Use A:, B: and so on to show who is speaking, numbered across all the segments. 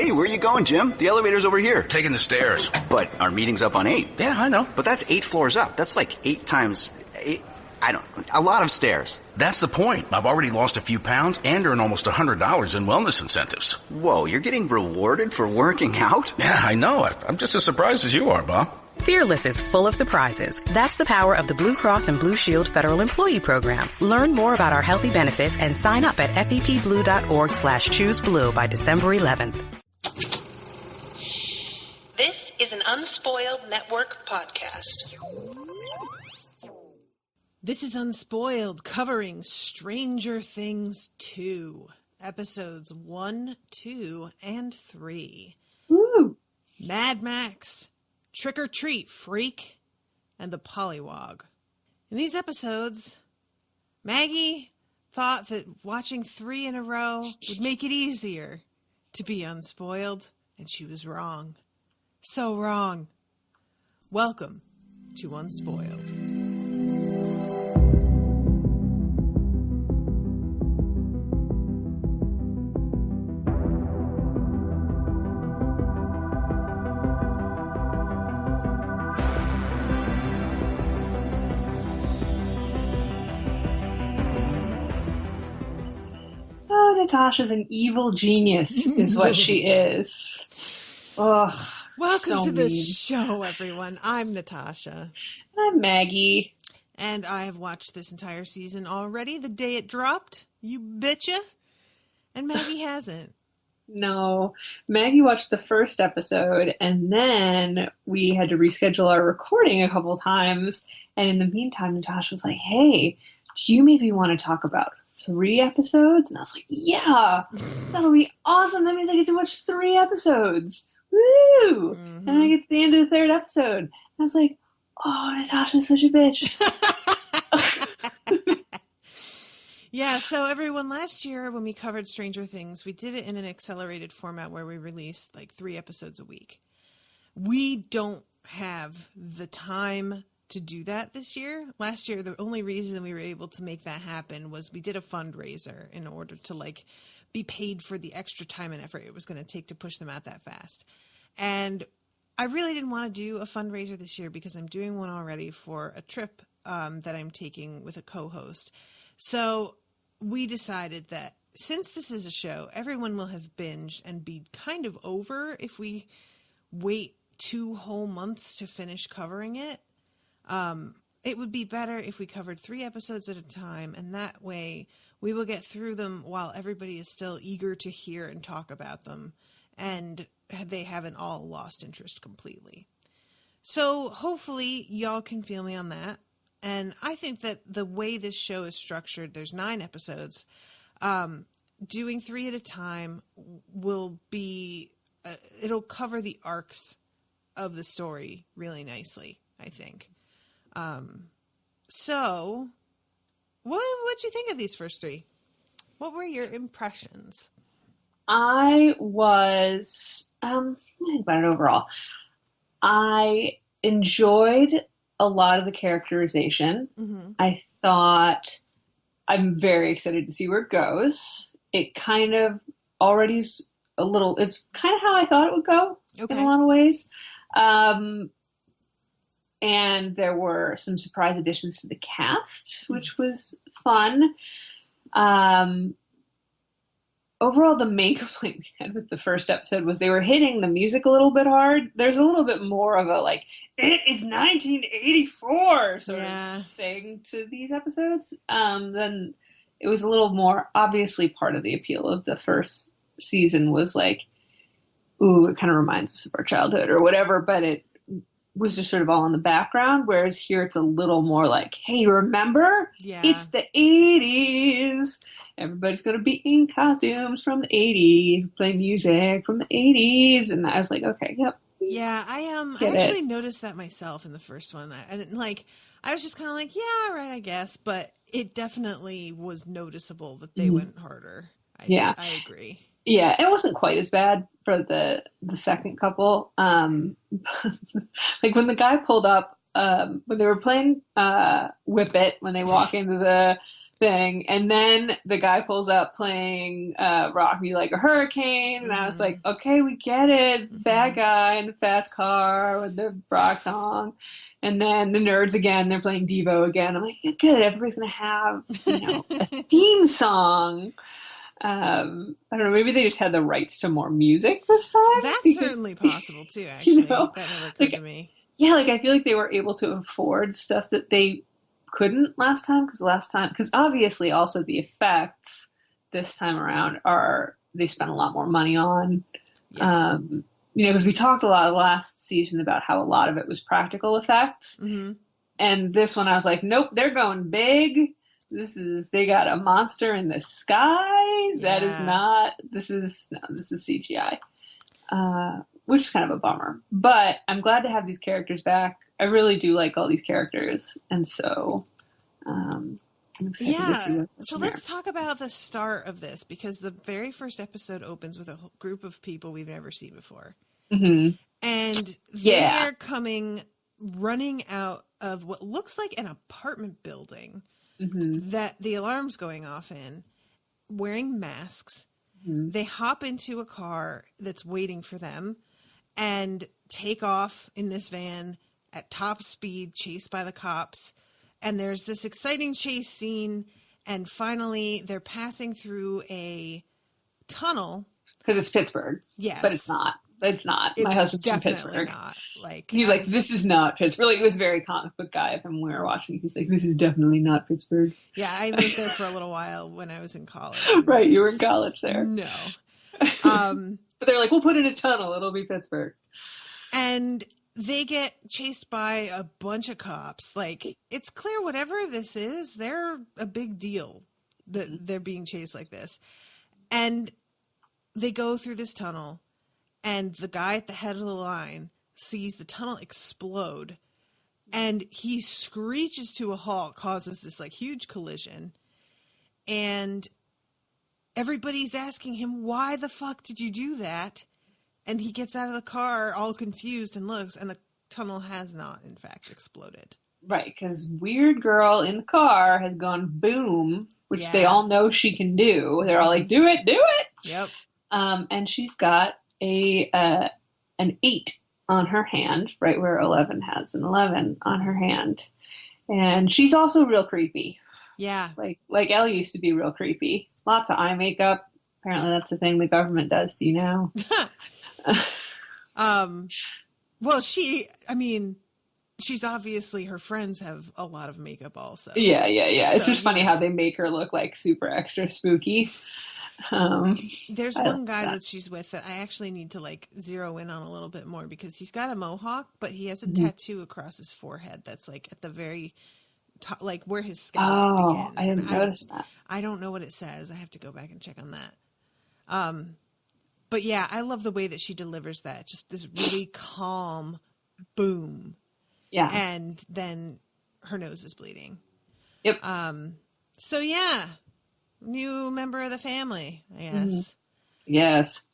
A: Hey, where are you going, Jim? The elevator's over here.
B: Taking the stairs.
A: But our meeting's up on 8.
B: Yeah, I know.
A: But that's 8 floors up. That's like 8 times 8. A lot of stairs.
B: That's the point. I've already lost a few pounds and earned almost $100 in wellness incentives.
A: Whoa, you're getting rewarded for working out?
B: Yeah, I know. I'm just as surprised as you are, Bob.
C: Fearless is full of surprises. That's the power of the Blue Cross and Blue Shield Federal Employee Program. Learn more about our healthy benefits and sign up at fepblue.org/chooseblue by December 11th.
D: This is an Unspoiled Network podcast.
E: This is Unspoiled, covering Stranger Things 2, episodes 1, 2, and 3.
F: Woo!
E: Mad Max, Trick or Treat, Freak, and the Pollywog. In these episodes, Maggie thought that watching 3 in a row would make it easier to be unspoiled, and she was wrong. So wrong. Welcome to Unspoiled.
F: Natasha's an evil genius, is what she is. Ugh.
E: Welcome to the
F: mean.
E: show, everyone. I'm Natasha.
F: I'm Maggie.
E: And I have watched this entire season already, the day it dropped. You betcha. And Maggie hasn't.
F: No. Maggie watched the first episode, and then we had to reschedule our recording a couple times. And in the meantime, Natasha was like, hey, do you maybe want to talk about 3 episodes? And I was like, yeah, that'll be awesome. That means I get to watch 3 episodes. Woo!
E: Mm-hmm.
F: And I get to the end of the 3rd episode. And I was like, oh, Natasha's such a bitch.
E: Yeah, so everyone, last year when we covered Stranger Things, we did it in an accelerated format where we released like 3 episodes a week. We don't have the time to do that this year. Last year, the only reason we were able to make that happen was we did a fundraiser in order to like be paid for the extra time and effort it was going to take to push them out that fast. And I really didn't want to do a fundraiser this year because I'm doing one already for a trip that I'm taking with a co-host. So we decided that since this is a show, everyone will have binged and be kind of over if we wait 2 whole months to finish covering it. It would be better if we covered 3 episodes at a time, and that way we will get through them while everybody is still eager to hear and talk about them, and they haven't all lost interest completely. So hopefully y'all can feel me on that. And I think that the way this show is structured, there's 9 episodes, doing 3 at a time will be, it'll cover the arcs of the story really nicely, I think. So what'd you think of these first 3? What were your impressions?
F: I was, what do I think about it overall? I enjoyed a lot of the characterization. Mm-hmm. I thought, I'm very excited to see where it goes. It kind of already is it's kind of how I thought it would go in a lot of ways. And there were some surprise additions to the cast, which was fun. Overall, the main complaint we had with the first episode was they were hitting the music a little bit hard. There's a little bit more of a, like, it is 1984 sort of thing to these episodes. Then it was a little more, obviously part of the appeal of the first season was like, ooh, it kind of reminds us of our childhood or whatever, but it was just sort of all in the background, whereas here it's a little more like, hey, remember? Yeah. It's the 80s. Everybody's going to be in costumes from the 80s, playing music from the 80s. And I was like, okay, yep.
E: Yeah, I actually noticed that myself in the first one. I was just kind of like, yeah, all right, I guess. But it definitely was noticeable that they went harder. I agree.
F: Yeah, it wasn't quite as bad for the second couple. Like when the guy pulled up, when they were playing Whip It, when they walk into the thing. And then the guy pulls up playing Rock Me Like a Hurricane. And I was like, okay, we get it. It's the bad guy in the fast car with the rock song. And then the nerds again, they're playing Devo again. I'm like, yeah, good. Everybody's going to have, a theme song. I don't know. Maybe they just had the rights to more music this time.
E: That's certainly possible too, actually. That never occurred to me.
F: Yeah, I feel like they were able to afford stuff that they couldn't last time, because obviously also the effects this time around they spent a lot more money on. Yeah. Because we talked a lot last season about how a lot of it was practical effects. Mm-hmm. And this one I was like, nope, they're going big. They got a monster in the sky. Yeah. This is CGI. Which is kind of a bummer. But I'm glad to have these characters back. I really do like all these characters. And so I'm excited to see what
E: so let's talk about the start of this, because the very first episode opens with a group of people we've never seen before. Mm-hmm. And they're running out of what looks like an apartment building that the alarm's going off in, wearing masks. Mm-hmm. They hop into a car that's waiting for them and take off in this van at top speed, chased by the cops. And there's this exciting chase scene. And finally, they're passing through a tunnel.
F: Because it's Pittsburgh.
E: Yes.
F: But it's not. It's not. My husband's from Pittsburgh.
E: Not.
F: He's like, this is not Pittsburgh. It was very comic book guy when we were watching. He's like, this is definitely not Pittsburgh.
E: Yeah, I lived there for a little while when I was in college.
F: Right, you were in college there.
E: No.
F: But they're like, we'll put in a tunnel. It'll be Pittsburgh.
E: And they get chased by a bunch of cops. It's clear whatever this is, they're a big deal that they're being chased like this. And they go through this tunnel. And the guy at the head of the line sees the tunnel explode, and he screeches to a halt, causes this huge collision. And everybody's asking him, why the fuck did you do that? And he gets out of the car all confused and looks, and the tunnel has not, in fact, exploded.
F: Right, because weird girl in the car has gone boom, which they all know she can do. They're all like, do it, do it!
E: Yep.
F: And she's got an 8 on her hand, right where 11 has an 11 on her hand. And she's also real creepy.
E: Yeah.
F: Like Elle used to be real creepy. Lots of eye makeup. Apparently that's a thing the government does. Do you know?
E: Well, she's obviously, her friends have a lot of makeup also.
F: Yeah. It's just funny how they make her look super extra spooky.
E: There's one guy that she's with that I actually need to zero in on a little bit more, because he's got a mohawk, but he has a tattoo across his forehead that's at the very top, where his scalp begins.
F: I didn't notice that.
E: I don't know what it says. I have to go back and check on that. But yeah, I love the way that she delivers that. Just this really calm boom.
F: Yeah.
E: And then her nose is bleeding.
F: Yep.
E: So yeah. New member of the family, I guess.
F: Mm-hmm. Yes.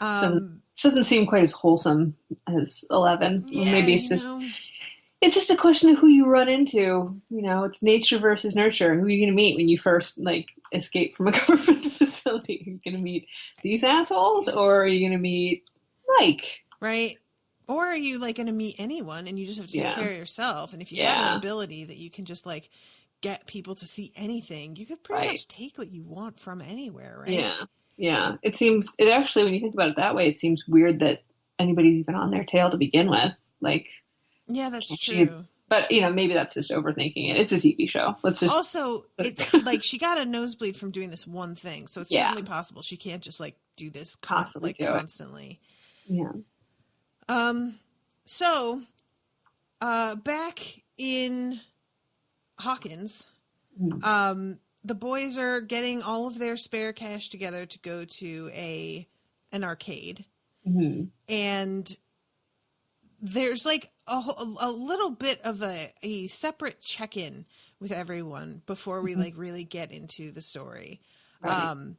F: Doesn't seem quite as wholesome as 11.
E: Yeah,
F: maybe it's just a question of who you run into. It's nature versus nurture. Who are you going to meet when you first escape from a government facility? Are you going to meet these assholes, or are you going to meet Mike?
E: Right. Or are you going to meet anyone and you just have to take care of yourself? And if you have an ability that you can just get people to see anything, you could pretty much take what you want from anywhere, right?
F: Yeah. It actually, when you think about it that way, it seems weird that anybody's even on their tail to begin with.
E: Yeah, that's true.
F: But, maybe that's just overthinking it. It's a TV show.
E: Also, it's she got a nosebleed from doing this one thing. So it's certainly possible. She can't just do this constantly.
F: Yeah.
E: So, back in Hawkins, the boys are getting all of their spare cash together to go to an arcade. Mm-hmm. And there's a little bit of a separate check-in with everyone before we really get into the story. Right.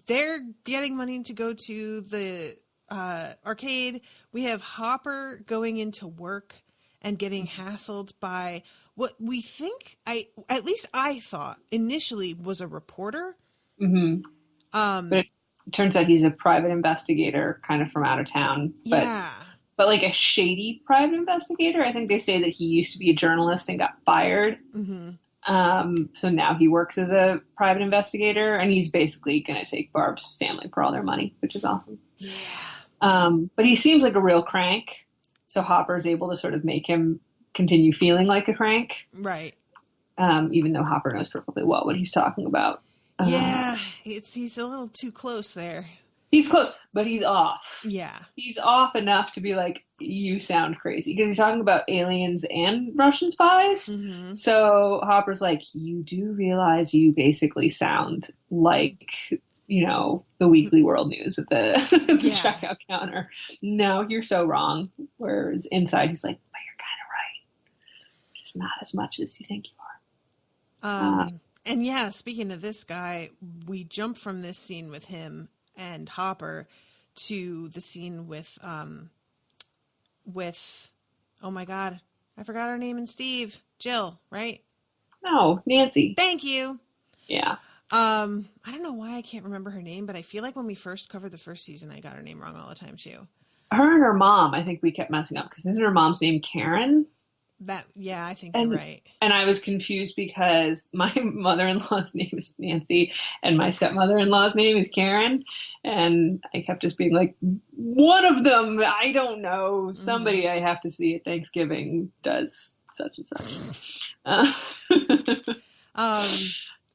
E: They're getting money to go to the arcade. We have Hopper going into work and getting hassled by what we think, at least I thought initially, was a reporter.
F: Mm-hmm. But it turns out he's a private investigator kind of from out of town. But like a shady private investigator. I think they say that he used to be a journalist and got fired. Mm-hmm. So now he works as a private investigator, and he's basically going to take Barb's family for all their money, which is awesome. Yeah. But he seems like a real crank. So Hopper's able to sort of make him continue feeling like a crank.
E: Right.
F: Even though Hopper knows perfectly well what he's talking about.
E: Yeah, he's a little too close there.
F: He's close, but he's off.
E: Yeah.
F: He's off enough to be like, you sound crazy. Because he's talking about aliens and Russian spies. Mm-hmm. So Hopper's like, you do realize you basically sound like, you know, the Weekly World News at the checkout counter. No, you're so wrong. Whereas inside he's like, but you're kind of right. Just not as much as you think you are.
E: And yeah, speaking of this guy, we jump from this scene with him and Hopper to the scene with oh my God, I forgot her name, and Steve. Jill, right?
F: No, Nancy.
E: Thank you.
F: Yeah.
E: I don't know why I can't remember her name, but I feel like when we first covered the first season, I got her name wrong all the time too.
F: Her and her mom, I think we kept messing up, because isn't her mom's name Karen?
E: I think you're right.
F: And I was confused because my mother-in-law's name is Nancy and my stepmother-in-law's name is Karen. And I kept just being like, one of them, I don't know. Somebody I have to see at Thanksgiving does such and such.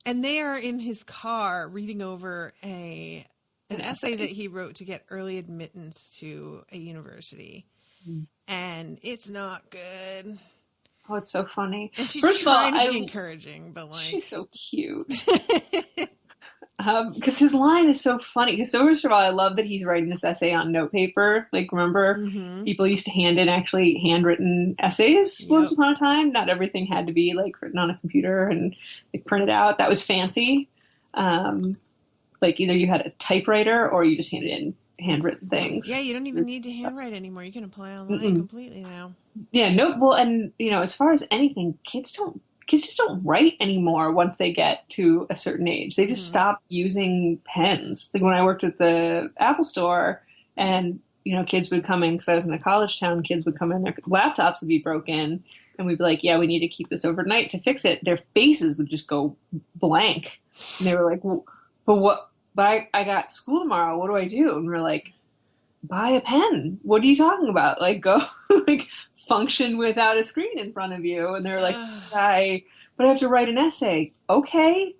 E: And they are in his car reading over an essay that he wrote to get early admittance to a university. And it's not good.
F: Oh, it's so funny.
E: And she's trying to be encouraging, but like...
F: She's so cute. Because his line is so funny. Because first of all, I love that he's writing this essay on notepaper. Like, remember, people used to hand in actually handwritten essays once upon a time. Not everything had to be, like, written on a computer and like, printed out. That was fancy. Like, either you had a typewriter or you just handed in handwritten things.
E: Yeah, you don't even need to handwrite anymore. You can apply online completely now.
F: Yeah, well, and you know, as far as anything, kids just don't write anymore once they get to a certain age. They just stop using pens. Like when I worked at the Apple store, and you know, kids would come in, because I was in a college town. Kids would come in, their laptops would be broken, and we'd be like, "Yeah, we need to keep this overnight to fix it." Their faces would just go blank, and they were like, "Well, but what?" But I got school tomorrow. What do I do? And we're like, buy a pen. What are you talking about? Like, go like function without a screen in front of you. And they're like, but I have to write an essay. Okay.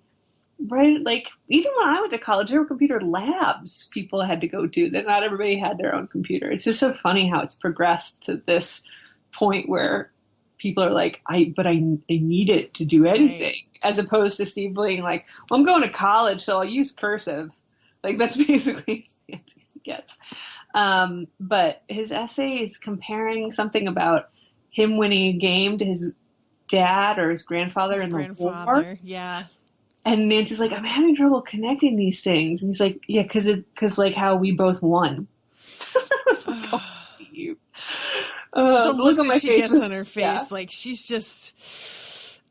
F: Right. Like, even when I went to college, there were computer labs people had to go to. That not everybody had their own computer. It's just so funny how it's progressed to this point where people are like, I need it to do anything. Right. As opposed to Steve being like, well, I'm going to college, so I'll use cursive. Like, that's basically as fancy as it gets. But his essay is comparing something about him winning a game to his dad or his grandfather in the war. Yeah. And Nancy's like, I'm having trouble connecting these things. And he's like, yeah, because like how we both won. I was like, oh, Steve.
E: The look on my face gets on her face, like she's just...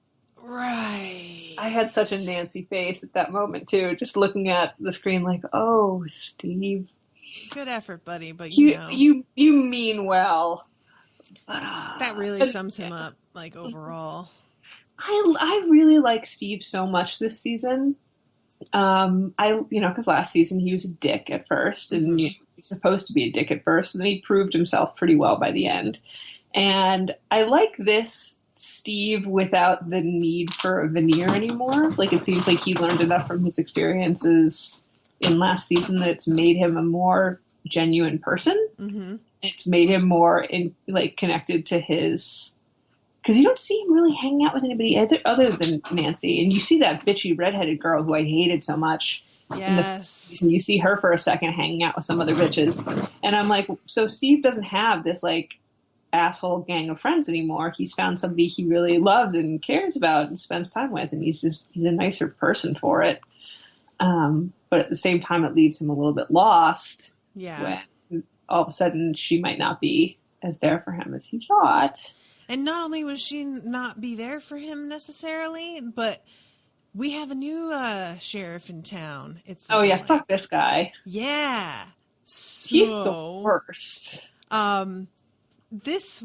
E: Right.
F: I had such a Nancy face at that moment too, just looking at the screen like, oh, Steve.
E: Good effort, buddy, but
F: you mean well.
E: That really sums him up, like, overall.
F: I really like Steve so much this season. Because last season he was a dick at first, and he was supposed to be a dick at first, and then he proved himself pretty well by the end. And I like this Steve without the need for a veneer anymore. Like, it seems like he learned enough from his experiences in last season that it's made him a more genuine person. Mm-hmm. It's made him more connected to his, because you don't see him really hanging out with anybody other than Nancy. And you see that bitchy redheaded girl who I hated so much.
E: Yes.
F: And you see her for a second hanging out with some other bitches. And I'm like, so Steve doesn't have this asshole gang of friends anymore. He's found somebody he really loves and cares about and spends time with, and he's a nicer person for it. But at the same time, it leaves him a little bit lost.
E: Yeah.
F: When all of a sudden she might not be as there for him as he thought.
E: And not only would she not be there for him necessarily, but we have a new sheriff in town. It's
F: fuck this guy.
E: Yeah.
F: He's the worst.
E: This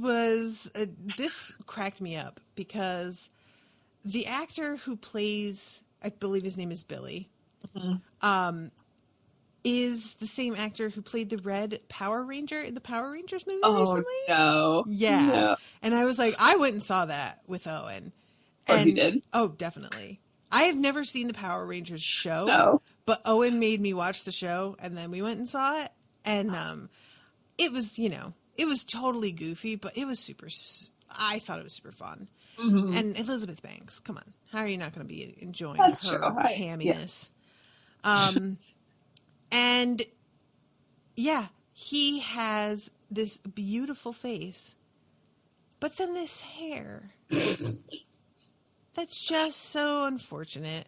E: cracked me up because the actor who plays, I believe his name is Billy, is the same actor who played the Red Power Ranger in the Power Rangers movie recently.
F: No.
E: Yeah.
F: No.
E: And I was like, I went and saw that with Owen.
F: You did?
E: Oh, definitely. I have never seen the Power Rangers show.
F: No.
E: But Owen made me watch the show, and then we went and saw it. And it was, it was totally goofy, but it was I thought it was super fun. Mm-hmm. And Elizabeth Banks, come on. How are you not going to be enjoying her hamminess? Yes. And yeah, he has this beautiful face, but then this hair. That's just so unfortunate.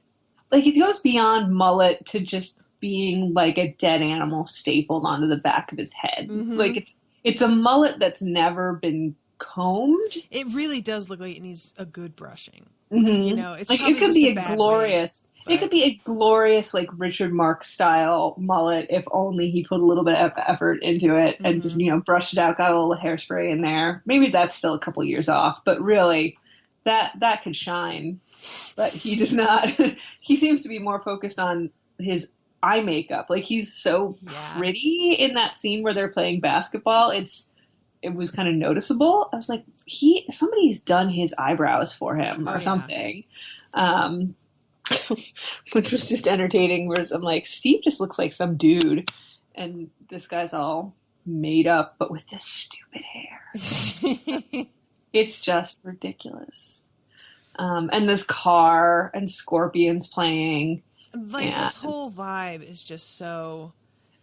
F: Like, it goes beyond mullet to just being like a dead animal stapled onto the back of his head. Mm-hmm. Like, it's a mullet that's never been combed.
E: It really does look like it needs a good brushing.
F: Mm-hmm.
E: It's
F: like, it could be a glorious, it could be a glorious, like, Richard Marx style mullet if only he put a little bit of effort into it and just, brushed it out, got a little hairspray in there. Maybe that's still a couple years off, but really, that could shine. But he does not. He seems to be more focused on his eye makeup. Like, he's so pretty in that scene where they're playing basketball. It was kind of noticeable. I was like, somebody's done his eyebrows for him or something. Which was just entertaining. Whereas I'm like, Steve just looks like some dude, and this guy's all made up, but with this stupid hair. It's just ridiculous. And this car and scorpions playing.
E: Like, his whole vibe is just so...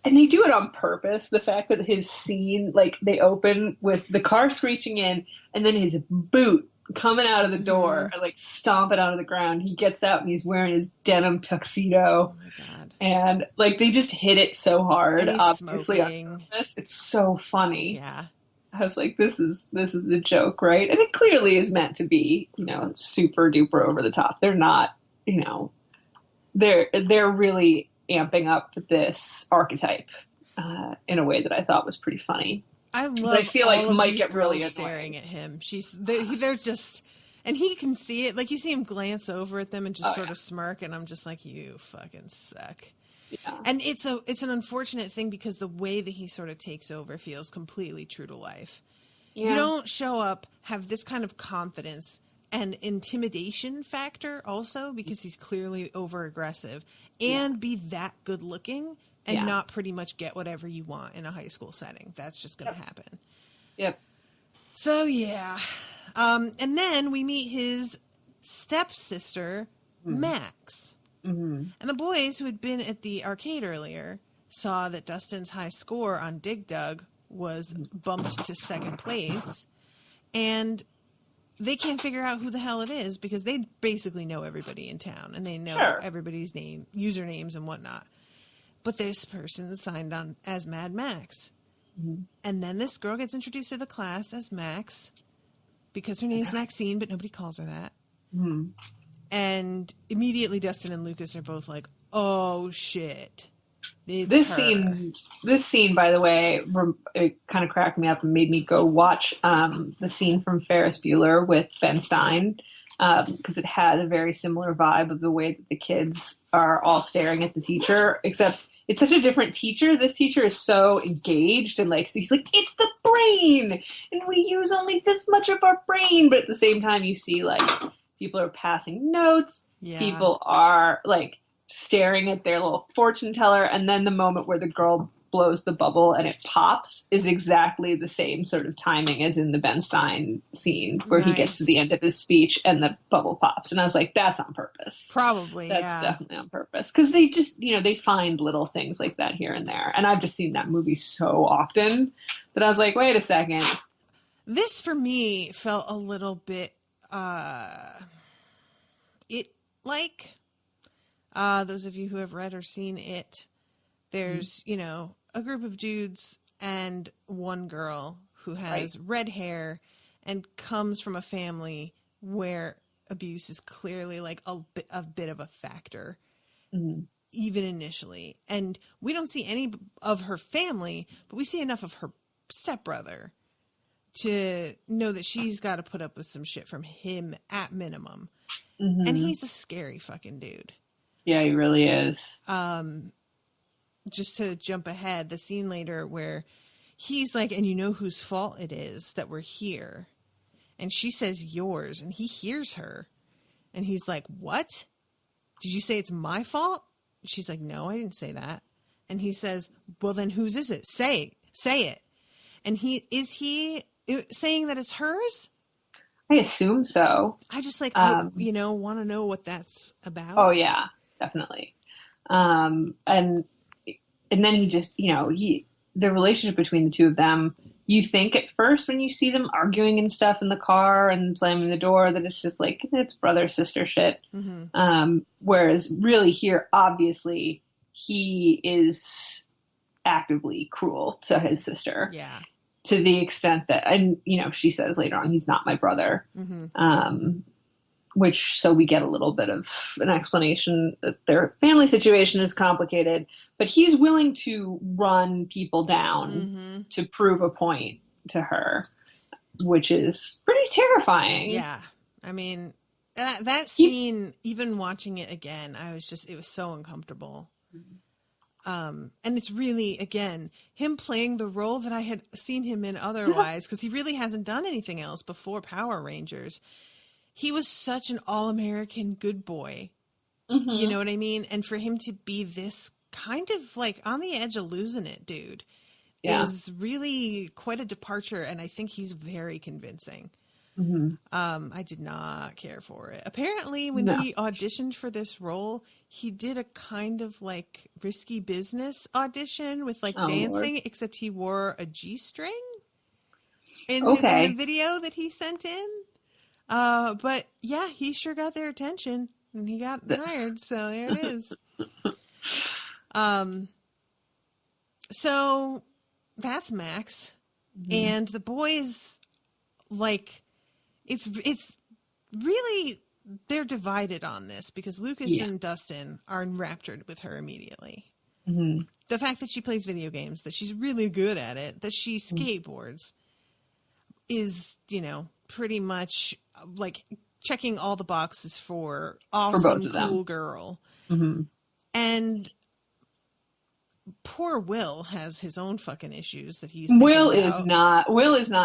F: And they do it on purpose. The fact that his scene, like, they open with the car screeching in and then his boot coming out of the door and, like, stomping onto the ground. He gets out and he's wearing his denim tuxedo.
E: Oh, my God.
F: And, like, they just hit it so hard,
E: and he's
F: obviously,
E: smoking.
F: on purpose. It's so funny.
E: Yeah.
F: I was like, this is a joke, right? And it clearly is meant to be, super duper over the top. They're not, they're really amping up this archetype in a way that I thought was pretty funny.
E: I
F: feel like might get really
E: staring at him. They're just, and he can see it. Like, you see him glance over at them and just sort of smirk, and I'm just like, you fucking suck. Yeah. And it's an unfortunate thing because the way that he sort of takes over feels completely true to life. Yeah. You don't show up, have this kind of confidence and intimidation factor also because he's clearly over aggressive and be that good looking and not pretty much get whatever you want in a high school setting. That's just going to happen.
F: Yep.
E: So yeah. And then we meet his stepsister, Max. Mm-hmm. And the boys who had been at the arcade earlier saw that Dustin's high score on Dig Dug was bumped to second place, and they can't figure out who the hell it is because they basically know everybody in town and they know everybody's usernames and whatnot. But this person signed on as Mad Max. Mm-hmm. And then this girl gets introduced to the class as Max because her name's Maxine, but nobody calls her that. Mm-hmm. And immediately Dustin and Lucas are both like, oh, shit. This
F: scene, by the way, it kind of cracked me up and made me go watch the scene from Ferris Bueller with Ben Stein because it had a very similar vibe of the way that the kids are all staring at the teacher, except it's such a different teacher. This teacher is so engaged and like, so he's like, it's the brain and we use only this much of our brain. But at the same time, you see like people are passing notes. Yeah. People are like staring at their little fortune teller. And then the moment where the girl blows the bubble and it pops is exactly the same sort of timing as in the Ben Stein scene where he gets to the end of his speech and the bubble pops. And I was like, that's on purpose.
E: Probably.
F: That's definitely on purpose. Cause they just, they find little things like that here and there. And I've just seen that movie so often that I was like, wait a second.
E: This for me felt a little bit, those of you who have read or seen it, there's, a group of dudes and one girl who has red hair and comes from a family where abuse is clearly like a bit of a factor, even initially. And we don't see any of her family, but we see enough of her stepbrother to know that she's got to put up with some shit from him at minimum. And he's a scary fucking dude.
F: Yeah, he really is.
E: Just to jump ahead, the scene later where he's like, and you know whose fault it is that we're here. And she says yours, and he hears her. And he's like, what? Did you say it's my fault? She's like, no, I didn't say that. And he says, well, then whose is it? Say it. And is he saying that it's hers?
F: I assume so.
E: I just like, want to know what that's about.
F: Oh yeah, definitely. And then he just, the relationship between the two of them, you think at first when you see them arguing and stuff in the car and slamming the door that it's just like, it's brother sister shit. Whereas really here, obviously he is actively cruel to his sister.
E: Yeah.
F: To the extent that, and she says later on, he's not my brother. So we get a little bit of an explanation that their family situation is complicated, but he's willing to run people down to prove a point to her, which is pretty terrifying.
E: Yeah. I mean, that scene, even watching it again, it was so uncomfortable. And it's really, again, him playing the role that I had seen him in otherwise, because he really hasn't done anything else before Power Rangers. He was such an all-American good boy. You know what I mean? And for him to be this kind of like on the edge of losing it, dude, is really quite a departure. And I think he's very convincing. I did not care for it. Apparently, when he auditioned for this role, he did a kind of like risky business audition with like dancing, Lord. Except he wore a G-string in the video that he sent in. But yeah, he sure got their attention and he got hired. So there it is. So that's Max and the boys, like, it's really, they're divided on this because Lucas and Dustin are enraptured with her immediately. The fact that she plays video games, that she's really good at it, that she skateboards is, pretty much like checking all the boxes for awesome, cool girl. And poor Will has his own fucking issues that he's Will is not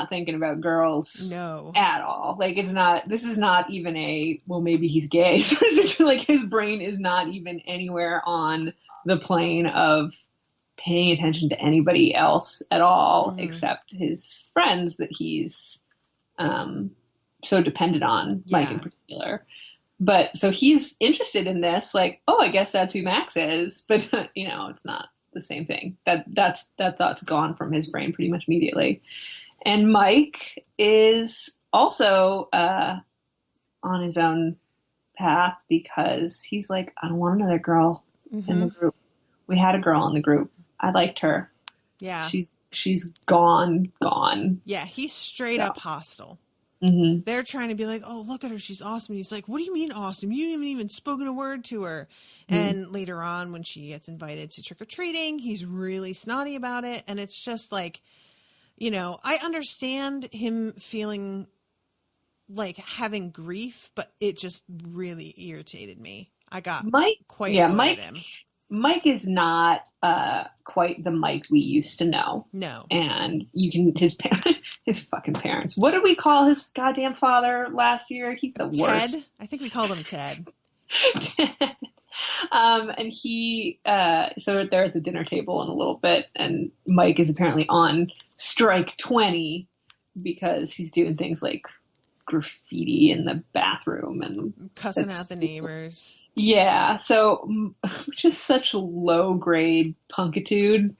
E: thinking about girls at all. Like this is not even well, maybe he's gay. So like his brain is not even anywhere on the plane of paying attention to anybody else at all except his friends that he's so dependent on, Mike in particular. But so he's interested in this, like, oh, I guess that's who Max is, but it's not the same thing. That thought's gone from his brain pretty much immediately. And Mike is also on his own path because he's like, I don't want another girl in the group. We had a girl in the group. I liked her. Yeah. She's gone. Yeah, he's straight up hostile. They're trying to be like, oh, look at her, she's awesome. And he's like, what do you mean awesome? You haven't even spoken a word to her. And later on, when she gets invited to trick-or-treating, he's really snotty about it. And it's just like, I understand him feeling like having grief, but it just really irritated me. I got quite annoyed at him.
F: Mike is not quite the Mike we used to know. No. And you can, his fucking parents. What did we call his goddamn father last year? He's the worst.
E: Ted? I think we called him Ted.
F: And he, so they're at the dinner table in a little bit, and Mike is apparently on strike 20 because he's doing things like graffiti in the bathroom and
E: cussing out the neighbors.
F: Yeah, so just such low grade punkitude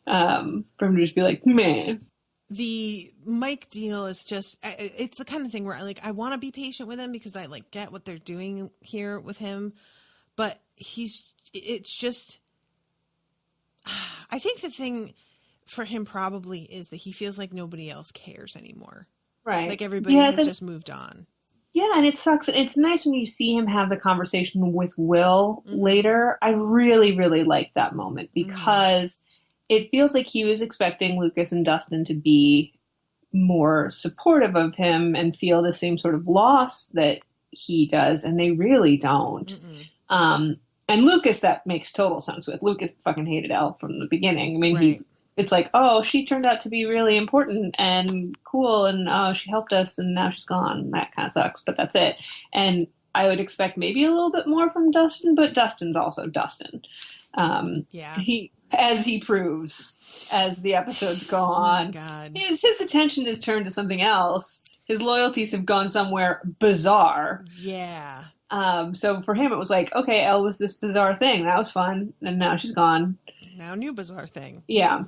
F: for him to just be like, man.
E: The Mike deal is just, it's the kind of thing where I want to be patient with him because I get what they're doing here with him, but it's just, I think the thing for him probably is that he feels like nobody else cares anymore.
F: Right.
E: Like everybody has just moved on.
F: Yeah, and it sucks. It's nice when you see him have the conversation with Will later. I really, really like that moment because it feels like he was expecting Lucas and Dustin to be more supportive of him and feel the same sort of loss that he does, and they really don't. And Lucas, that makes total sense with. Lucas fucking hated Elle from the beginning. I mean, it's like, oh, she turned out to be really important and cool, and she helped us, and now she's gone. That kind of sucks, but that's it. And I would expect maybe a little bit more from Dustin, but Dustin's also Dustin. As he proves as the episodes go on.
E: God.
F: His attention is turned to something else. His loyalties have gone somewhere bizarre.
E: Yeah.
F: So for him, it was like, okay, Elle was this bizarre thing. That was fun, and now she's gone.
E: Now new bizarre thing.
F: Yeah.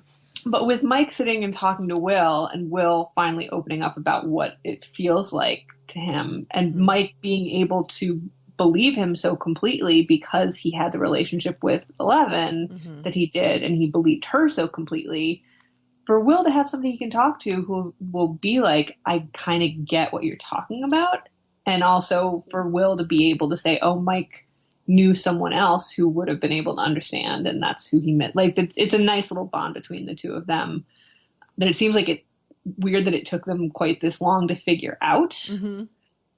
F: But with Mike sitting and talking to Will, and Will finally opening up about what it feels like to him, and Mike being able to believe him so completely because he had the relationship with Eleven that he did, and he believed her so completely, for Will to have somebody he can talk to who will be like, I kind of get what you're talking about, and also for Will to be able to say, oh, Mike knew someone else who would have been able to understand, and that's who he met. Like, it's a nice little bond between the two of them that it seems like weird that it took them quite this long to figure out,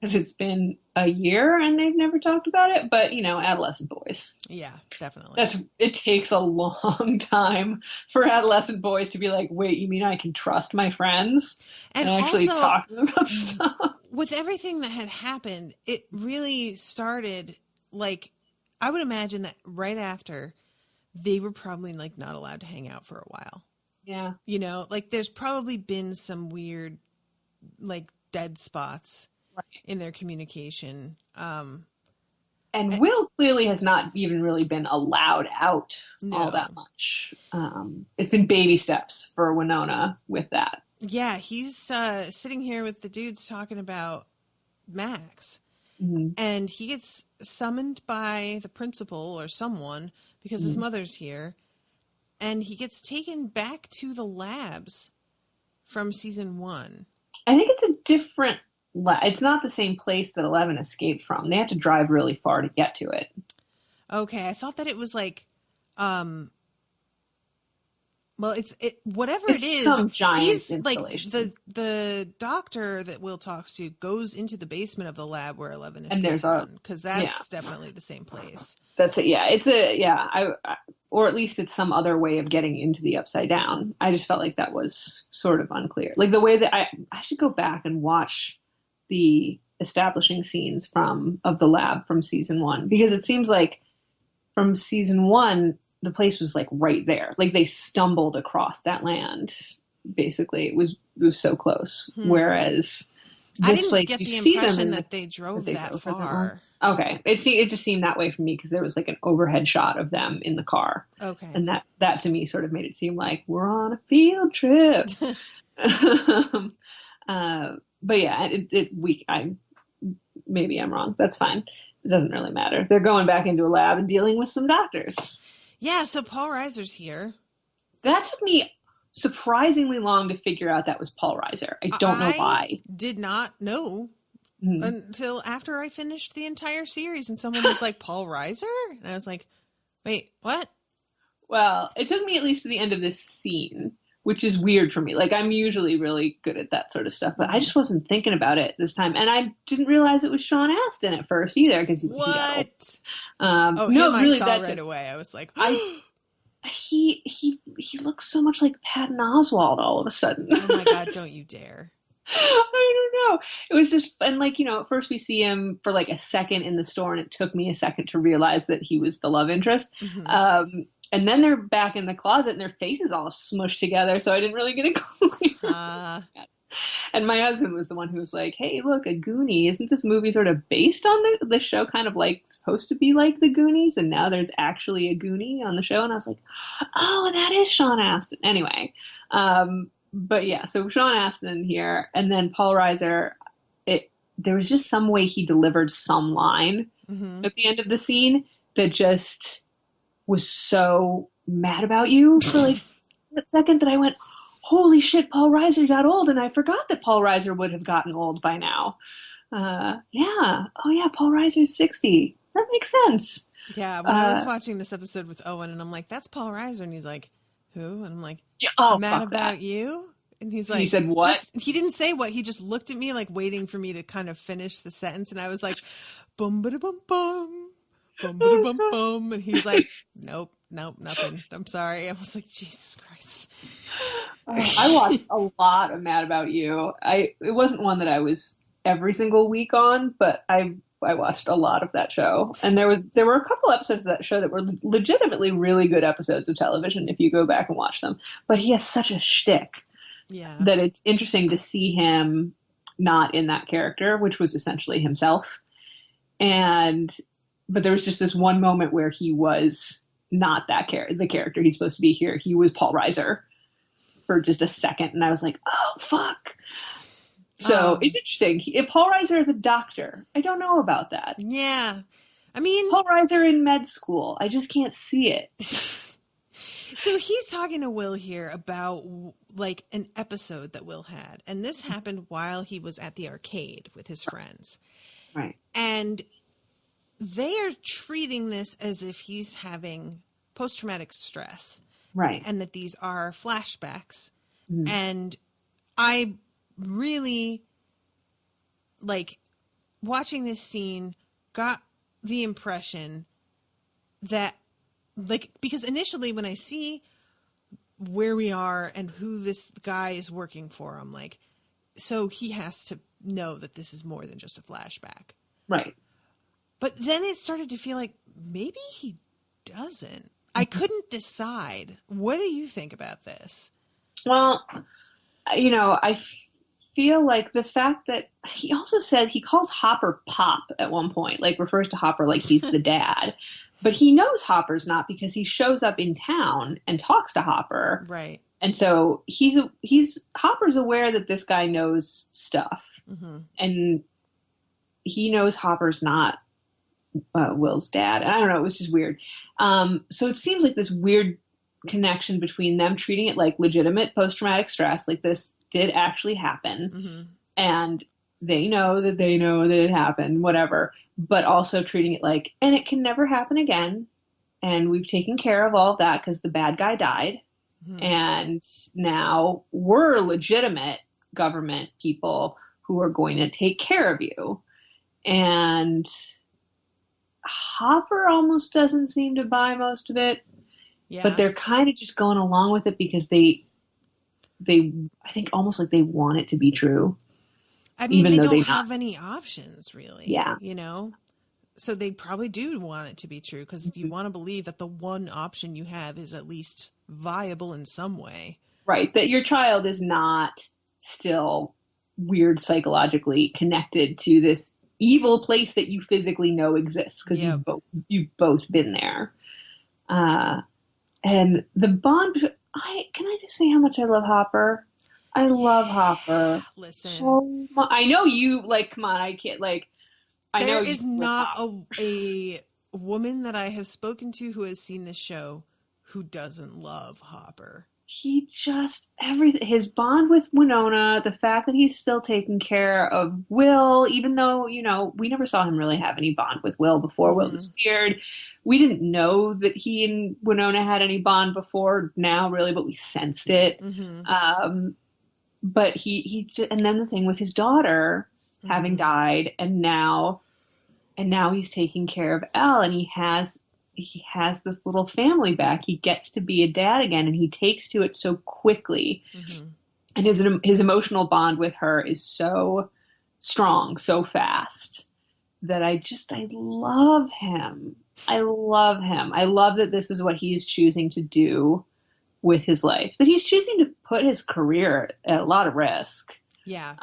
F: because it's been a year and they've never talked about it. But, you know, adolescent boys.
E: Yeah, definitely.
F: It takes a long time for adolescent boys to be like, wait, you mean I can trust my friends and actually
E: also,
F: talk to them about stuff?
E: With everything that had happened, it really started, like, I would imagine that right after, they were probably, like, not allowed to hang out for a while.
F: Yeah.
E: You know, like, there's probably been some weird, like, dead spots in their communication.
F: And Will clearly has not even really been allowed out all that much. It's been baby steps for Winona with that.
E: Yeah, he's sitting here with the dudes talking about Max. And he gets summoned by the principal or someone because his mother's here. And he gets taken back to the labs from season 1. I
F: think it's a different it's not the same place that 11 escaped from. They have to drive really far to get to it.
E: Okay, I thought that it was like well, it's whatever
F: it's
E: it is.
F: Some giant
E: he's
F: installation.
E: Like the doctor that Will talks to goes into the basement of the lab where 11 is,
F: and there's
E: because that's definitely the same place.
F: That's it. Yeah, or at least it's some other way of getting into the Upside Down. I just felt like that was sort of unclear. Like the way that I should go back and watch the establishing scenes of the lab from season 1, because it seems like from season 1 the place was like right there. Like they stumbled across that land. Basically, it was so close. Whereas this place,
E: get
F: you
E: the
F: see
E: impression
F: them
E: that they drove that far.
F: Okay, it just seemed that way for me because there was like an overhead shot of them in the car. Okay, and that to me sort of made it seem like we're on a field trip. But yeah, maybe I'm wrong. That's fine. It doesn't really matter. They're going back into a lab and dealing with some doctors.
E: Yeah, so Paul Reiser's here.
F: That took me surprisingly long to figure out that was Paul Reiser. I don't know why.
E: Did not know until after I finished the entire series, and someone was like, Paul Reiser? And I was like, wait, what?
F: Well, it took me at least to the end of this scene, which is weird for me. Like, I'm usually really good at that sort of stuff, but I just wasn't thinking about it this time. And I didn't realize it was Sean Astin at first either, because
E: what?
F: Really,
E: I saw right away. I was like,
F: he looks so much like Patton Oswalt all of a sudden.
E: Oh my God, don't you dare.
F: I don't know. It was just, and like, at first we see him for like a second in the store, and it took me a second to realize that he was the love interest. And then they're back in the closet and their faces all smushed together, so I didn't really get a clue. And my husband was the one who was like, hey, look, a Goonie. Isn't this movie sort of based on the show, kind of like supposed to be like the Goonies? And now there's actually a Goonie on the show. And I was like, oh, that is Sean Astin. Anyway, but yeah, so Sean Astin here. And then Paul Reiser, there was just some way he delivered some line at the end of the scene that just was so mad about you for like a second that I went, holy shit, Paul Reiser got old, and I forgot that Paul Reiser would have gotten old by now. Yeah. Oh yeah, Paul Reiser's 60. That makes sense.
E: Yeah, when I was watching this episode with Owen, and I'm like, that's Paul Reiser, and he's like, who? And I'm like, Mad About You? And he's like,
F: he said what?
E: He didn't say what, he just looked at me like waiting for me to kind of finish the sentence, and I was like, bum ba da bum bum, bum ba da bum bum, and he's like, nope, nothing. I'm sorry. I was like, Jesus Christ.
F: I watched a lot of Mad About You. It wasn't one that I was every single week on, but I watched a lot of that show, and there were a couple episodes of that show that were legitimately really good episodes of television if you go back and watch them. But he has such a shtick that it's interesting to see him not in that character, which was essentially himself. But there was just this one moment where he was not the character he's supposed to be here. He was Paul Reiser for just a second, and I was like, oh fuck. So it's interesting. Paul Reiser is a doctor. I don't know about that.
E: Yeah. I mean,
F: Paul Reiser in med school. I just can't see it.
E: So he's talking to Will here about like an episode that Will had. And this happened while he was at the arcade with his friends.
F: Right.
E: And they are treating this as if he's having post-traumatic stress.
F: Right.
E: And that these are flashbacks. Mm. And I really, like, watching this scene got the impression that, like, because initially when I see where we are and who this guy is working for, I'm like, so he has to know that this is more than just a flashback.
F: Right.
E: But then it started to feel like maybe he doesn't. I couldn't decide. What do you think about this?
F: Well, I feel like the fact that he also said he calls Hopper Pop at one point, like refers to Hopper like he's the dad, but he knows Hopper's not because he shows up in town and talks to Hopper.
E: Right.
F: And so Hopper's aware that this guy knows stuff, and he knows Hopper's not Will's dad. And I don't know. It was just weird. So it seems like this weird connection between them treating it like legitimate post-traumatic stress, like this did actually happen, and they know that it happened, whatever, but also treating it like, and it can never happen again, and we've taken care of all of that because the bad guy died, and now we're legitimate government people who are going to take care of you. And Hopper almost doesn't seem to buy most of it. Yeah. But they're kind of just going along with it because they I think almost like they want it to be true.
E: I mean, they don't have any options really.
F: Yeah.
E: So they probably do want it to be true because you want to believe that the one option you have is at least viable in some way. Right.
F: That your child is not still weird psychologically connected to this evil place that you physically know exists because you've both been there. And the bond, can I just say how much I love Hopper? I love Hopper.
E: Listen.
F: So I know you, like, come on, I can't, like, I know
E: there is not a woman that I have spoken to who has seen this show who doesn't love Hopper.
F: He just, his bond with Winona, the fact that he's still taking care of Will, even though, we never saw him really have any bond with Will before Will disappeared. We didn't know that he and Winona had any bond before now, really, but we sensed it. But and then the thing with his daughter having died, and now he's taking care of Elle, and he has this little family back. He gets to be a dad again, and he takes to it so quickly. And his emotional bond with her is so strong, so fast, that I love him. I love him. I love that this is what he is choosing to do with his life, that he's choosing to put his career at a lot of risk.
E: Yeah.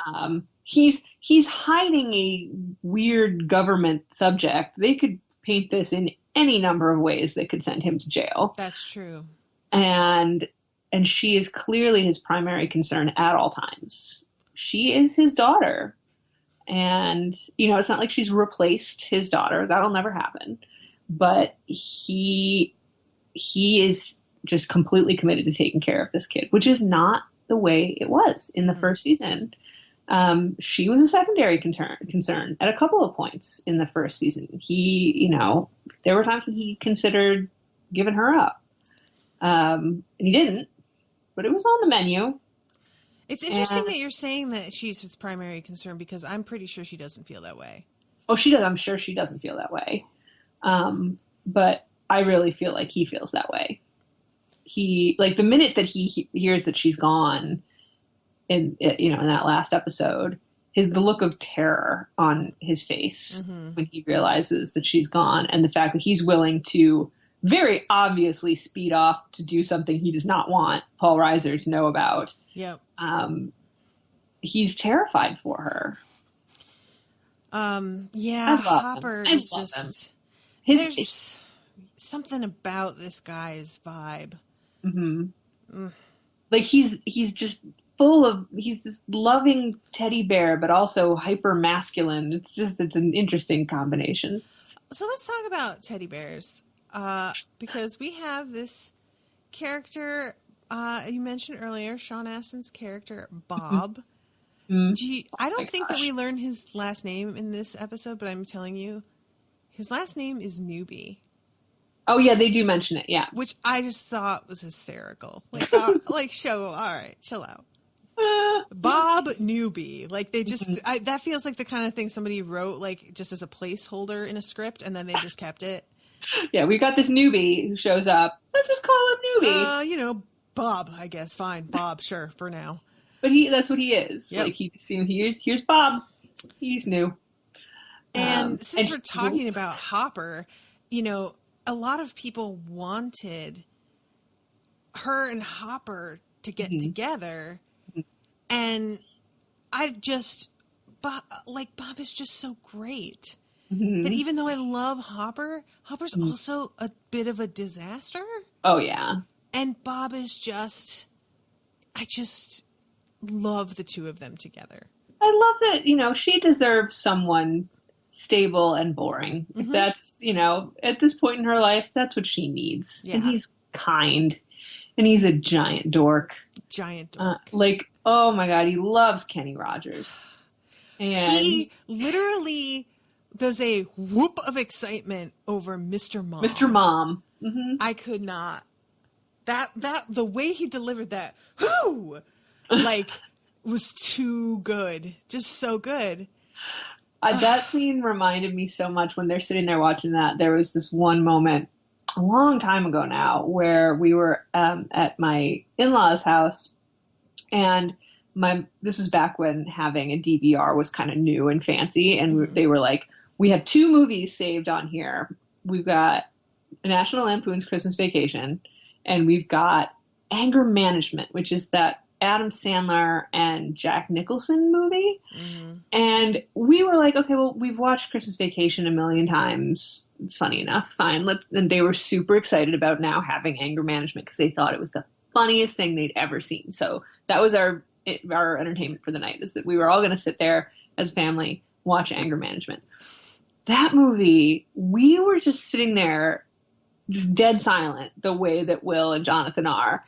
F: He's hiding a weird government subject. They could paint this in any number of ways that could send him to jail.
E: That's true.
F: And she is clearly his primary concern at all times. She is his daughter. And, it's not like she's replaced his daughter. That'll never happen. But he is just completely committed to taking care of this kid, which is not the way it was in the first season. She was a secondary concern at a couple of points in the first season. He, there were times when he considered giving her up. And he didn't, but it was on the menu.
E: It's interesting that you're saying that she's his primary concern, because I'm pretty sure she doesn't feel that way.
F: Oh, she does. I'm sure she doesn't feel that way. But I really feel like he feels that way. He, like, the minute that he hears that she's gone in that last episode, the look of terror on his face when he realizes that she's gone, and the fact that he's willing to very obviously speed off to do something he does not want Paul Reiser to know about.
E: Yep.
F: He's terrified for her.
E: Yeah, Hopper is
F: just
E: there's something about this guy's vibe.
F: Like he's just he's this loving teddy bear, but also hyper masculine. It's an interesting combination.
E: So let's talk about teddy bears. Because we have this character, you mentioned earlier, Sean Astin's character, Bob. I don't think that we learn his last name in this episode, but I'm telling you, his last name is Newbie.
F: Oh, yeah, they do mention it, yeah.
E: Which I just thought was hysterical. Like, all right, chill out. Bob Newbie. Like, they just, that feels like the kind of thing somebody wrote, like, just as a placeholder in a script, and then they just kept it.
F: Yeah, we got this newbie who shows up. Let's just call him Newbie.
E: Bob, I guess. Fine. Bob, sure, for now.
F: But that's what he is. Yep. Like, here's Bob. He's new.
E: And since we're talking about Hopper, a lot of people wanted her and Hopper to get together. And Bob is just so great. That even though I love Hopper's also a bit of a disaster.
F: Oh, yeah.
E: And Bob is I just love the two of them together.
F: I love that, she deserves someone stable and boring. That's, at this point in her life, that's what she needs. Yeah. And he's kind. And he's a giant dork. Oh my God, he loves Kenny Rogers. And
E: he literally does a whoop of excitement over Mr. Mom.
F: Mr. Mom.
E: I could not. The way he delivered that, whoo, was too good. Just so good.
F: That scene reminded me so much when they're sitting there watching that. There was this one moment a long time ago now where we were at my in-laws' house, and this was back when having a DVR was kind of new and fancy, and they were like, we have 2 movies saved on here. We've got National Lampoon's Christmas Vacation, and we've got Anger Management, which is that Adam Sandler and Jack Nicholson movie. And we were like, okay, well, we've watched Christmas Vacation a million times. It's funny enough. Fine. And they were super excited about now having Anger Management because they thought it was the funniest thing they'd ever seen. So that was our entertainment for the night, is that we were all going to sit there as a family, watch Anger Management. That movie, we were just sitting there, just dead silent, the way that Will and Jonathan are,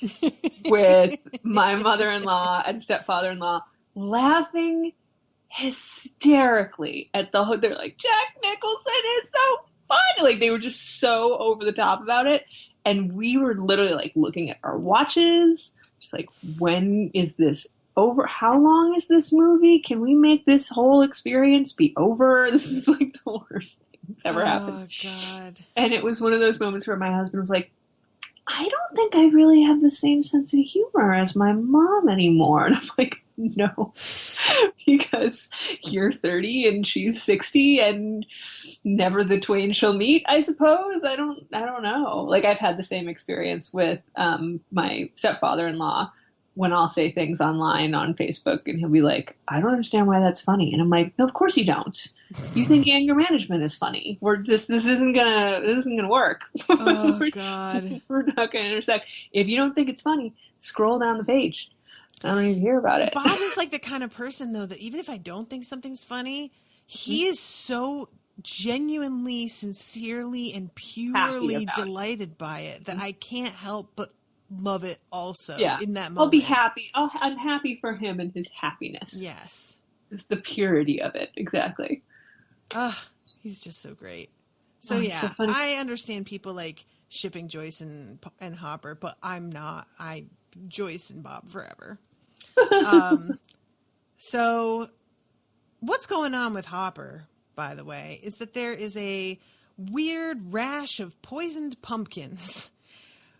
F: with my mother-in-law and stepfather-in-law laughing hysterically at they're like, Jack Nicholson is so funny. Like, they were just so over the top about it. And we were literally like looking at our watches, just like, when is this over? How long is this movie? Can we make this whole experience be over? This is like the worst thing that's ever happened.
E: Oh, God.
F: And it was one of those moments where my husband was like, I don't think I really have the same sense of humor as my mom anymore. And I'm like, no, because you're 30 and she's 60 and never the twain shall meet, I suppose. I don't know. Like, I've had the same experience with my stepfather-in-law when I'll say things online on Facebook and he'll be like, I don't understand why that's funny. And I'm like, no, of course you don't. You think Anger Management is funny. This isn't gonna work.
E: Oh, God.
F: We're not gonna intersect. If you don't think it's funny, scroll down the page. I don't even hear about it.
E: Bob is like the kind of person, though, that even if I don't think something's funny, he is so genuinely, sincerely, and purely delighted by it that I can't help but love it also in that moment.
F: I'll be happy. I'm happy for him and his happiness.
E: Yes.
F: It's the purity of it. Exactly.
E: He's just so great. So so I understand people like shipping Joyce and Hopper, but I'm not. Joyce and Bob forever. So what's going on with Hopper, by the way, is that there is a weird rash of poisoned pumpkins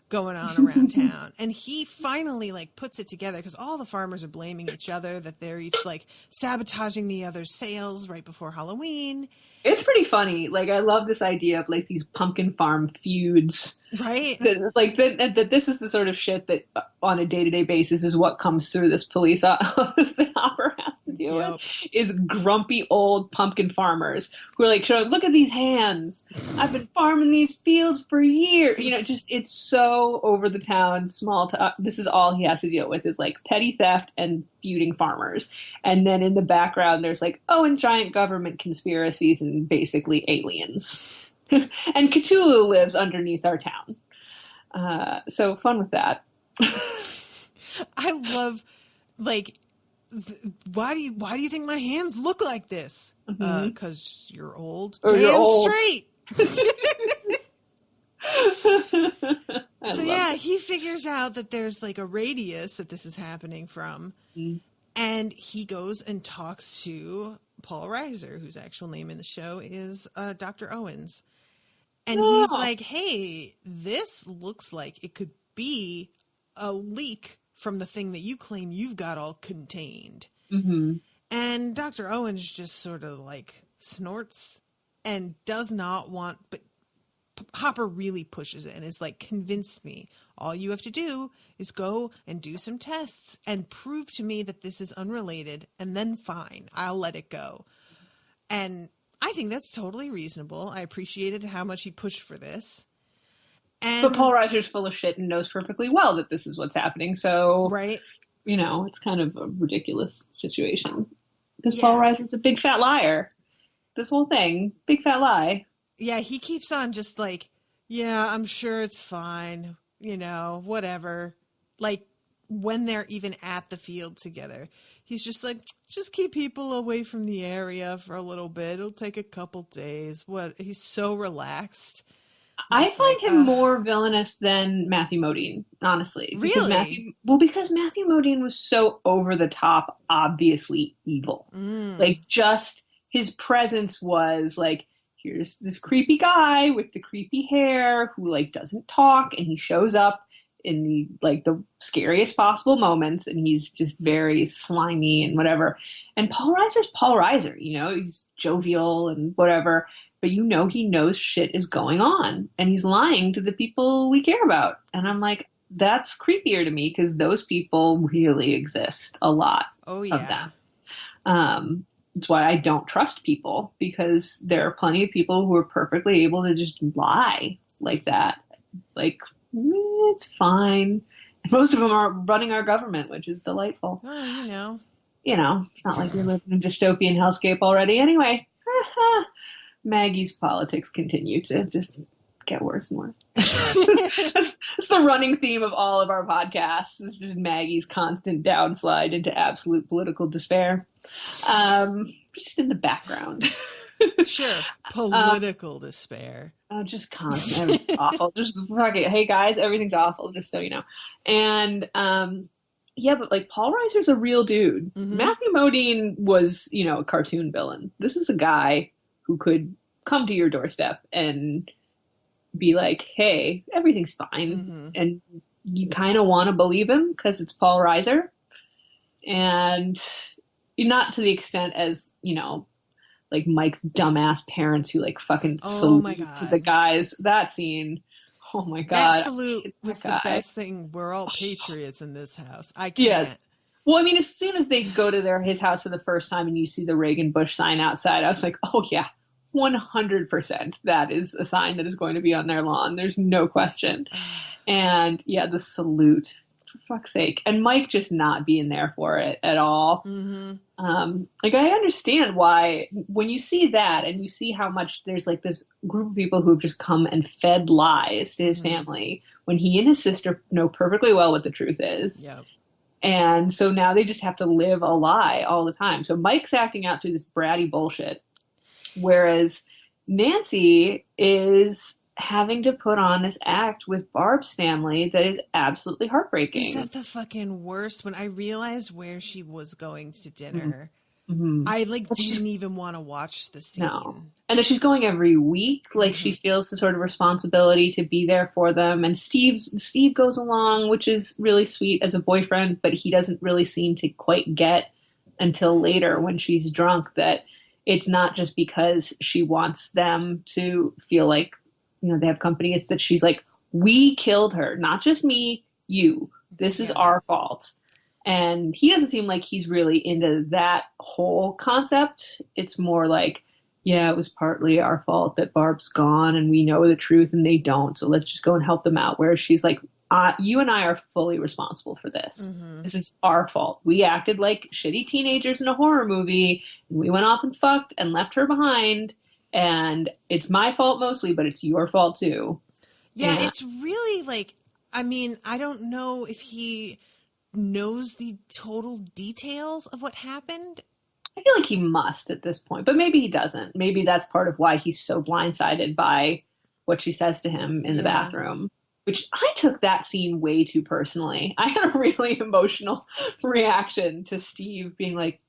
E: going on around town. And he finally like puts it together because all the farmers are blaming each other that they're each like sabotaging the other's sales right before Halloween.
F: It's pretty funny. Like, I love this idea of like these pumpkin farm feuds.
E: Right.
F: That this is the sort of shit that on a day-to-day basis is what comes through this police office that Hopper has to deal with, is grumpy old pumpkin farmers who are like, look at these hands. I've been farming these fields for years. You know, just, it's so over the town, small town. This is all he has to deal with is like petty theft and feuding farmers. And then in the background, there's like, and giant government conspiracies and basically aliens. And Cthulhu lives underneath our town. So fun with that.
E: I love, like, why do you think my hands look like this? Because you're old.
F: Or you're old.
E: Straight. So yeah, he figures out that there's like a radius that this is happening from. And he goes and talks to Paul Reiser, whose actual name in the show is Dr. Owens. And he's like, hey, this looks like it could be a leak from the thing that you claim you've got all contained. And Dr. Owens just sort of like snorts and does not want, but Hopper really pushes it and is like, convince me. All you have to do is go and do some tests and prove to me that this is unrelated, and then fine, I'll let it go. And I think that's totally reasonable. I appreciated how much he pushed for this.
F: But Paul Reiser's full of shit and knows perfectly well that this is what's happening. So, you know, it's kind of a ridiculous situation. Because Paul Reiser's a big fat liar. This whole thing, big fat lie.
E: Yeah, he keeps on just like, yeah, I'm sure it's fine. You know, whatever. Like, when they're even at the field together, he's just like, just keep people away from the area for a little bit. It'll take a couple days. He's so relaxed.
F: I find him more villainous than Matthew Modine, honestly.
E: Really?
F: Because Matthew Modine was so over the top, obviously evil. Like, just his presence was like, here's this creepy guy with the creepy hair who like doesn't talk, and he shows up in the scariest possible moments, and he's just very slimy and whatever. And Paul Reiser's Paul Reiser, you know, he's jovial and whatever, but you know he knows shit is going on, and he's lying to the people we care about. And I'm like, that's creepier to me because those people really exist, a lot of them. It's why I don't trust people, because there are plenty of people who are perfectly able to just lie like that. Like, it's fine. And most of them are running our government, which is delightful.
E: Well,
F: you know, it's not like we live in a dystopian hellscape already. Anyway, Maggie's politics continue to just get worse and worse. That's the running theme of all of our podcasts. Is just Maggie's constant downslide into absolute political despair. Just in the background.
E: Sure, political despair.
F: Just constant, everything's awful. Just fuck it. Hey guys, everything's awful. Just so you know. And but like Paul Reiser's a real dude. Matthew Modine was, you know, a cartoon villain. This is a guy who could come to your doorstep and be like, hey, everything's fine. And you kind of want to believe him because it's Paul Reiser. And not to the extent as, you know, like Mike's dumbass parents who like fucking salute to the guys. That scene. Oh my God.
E: That salute was the best thing. We're all patriots in this house. I can't.
F: Yeah. Well, I mean, as soon as they go to his house for the first time and you see the Reagan Bush sign outside, I was like, oh yeah, 100%. That is a sign that is going to be on their lawn. There's no question. And yeah, the salute, for fuck's sake. And Mike just not being there for it at all. Like, I understand why when you see that and you see how much there's like this group of people who have just come and fed lies to his family when he and his sister know perfectly well what the truth is.
E: Yep.
F: And so now they just have to live a lie all the time. So Mike's acting out through this bratty bullshit, whereas Nancy is having to put on this act with Barb's family that is absolutely heartbreaking.
E: Is that the fucking worst? When I realized where she was going to dinner,
F: Mm-hmm.
E: I didn't even want to watch the scene.
F: No. And that she's going every week. Like she feels the sort of responsibility to be there for them. And Steve goes along, which is really sweet as a boyfriend, but he doesn't really seem to quite get until later when she's drunk that it's not just because she wants them to feel like, they have company. It's that she's like, we killed her, not just me, you. This is our fault. And he doesn't seem like he's really into that whole concept. It's more like, yeah, it was partly our fault that Barb's gone and we know the truth and they don't. So let's just go and help them out. Whereas she's like, you and I are fully responsible for this. Mm-hmm. This is our fault. We acted like shitty teenagers in a horror movie. And we went off and fucked and left her behind. And it's my fault mostly, but it's your fault too.
E: Yeah, it's really I don't know if he knows the total details of what happened.
F: I feel like he must at this point, but maybe he doesn't. Maybe that's part of why he's so blindsided by what she says to him in the bathroom, which I took that scene way too personally. I had a really emotional reaction to Steve being like,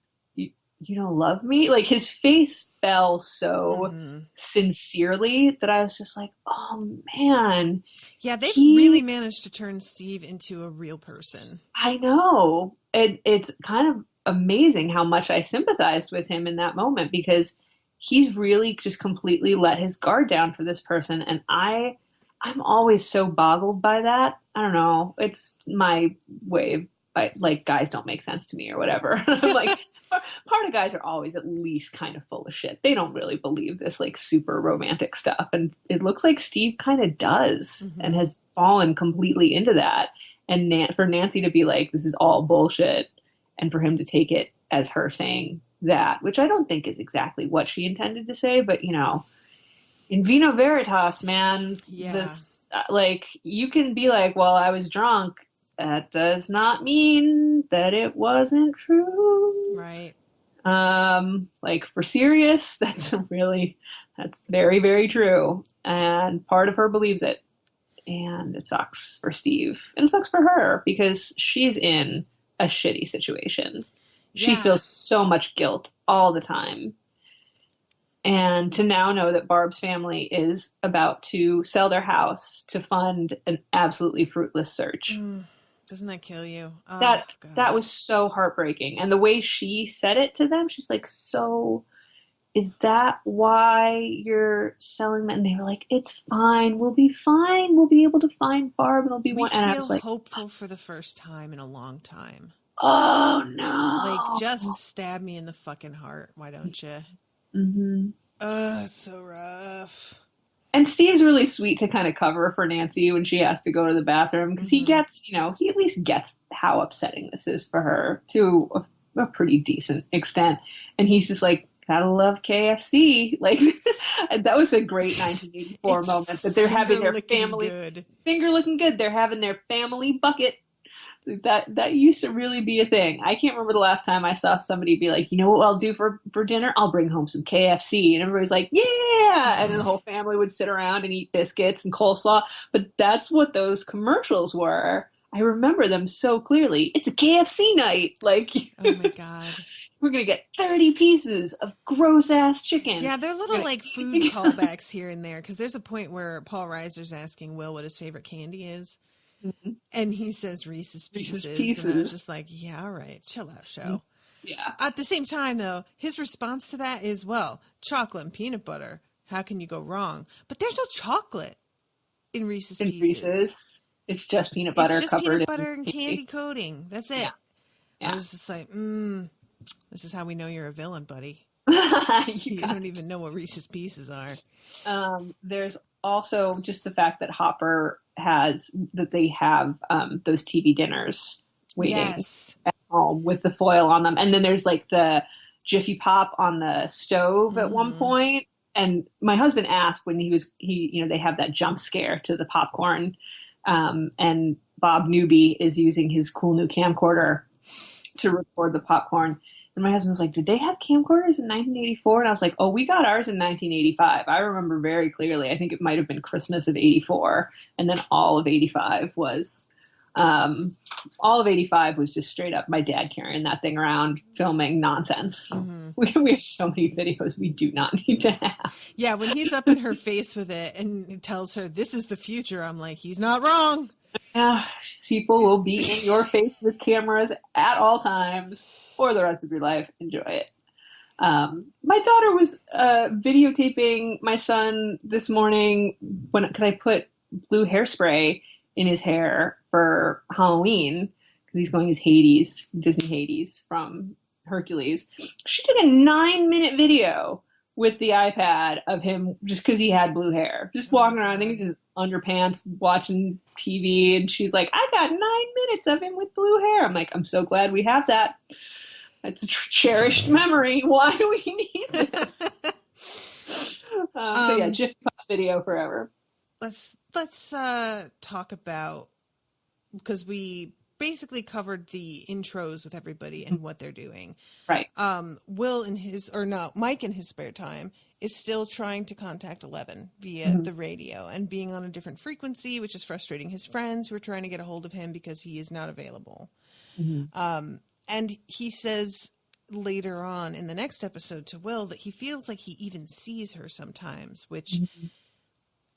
F: you don't love me? Like his face fell so sincerely that I was just like, oh man.
E: Yeah, they've really managed to turn Steve into a real person.
F: I know. It's kind of amazing how much I sympathized with him in that moment because he's really just completely let his guard down for this person. And I'm always so boggled by that. I don't know. It's my way of, guys don't make sense to me or whatever. I'm like, part of guys are always at least kind of full of shit. They don't really believe this super romantic stuff. And it looks like Steve kind of does and has fallen completely into that. And for Nancy to be like, this is all bullshit. And for him to take it as her saying that, which I don't think is exactly what she intended to say, but in vino veritas, man, this, you can be like, well, I was drunk. That does not mean that it wasn't true.
E: Right.
F: For serious, that's very, very true. And part of her believes it. And it sucks for Steve. And it sucks for her because she's in a shitty situation. She feels so much guilt all the time. And to now know that Barb's family is about to sell their house to fund an absolutely fruitless search.
E: Doesn't that kill you? Oh,
F: that was so heartbreaking. And the way she said it to them, she's like, so is that why you're selling that? And they were like, it's fine. We'll be fine. We'll be able to find Barb and it'll be one. And I was like,
E: hopeful for the first time in a long time.
F: Oh no.
E: Just stab me in the fucking heart. Why don't you?
F: Mm-hmm.
E: It's so rough.
F: And Steve's really sweet to kind of cover for Nancy when she has to go to the bathroom because he gets, he at least gets how upsetting this is for her to a pretty decent extent. And he's just like, gotta love KFC. That was a great 1984 moment that they're having their family finger looking good. They're having their family bucket. That used to really be a thing. I can't remember the last time I saw somebody be like, you know what I'll do for dinner? I'll bring home some KFC. And everybody's like, yeah. And then the whole family would sit around and eat biscuits and coleslaw. But that's what those commercials were. I remember them so clearly. It's a KFC night.
E: Oh my God.
F: We're going to get 30 pieces of gross ass chicken.
E: Yeah, they're little food callbacks here and there. Because there's a point where Paul Reiser's asking Will what his favorite candy is. Mm-hmm. And he says Reese's Pieces. And I was just like, yeah, all right, chill out, show.
F: Yeah.
E: At the same time, though, his response to that is, well, chocolate and peanut butter. How can you go wrong? But there's no chocolate in Reese's Pieces.
F: Reese's, it's just peanut butter
E: it's just
F: covered
E: peanut butter and candy coating. That's it.
F: Yeah.
E: I was just like, this is how we know you're a villain, buddy. You don't even know what Reese's Pieces are.
F: There's also just the fact that Hopper they have those TV dinners waiting at home with the foil on them. And then there's the Jiffy Pop on the stove at one point. And my husband asked when they have that jump scare to the popcorn And Bob Newby is using his cool new camcorder to record the popcorn. And my husband was like, did they have camcorders in 1984? And I was like, oh, we got ours in 1985. I remember very clearly. I think it might have been Christmas of 84. And then all of 85 was just straight up my dad carrying that thing around, filming nonsense. Mm-hmm. We have so many videos we do not need to have.
E: Yeah, when he's up in her face with it and he tells her, this is the future, I'm like, he's not wrong.
F: Yeah, people will be in your face with cameras at all times for the rest of your life. Enjoy it. My daughter was videotaping my son this morning because I put blue hairspray in his hair for Halloween because he's going as Hades, Disney Hades from Hercules. She took a 9-minute video with the iPad of him just because he had blue hair, just walking around. I think he's in his underpants watching TV, and she's like, I got 9 minutes of him with blue hair. I'm like, I'm so glad we have that. It's a cherished memory. Why do we need this? So yeah, Jiffy Pop video forever.
E: Let's talk about, because we basically covered the intros with everybody and what they're doing.
F: Right.
E: Mike in his spare time is still trying to contact 11 via the radio and being on a different frequency, which is frustrating his friends who are trying to get a hold of him because he is not available. Mm-hmm. And he says later on in the next episode to Will that he feels like he even sees her sometimes, which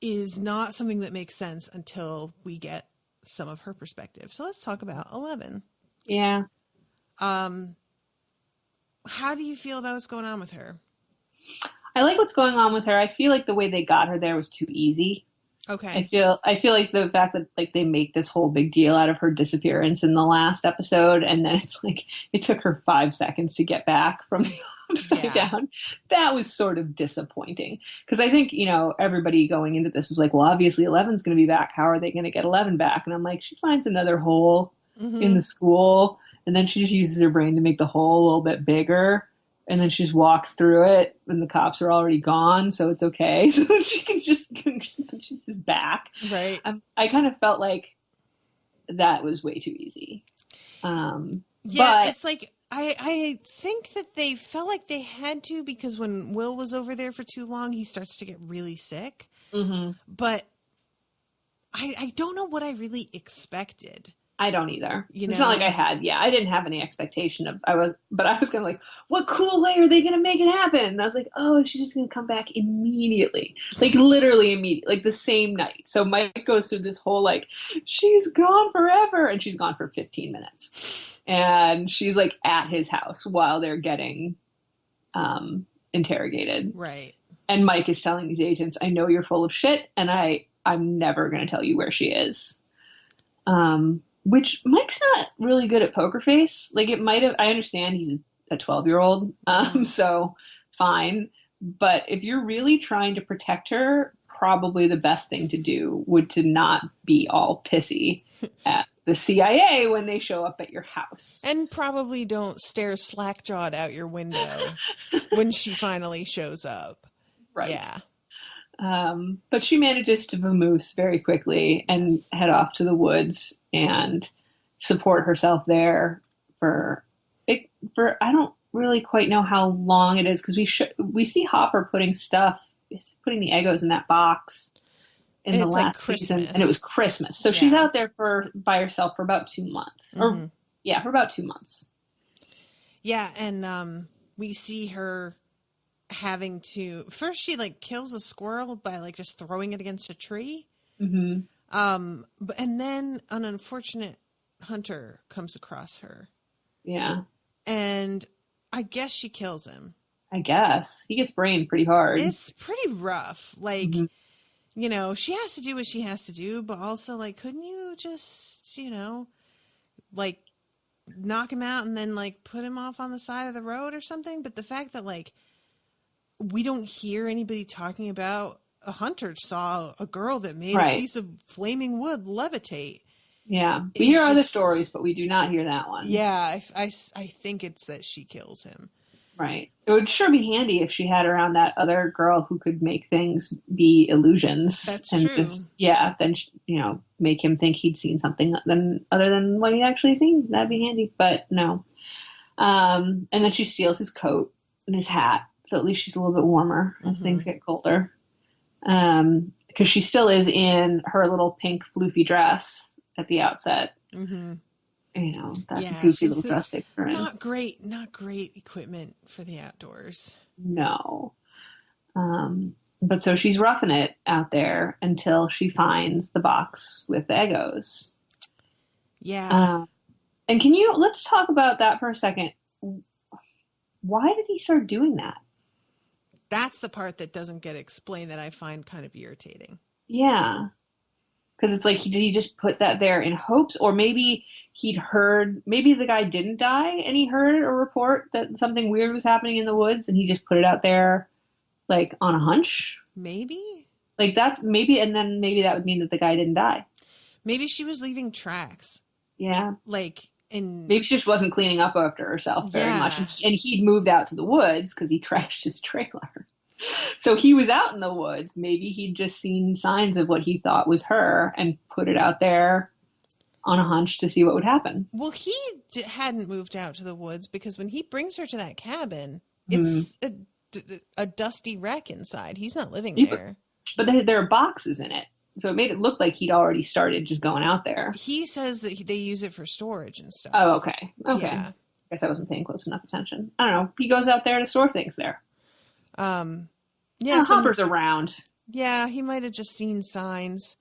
E: is not something that makes sense until we get some of her perspective. So let's talk about 11.
F: Yeah.
E: How do you feel about what's going on with her?
F: I like what's going on with her. I feel like the way they got her there was too easy.
E: Okay.
F: I feel like the fact that like they make this whole big deal out of her disappearance in the last episode, and then it's like it took her 5 seconds to get back from the upside down. That was sort of disappointing because I think, everybody going into this was like, well, obviously 11's going to be back. How are they going to get 11 back? And I'm like, she finds another hole in the school, and then she just uses her brain to make the hole a little bit bigger. And then she just walks through it, and the cops are already gone, so it's okay. So she's just back.
E: Right.
F: I kind of felt like that was way too easy.
E: But it's like I think that they felt like they had to because when Will was over there for too long, he starts to get really sick. Mm-hmm. But I don't know what I really expected.
F: I don't either. It's not like I didn't have any expectation but I was kind of like, what cool way are they going to make it happen? And I was like, oh, she's just going to come back immediately. Like literally immediately, like the same night. So Mike goes through this whole, like, she's gone forever. And she's gone for 15 minutes. And she's like at his house while they're getting interrogated.
E: Right.
F: And Mike is telling these agents, I know you're full of shit. And I'm never going to tell you where she is. Which Mike's not really good at poker face. Like I understand he's a 12-year-old, so fine. But if you're really trying to protect her, probably the best thing to do would to not be all pissy at the CIA when they show up at your house.
E: And probably don't stare slack-jawed out your window when she finally shows up.
F: Right.
E: Yeah.
F: But she manages to vamoose very quickly and head off to the woods and support herself there for I don't really quite know how long it is because we see Hopper putting the Eggos in that box in the last season, and it was Christmas. So she's out there by herself for about 2 months, for about 2 months. Yeah, and
E: we see her having to first she like kills a squirrel by like just throwing it against a tree, and then an unfortunate hunter comes across her, and I guess she kills him.
F: I guess he gets brained pretty hard.
E: It's pretty rough. Like she has to do what she has to do, but also like couldn't you just like knock him out and then like put him off on the side of the road or something? But the fact that like we don't hear anybody talking about a hunter saw a girl that made a piece of flaming wood levitate.
F: Yeah. We hear other stories, but we do not hear that one.
E: Yeah. I think it's that she kills him.
F: Right. It would sure be handy if she had around that other girl who could make things be illusions.
E: That's
F: and
E: true.
F: Just, yeah, then, make him think he'd seen something other than what he'd actually seen. That'd be handy. But no. And then she steals his coat and his hat. So at least she's a little bit warmer as things get colder. Because she still is in her little pink floofy dress at the outset. Mm-hmm. That goofy little dress they put her in.
E: Not great equipment for the outdoors.
F: No. But so she's roughing it out there until she finds the box with the Eggos.
E: Yeah.
F: And let's talk about that for a second. Why did he start doing that?
E: That's the part that doesn't get explained that I find kind of irritating.
F: Yeah. Because it's like, did he just put that there in hopes? Or maybe maybe the guy didn't die and he heard a report that something weird was happening in the woods and he just put it out there like on a hunch?
E: Maybe.
F: Like and then maybe that would mean that the guy didn't die.
E: Maybe she was leaving tracks.
F: Yeah.
E: Maybe
F: she just wasn't cleaning up after herself very much. And he'd moved out to the woods because he trashed his trailer. So he was out in the woods. Maybe he'd just seen signs of what he thought was her and put it out there on a hunch to see what would happen.
E: Well, he hadn't moved out to the woods because when he brings her to that cabin, it's a dusty wreck inside. He's not living there.
F: But there are boxes in it. So it made it look like he'd already started just going out there.
E: He says that they use it for storage and stuff.
F: Oh, okay. Okay.
E: Yeah.
F: I guess I wasn't paying close enough attention. I don't know. He goes out there to store things there.
E: Yeah.
F: Hopper's around.
E: Yeah, he might have just seen signs.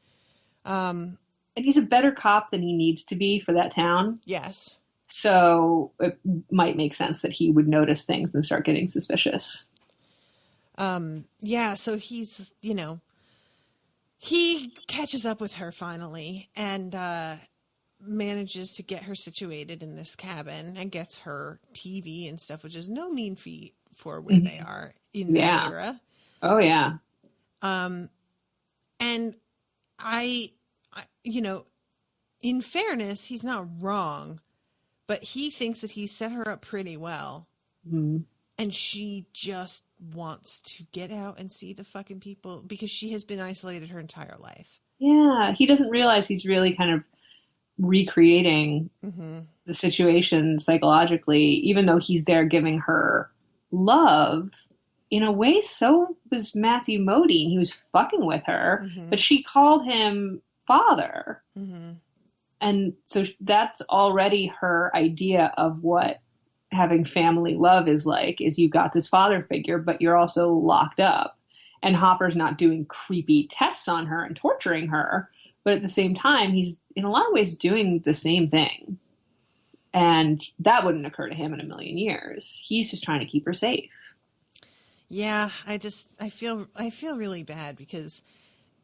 F: And he's a better cop than he needs to be for that town.
E: Yes.
F: So it might make sense that he would notice things and start getting suspicious.
E: Yeah, so he's, he catches up with her finally and manages to get her situated in this cabin and gets her TV and stuff, which is no mean feat for where they are in that era.
F: Oh, yeah.
E: And I, in fairness, he's not wrong, but he thinks that he set her up pretty well. Mm-hmm. And she just wants to get out and see the fucking people because she has been isolated her entire life.
F: Yeah. He doesn't realize he's really kind of recreating the situation psychologically, even though he's there giving her love. In a way, so was Matthew Modine. He was fucking with her, but she called him father. Mm-hmm. And so that's already her idea of what having family love is like, is you've got this father figure, but you're also locked up. And Hopper's not doing creepy tests on her and torturing her, but at the same time, he's in a lot of ways doing the same thing. And that wouldn't occur to him in a million years. He's just trying to keep her safe.
E: Yeah, I feel really bad because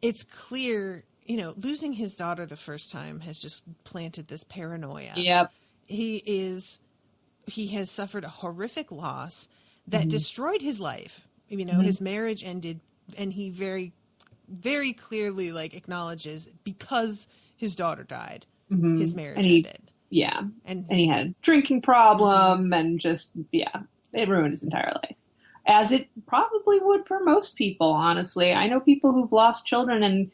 E: it's clear, losing his daughter the first time has just planted this paranoia.
F: Yep.
E: He has suffered a horrific loss that destroyed his life. His marriage ended, and he very, very clearly acknowledges because his daughter died, his marriage ended.
F: Yeah. And he had a drinking problem and just, it ruined his entire life. As it probably would for most people, honestly. I know people who've lost children and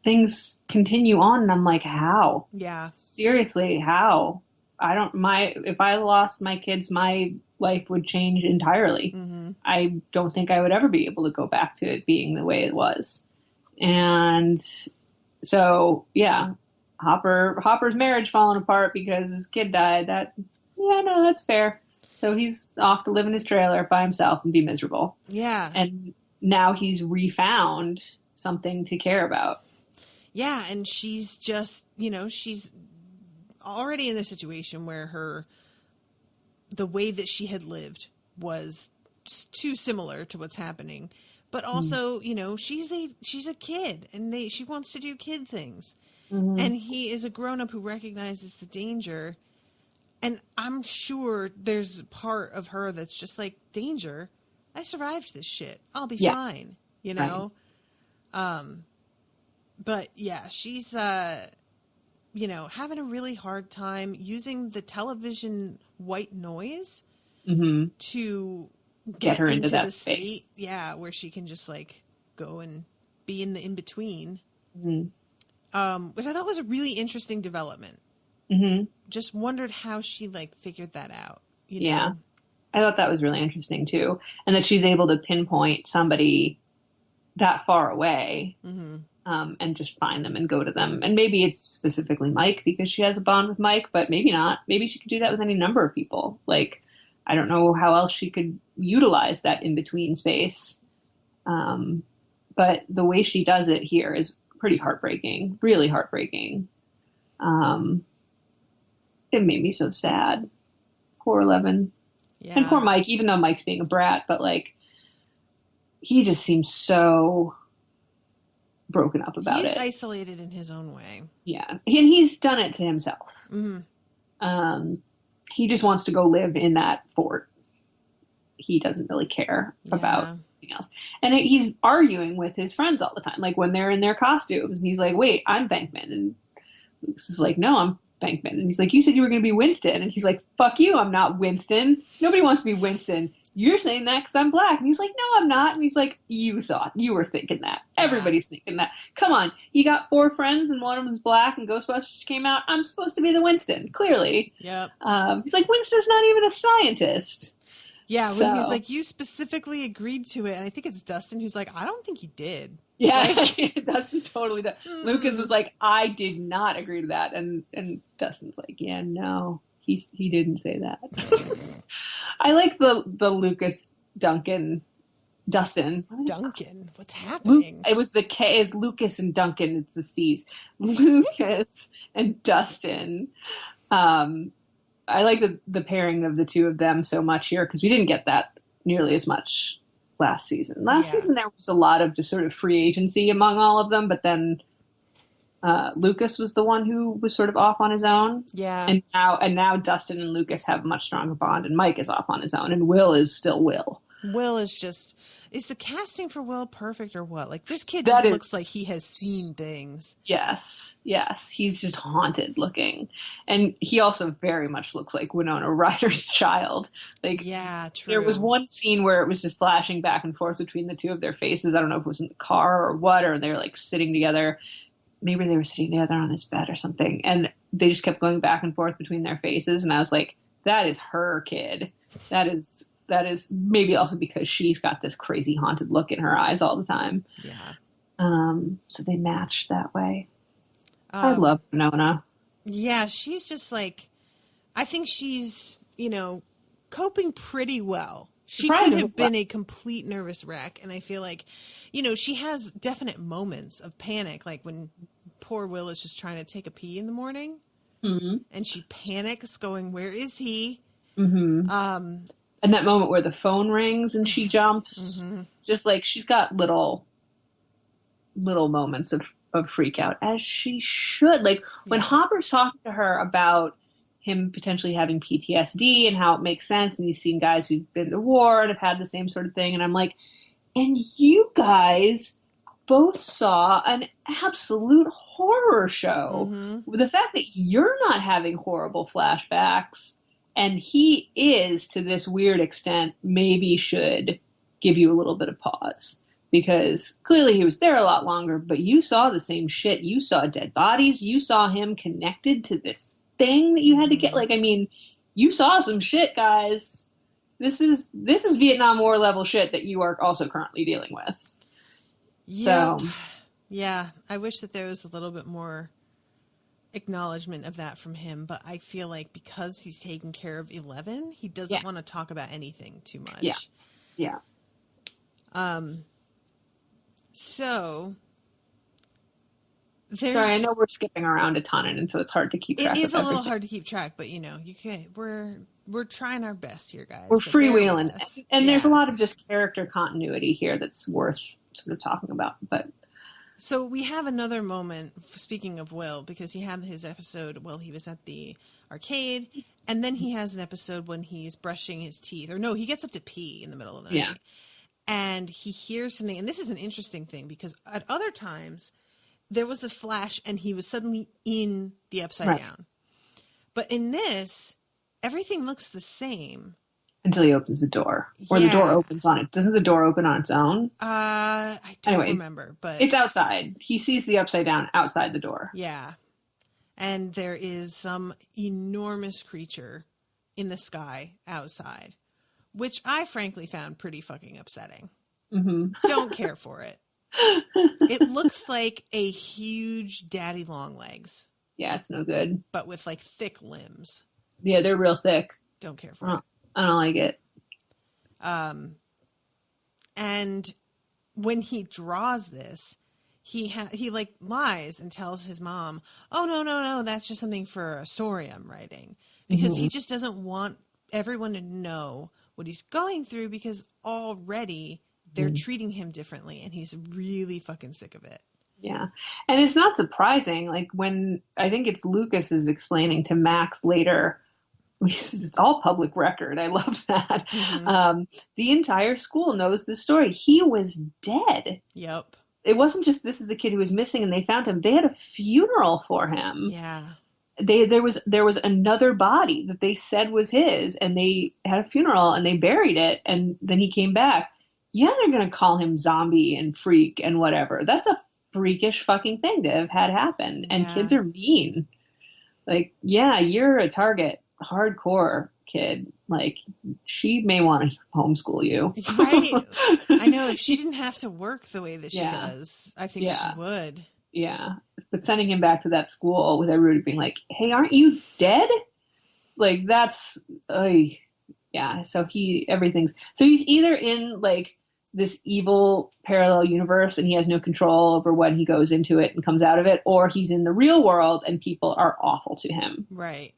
F: things continue on, and I'm like, how?
E: Yeah.
F: Seriously, how? If I lost my kids, my life would change entirely. Mm-hmm. I don't think I would ever be able to go back to it being the way it was. And so, yeah, Hopper's marriage falling apart because his kid died. That's fair. So he's off to live in his trailer by himself and be miserable.
E: Yeah.
F: And now he's refound something to care about.
E: Yeah, and she's just, she's already in a situation where the way that she had lived was too similar to what's happening. But also, she's a kid and she wants to do kid things. Mm-hmm. And he is a grown-up who recognizes the danger. And I'm sure there's a part of her that's just like, danger. I survived this shit. I'll be fine. Right. But yeah, she's, having a really hard time using the television white noise to
F: get her into that
E: the
F: space.
E: state, where she can just like go and be in the in-between. Which I thought was a really interesting development. Just wondered how she like figured that out. You know?
F: I thought that was really interesting too. And that she's able to pinpoint somebody that far away and just find them and go to them. And maybe it's specifically Mike because she has a bond with Mike, but maybe not. Maybe she could do that with any number of people. Like, I don't know how else she could utilize that in-between space. But the way she does it here is pretty heartbreaking, really heartbreaking. It made me so sad. Poor Eleven. Yeah. And poor Mike, even though Mike's being a brat, but like, he just seems so broken up about it.
E: He's isolated in his own way.
F: Yeah. And he's done it to himself. He just wants to go live in that fort. He doesn't really care about anything else. And he's arguing with his friends all the time. Like when they're in their costumes and he's like, wait, I'm Bankman. And Luke's is like, no, I'm Bankman. And he's like, you said you were going to be Winston. And he's like, fuck you, I'm not Winston. Nobody wants to be Winston. You're saying that because I'm black. And he's like, no, I'm not. And he's like, you were thinking that. Everybody's thinking that. Come on, you got 4 friends and one of them's black and Ghostbusters came out. I'm supposed to be the Winston, clearly.
E: Yep.
F: He's like, Winston's not even a scientist.
E: Yeah, when he's like, you specifically agreed to it. And I think it's Dustin who's like, I don't think he did.
F: Yeah, Dustin totally does. Lucas was like, I did not agree to that. And Dustin's like, yeah, no, he didn't say that. I like the Lucas Dustin.
E: Duncan, what's happening?
F: It was the K is Lucas and Duncan. It's the C's. Lucas and Dustin. I like the pairing of the two of them so much here because we didn't get that nearly as much last season. Last season there was a lot of just sort of free agency among all of them, but then Lucas was the one who was sort of off on his own.
E: Yeah.
F: And now Dustin and Lucas have a much stronger bond, and Mike is off on his own, and Will is still Will.
E: Will is the casting for Will perfect or what? Like this kid just looks like he has seen things.
F: Yes. He's just haunted looking. And he also very much looks like Winona Ryder's child. Like,
E: yeah, true.
F: There was one scene where it was just flashing back and forth between the two of their faces. I don't know if it was in the car or what, or they were like sitting together. Maybe they were sitting together on his bed or something. And they just kept going back and forth between their faces. And I was like, that is her kid. That is maybe also because she's got this crazy haunted look in her eyes all the time.
E: Yeah.
F: So they matched that way. I love Winona.
E: Yeah, she's just like, I think she's, coping pretty well. She could have been a complete nervous wreck. And I feel like, she has definite moments of panic. Like when poor Will is just trying to take a pee in the morning. Mm-hmm. And she panics going, where is he?
F: Mm-hmm. And that moment where the phone rings and she jumps, just like she's got little moments of freak out, as she should. Like when Hopper's talking to her about him potentially having PTSD and how it makes sense, and he's seen guys who've been to war and have had the same sort of thing, and I'm like, and you guys both saw an absolute horror show. The fact that you're not having horrible flashbacks and he is, to this weird extent, maybe should give you a little bit of pause. Because clearly he was there a lot longer, but you saw the same shit. You saw dead bodies. You saw him connected to this thing that you had to get. Like, I mean, you saw some shit, guys. This is Vietnam War level shit that you are also currently dealing with.
E: Yep. So, yeah, I wish that there was a little bit more acknowledgement of that from him, but I feel like because he's taking care of 11, he doesn't want to talk about anything too much.
F: Yeah.
E: So
F: sorry, I know we're skipping around a ton, and so it's hard to keep track.
E: It is a little hard to keep track, but you can. We're trying our best here, guys.
F: We're freewheeling, and there's a lot of just character continuity here that's worth sort of talking about, but.
E: So we have another moment, speaking of Will, because he had his episode while he was at the arcade, and then he has an episode when he's brushing his teeth. Or no, he gets up to pee in the middle of the night. And he hears something, and this is an interesting thing, because at other times, there was a flash, and he was suddenly in the Upside Down. But in this, everything looks the same.
F: Until he opens the door. Or the door opens on it. Doesn't the door open on its own?
E: I don't remember, but...
F: It's outside. He sees the upside down outside the door.
E: Yeah. And there is some enormous creature in the sky outside, which I frankly found pretty fucking upsetting. Mm-hmm. Don't care for it. It looks like a huge daddy long legs.
F: Yeah, it's no good.
E: But with like thick limbs.
F: Yeah, they're real thick.
E: Don't care for it.
F: I don't like it.
E: And when he draws this, he like lies and tells his mom, "Oh no, that's just something for a story I'm writing," because he just doesn't want everyone to know what he's going through because already they're treating him differently, and he's really fucking sick of it.
F: Yeah, and it's not surprising. Like when I think it's Lucas is explaining to Max later. He says it's all public record. I love that. Mm-hmm. The entire school knows this story. He was dead.
E: Yep.
F: It wasn't just this is a kid who was missing and they found him. They had a funeral for him.
E: Yeah.
F: There was another body that they said was his, and they had a funeral and they buried it, and then he came back. Yeah, they're gonna call him zombie and freak and whatever. That's a freakish fucking thing to have had happen. And kids are mean. Like, yeah, you're a target. Hardcore kid, like she may want to homeschool you.
E: Right. I know, if she didn't have to work the way that she does, I think she would.
F: Yeah, but sending him back to that school with everybody being like, "Hey, aren't you dead?" Like that's yeah. So he's either in like this evil parallel universe and he has no control over when he goes into it and comes out of it, or he's in the real world and people are awful to him.
E: Right.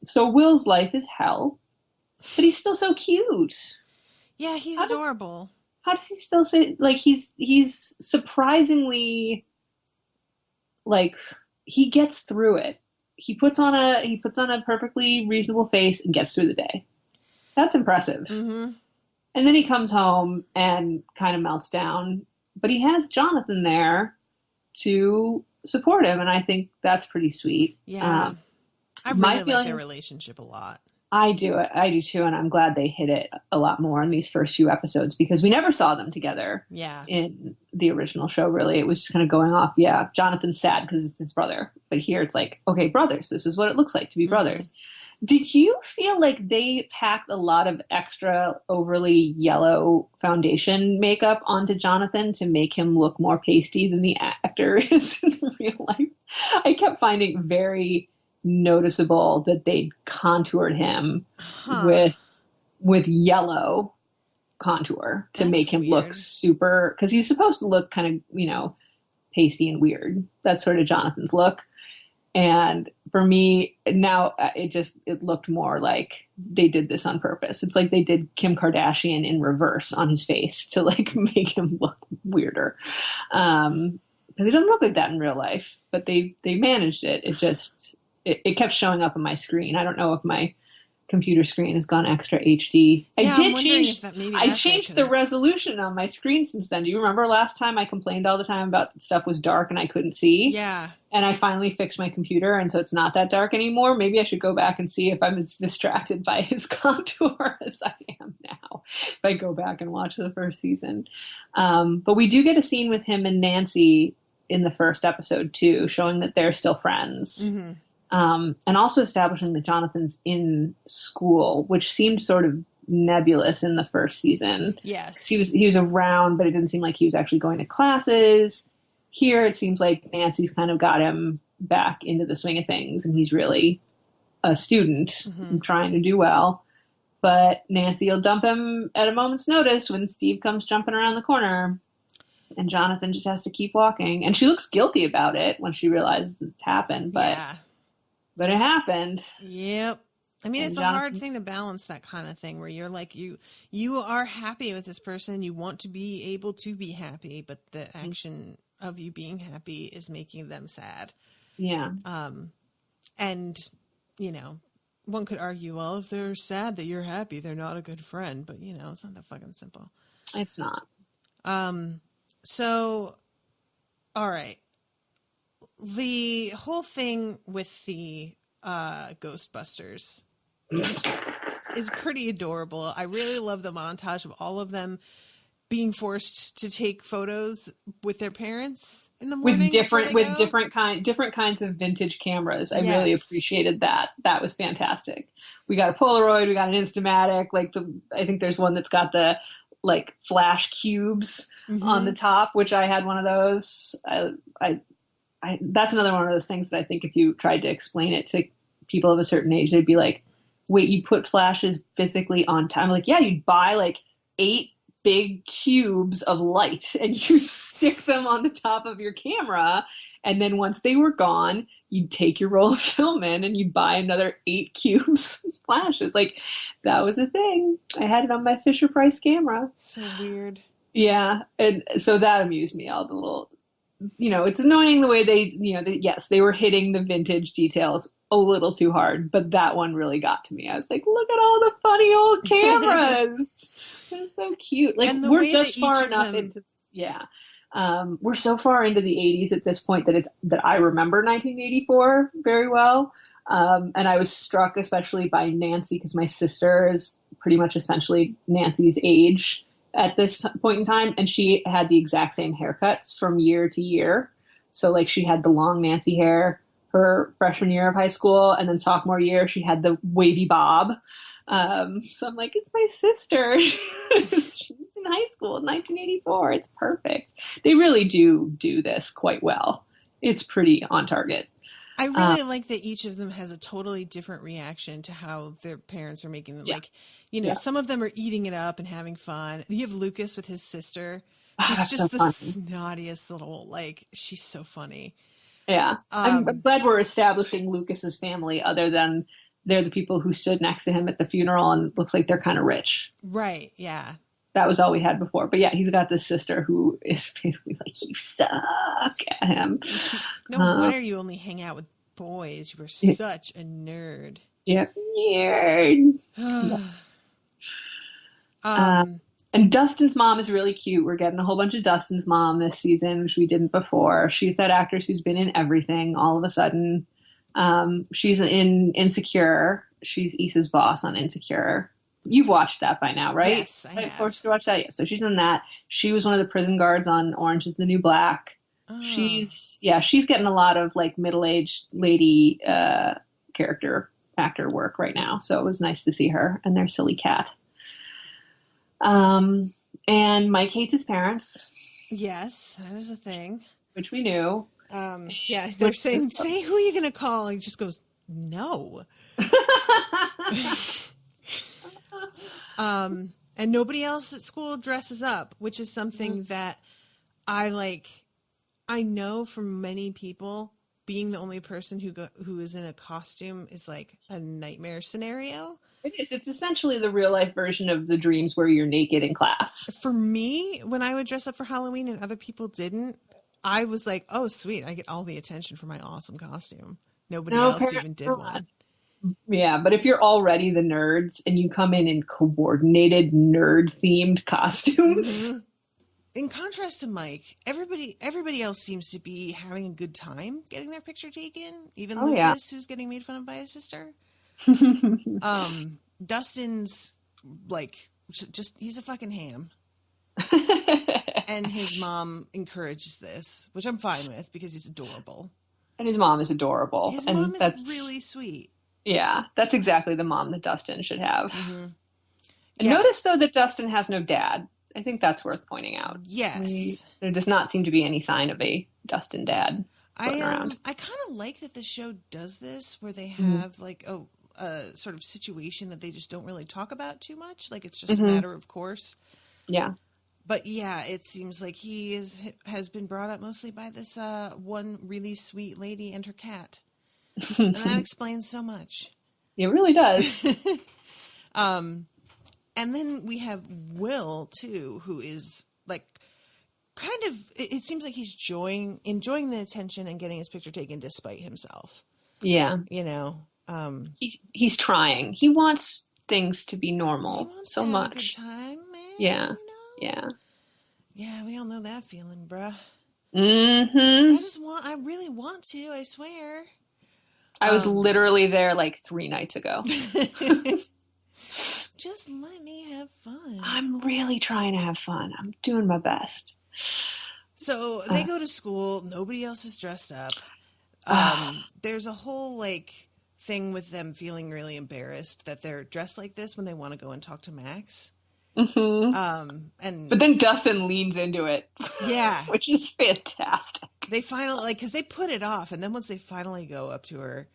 F: So Will's life is hell, but he's still so cute.
E: Yeah, he's adorable.
F: How does he still say, like, he's surprisingly, like, he gets through it. He puts on a perfectly reasonable face and gets through the day. That's impressive. Mm-hmm. And then he comes home and kind of melts down, but he has Jonathan there to support him. And I think that's pretty sweet.
E: Yeah. I really like their relationship a lot.
F: I do too, and I'm glad they hit it a lot more in these first few episodes because we never saw them together.
E: Yeah.
F: In the original show, really, it was just kind of going off. Yeah, Jonathan's sad because it's his brother, but here it's like, okay, brothers. This is what it looks like to be brothers. Did you feel like they packed a lot of extra overly yellow foundation makeup onto Jonathan to make him look more pasty than the actor is in real life? I kept finding very noticeable that they contoured him with yellow contour to make him look super, because he's supposed to look kind of, pasty and weird. That's sort of Jonathan's look. And for me now it looked more like they did this on purpose. It's like they did Kim Kardashian in reverse on his face to like make him look weirder. Because he doesn't look like that in real life, but they managed it. It kept showing up on my screen. I don't know if my computer screen has gone extra HD. I changed the resolution on my screen since then. Do you remember last time I complained all the time about stuff was dark and I couldn't see?
E: Yeah.
F: And I finally fixed my computer, and so it's not that dark anymore. Maybe I should go back and see if I'm as distracted by his contour as I am now, if I go back and watch the first season. But we do get a scene with him and Nancy in the first episode too, showing that they're still friends. Mm-hmm. And also establishing that Jonathan's in school, which seemed sort of nebulous in the first season.
E: Yes.
F: He was around, but it didn't seem like he was actually going to classes. Here, it seems like Nancy's kind of got him back into the swing of things, and he's really a student and trying to do well. But Nancy will dump him at a moment's notice when Steve comes jumping around the corner. And Jonathan just has to keep walking. And she looks guilty about it when she realizes it's happened. But it happened.
E: Yep. I mean, it's a hard thing to balance, that kind of thing where you're like, you are happy with this person. You want to be able to be happy, but the action of you being happy is making them sad.
F: Yeah.
E: And, one could argue, well, if they're sad that you're happy, they're not a good friend. But, it's not that fucking simple.
F: It's not.
E: So, all right. The whole thing with the Ghostbusters is pretty adorable. I really love the montage of all of them being forced to take photos with their parents in the morning
F: with different kinds of vintage cameras. I really appreciated that. That was fantastic. We got a Polaroid, we got an Instamatic. I think there's one that's got the flash cubes on the top, which I had one of those. That's another one of those things that I think if you tried to explain it to people of a certain age, they'd be like, "Wait, you put flashes physically on time?" I'm like, yeah, you'd buy 8 big cubes of light and you stick them on the top of your camera, and then once they were gone, you'd take your roll of film in and you'd buy another 8 cubes of flashes. That was a thing. I had it on my Fisher-Price camera.
E: So weird.
F: Yeah, and so that amused me. All the little, it's annoying the way they were hitting the vintage details a little too hard, but that one really got to me. I was like, look at all the funny old cameras. They're so cute. We're just far enough into we're so far into the 80s at this point that I remember 1984 very well. And I was struck especially by Nancy, because my sister is pretty much essentially Nancy's age at this point in time, and she had the exact same haircuts from year to year. So she had the long Nancy hair her freshman year of high school, and then sophomore year she had the wavy bob. So I'm like, it's my sister. She's in high school in 1984. It's perfect. They really do this quite well. It's pretty on target.
E: I really like that each of them has a totally different reaction to how their parents are making them. Some of them are eating it up and having fun. You have Lucas with his sister. Who's just the snottiest little, she's so funny. Yeah.
F: I'm glad we're establishing Lucas's family, other than they're the people who stood next to him at the funeral and it looks like they're kind of rich.
E: Right. Yeah.
F: That was all we had before. But yeah, he's got this sister who is basically like, you suck at him.
E: No wonder you only hang out with boys. You were such a nerd.
F: Yeah. Nerd. And Dustin's mom is really cute. We're getting a whole bunch of Dustin's mom this season, which we didn't before. She's that actress who's been in everything all of a sudden. She's in Insecure. She's Issa's boss on Insecure. You've watched that by now, right?
E: Yes, I have.
F: Of course you watched that. Yeah. So she's in that. She was one of the prison guards on Orange is the New Black. Oh. She's getting a lot of middle-aged lady character actor work right now. So it was nice to see her and their silly cat. And Mike hates his parents.
E: Yes, that is a thing.
F: Which we knew.
E: Yeah, they're saying, say who are you going to call? And he just goes, no. And nobody else at school dresses up, which is something that I like. I know from many people, being the only person who is in a costume is like a nightmare scenario.
F: It is. It's essentially the real life version of the dreams where you're naked in class.
E: For me, when I would dress up for Halloween and other people didn't, I was like, oh, sweet. I get all the attention for my awesome costume. Nobody else even did one.
F: Yeah, but if you're already the nerds and you come in coordinated nerd-themed costumes.
E: Mm-hmm. In contrast to Mike, everybody else seems to be having a good time getting their picture taken. Even Lucas, who's getting made fun of by his sister. Dustin's he's a fucking ham. And his mom encourages this, which I'm fine with because he's adorable.
F: And his mom is adorable.
E: His mom is really sweet.
F: Yeah, that's exactly the mom that Dustin should have. Mm-hmm. And notice, though, that Dustin has no dad. I think that's worth pointing out.
E: Yes.
F: There does not seem to be any sign of a Dustin dad floating around.
E: I kind of like that the show does this, where they have a sort of situation that they just don't really talk about too much. Like, it's just a matter of course.
F: Yeah.
E: But yeah, it seems like he has been brought up mostly by this one really sweet lady and her cat. And that explains so much.
F: It really does.
E: And then we have Will, too, who is, kind of, it seems like he's enjoying the attention and getting his picture taken despite himself.
F: Yeah.
E: He's
F: trying. He wants things to be normal so much.
E: Have a good time, man.
F: Yeah. Yeah.
E: Yeah, we all know that feeling, bruh.
F: Mm-hmm.
E: I really want to, I swear.
F: I was literally there 3 nights ago.
E: just let me have fun.
F: I'm really trying to have fun. I'm doing my best.
E: So they go to school. Nobody else is dressed up. There's a whole like thing with them feeling really embarrassed that they're dressed like this when they want to go and talk to Max.
F: Mm-hmm. But then Dustin leans into it.
E: Yeah.
F: Which is fantastic.
E: They finally, like, because they put it off, and then once they finally go up to her,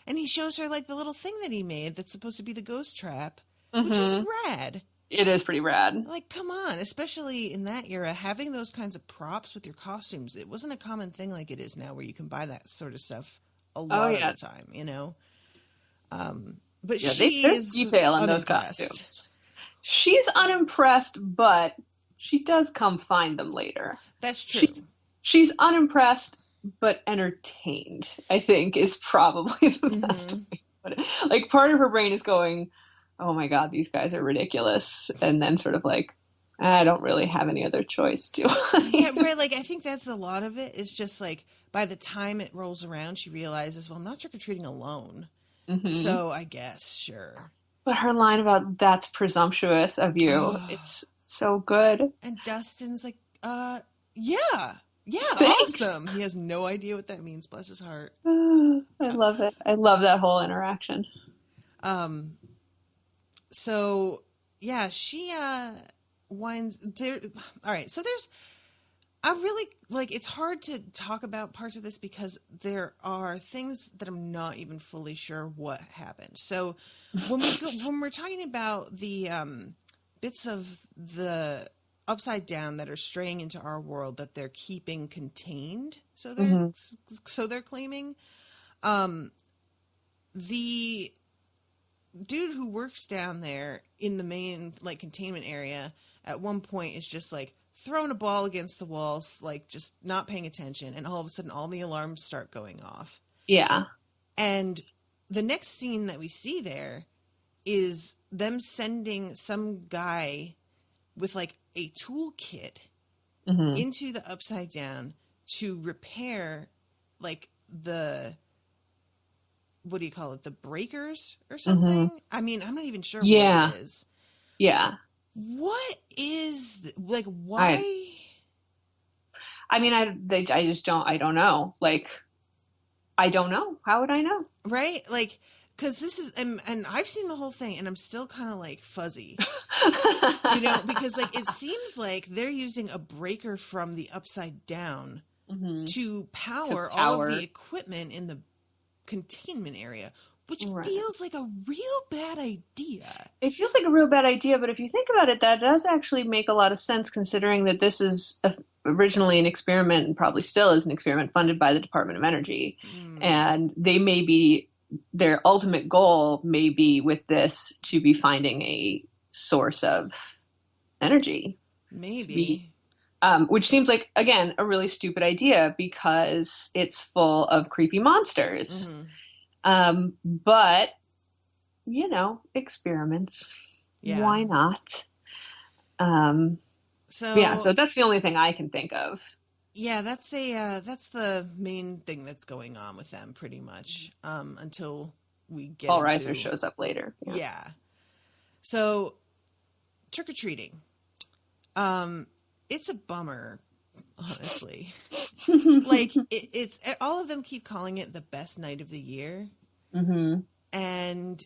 E: and he shows her, like, the little thing that he made that's supposed to be the ghost trap, which is rad.
F: It is pretty rad.
E: Like, come on, especially in that era, having those kinds of props with your costumes, it wasn't a common thing like it is now, where you can buy that sort of stuff a lot of the time, you know? But
F: there's detail in those costumes. She's unimpressed, but she does come find them later.
E: That's true.
F: She's unimpressed, but entertained, I think, is probably the best way to put it. Like, part of her brain is going, oh my God, these guys are ridiculous. And then sort of like, I don't really have any other choice, do I?
E: Yeah, right. Like, I think that's a lot of it. It's just like, by the time it rolls around, she realizes, well, I'm not trick-or-treating alone. So I guess, sure.
F: But her line about, that's presumptuous of you, it's so good.
E: And Dustin's like, yeah,
F: thanks.
E: Awesome. He has no idea what that means, bless his heart.
F: I love it. I love that whole interaction.
E: So, yeah, she winds there. All right, so there's, I really, like, it's hard to talk about parts of this because there are things that I'm not even fully sure what happened. So when we're talking about the bits of the Upside Down that are straying into our world that they're keeping contained, so they're claiming, the dude who works down there in the main, like, containment area at one point is just like throwing a ball against the walls, like just not paying attention, and all of a sudden all the alarms start going off.
F: Yeah.
E: And the next scene that we see there is them sending some guy with like a toolkit into the Upside Down to repair like the, what do you call it? The breakers or something? I mean, I'm not even sure what it is.
F: Yeah.
E: What is, like, why?
F: I mean, I don't know. Like, I don't know. How would I know?
E: Right? Like, because this is, and I've seen the whole thing, and I'm still kind of, like, fuzzy. You know, because, like, it seems like they're using a breaker from the Upside Down to power all of the equipment in the containment area, which feels like a real bad idea. It
F: feels like a real bad idea, but if you think about it, that does actually make a lot of sense, considering that this is originally an experiment, and probably still is an experiment, funded by the Department of Energy. And they may be, their ultimate goal may be with this to be finding a source of energy.
E: Maybe.
F: Which seems like, again, a really stupid idea because it's full of creepy monsters. But, you know, experiments. Yeah. Why not? So that's the only thing I can think of.
E: Yeah, that's the main thing that's going on with them, pretty much, until we get
F: Paul Reiser shows up later.
E: Yeah. So, trick-or-treating. It's a bummer, honestly. Like, it's all of them keep calling it the best night of the year. And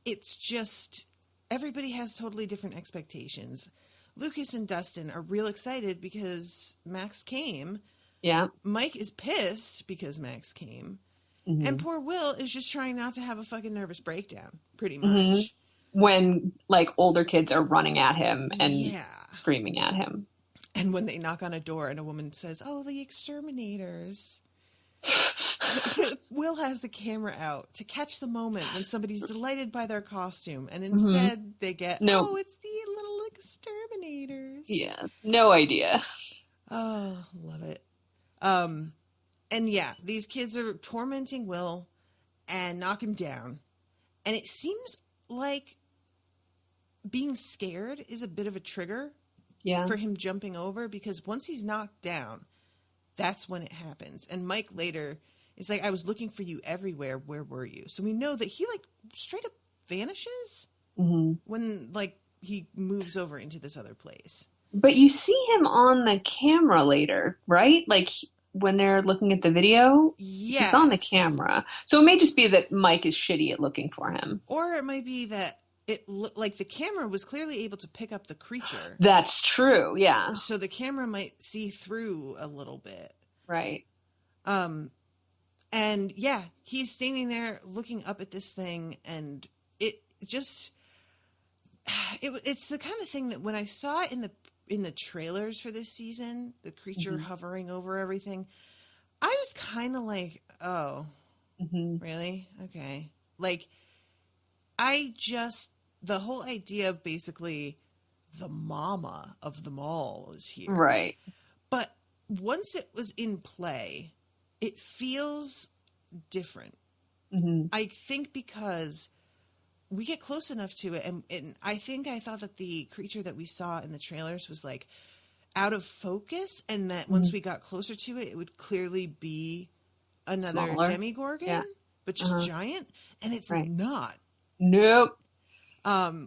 E: it's just, everybody has totally different expectations. Lucas and Dustin are real excited because Max came.
F: Yeah.
E: Mike is pissed because Max came. And poor Will is just trying not to have a fucking nervous breakdown, pretty much.
F: When, like, older kids are running at him and screaming at him.
E: And when they knock on a door and a woman says, "Oh, the exterminators." Will has the camera out to catch the moment when somebody's delighted by their costume, and instead they get, "Oh, it's the little exterminators."
F: Yeah, no idea.
E: Oh, love it. And yeah, these kids are tormenting Will and knock him down. And it seems like being scared is a bit of a trigger for him jumping over, because once he's knocked down, that's when it happens. And Mike later is like, "I was looking for you everywhere. Where were you?" So we know that he, like, straight up vanishes. when like he moves over into this other place.
F: But you see him on the camera later, right? Like when they're looking at the video, he's on the camera. So it may just be that Mike is shitty at looking for him.
E: Or it might be that like the camera was clearly able to pick up the creature.
F: That's true, yeah.
E: So the camera might see through a little bit.
F: Right.
E: And yeah, he's standing there looking up at this thing, and it's the kind of thing that when I saw it in the trailers for this season, the creature hovering over everything, I was kind of like, oh, really? Okay. Like, the whole idea of basically the mama of them all is here.
F: Right.
E: But once it was in play, it feels different. I think because we get close enough to it, and I think I thought that the creature that we saw in the trailers was like out of focus, and that once we got closer to it, it would clearly be another Demogorgon, but just giant, and it's not. Nope.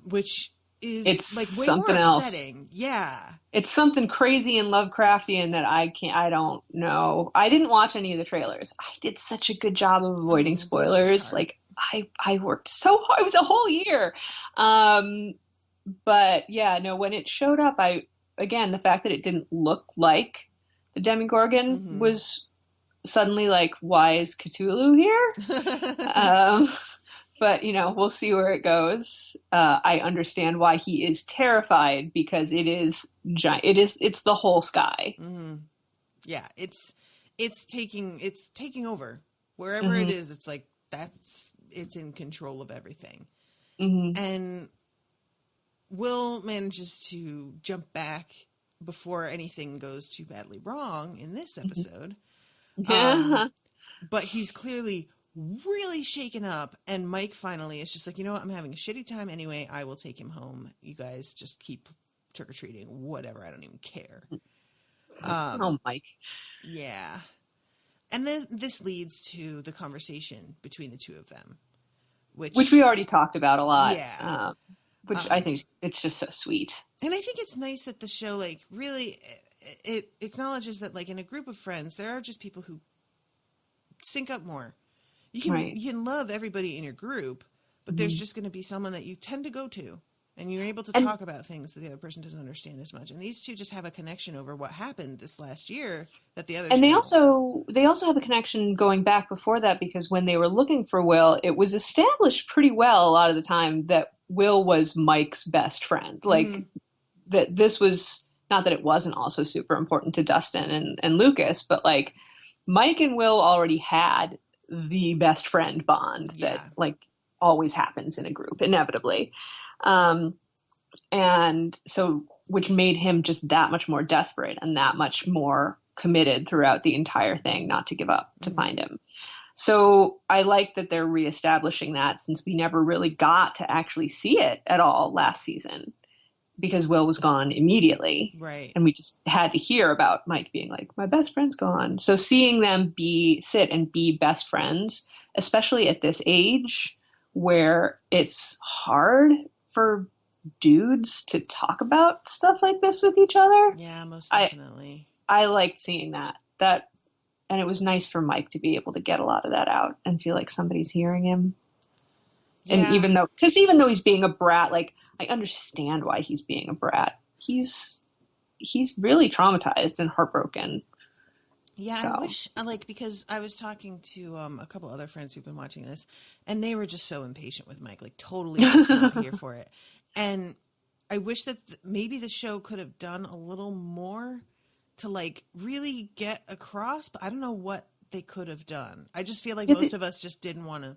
E: Which is like way
F: something
E: more upsetting. Else. Yeah.
F: It's something crazy and Lovecraftian that I don't know. I didn't watch any of the trailers. I did such a good job of avoiding spoilers. Like I worked so hard. It was a whole year. But yeah, no, when it showed up, the fact that it didn't look like the Demogorgon was suddenly like, why is Cthulhu here? But, we'll see where it goes. I understand why he is terrified, because it is giant. It's the whole sky.
E: Yeah, it's taking over. Wherever it is, it's like, it's in control of everything. And Will manages to jump back before anything goes too badly wrong in this episode. But he's clearly really shaken up, and Mike finally is just like, you know what, I'm having a shitty time anyway, I will take him home, you guys just keep trick-or-treating, whatever, I don't even care.
F: Mike.
E: Yeah. And then this leads to the conversation between the two of them, which we
F: already talked about a lot.
E: Yeah.
F: Which I think it's just so sweet.
E: And I think it's nice that the show like really it acknowledges that like in a group of friends there are just people who sync up more. You can love everybody in your group, but there's just going to be someone that you tend to go to, and you're able to talk about things that the other person doesn't understand as much. And these two just have a connection over what happened this last year that the others.
F: And they also have a connection going back before that, because when they were looking for Will, it was established pretty well a lot of the time that Will was Mike's best friend. Like that this was not that it wasn't also super important to Dustin and Lucas, but like Mike and Will already had the best friend bond that like always happens in a group inevitably. And so, which made him just that much more desperate and that much more committed throughout the entire thing, not to give up to find him. So I like that they're reestablishing that, since we never really got to actually see it at all last season, because Will was gone immediately.
E: Right.
F: And we just had to hear about Mike being like, my best friend's gone. So seeing them sit and be best friends, especially at this age where it's hard for dudes to talk about stuff like this with each other.
E: Yeah, most definitely.
F: I liked seeing that. And it was nice for Mike to be able to get a lot of that out and feel like somebody's hearing him. And even though he's being a brat, like I understand why he's being a brat. He's really traumatized and heartbroken.
E: Yeah, so. I wish, because I was talking to a couple other friends who've been watching this, and they were just so impatient with Mike, like totally just not here for it. And I wish that maybe the show could have done a little more to like really get across, but I don't know what they could have done. I just feel like most of us just didn't want to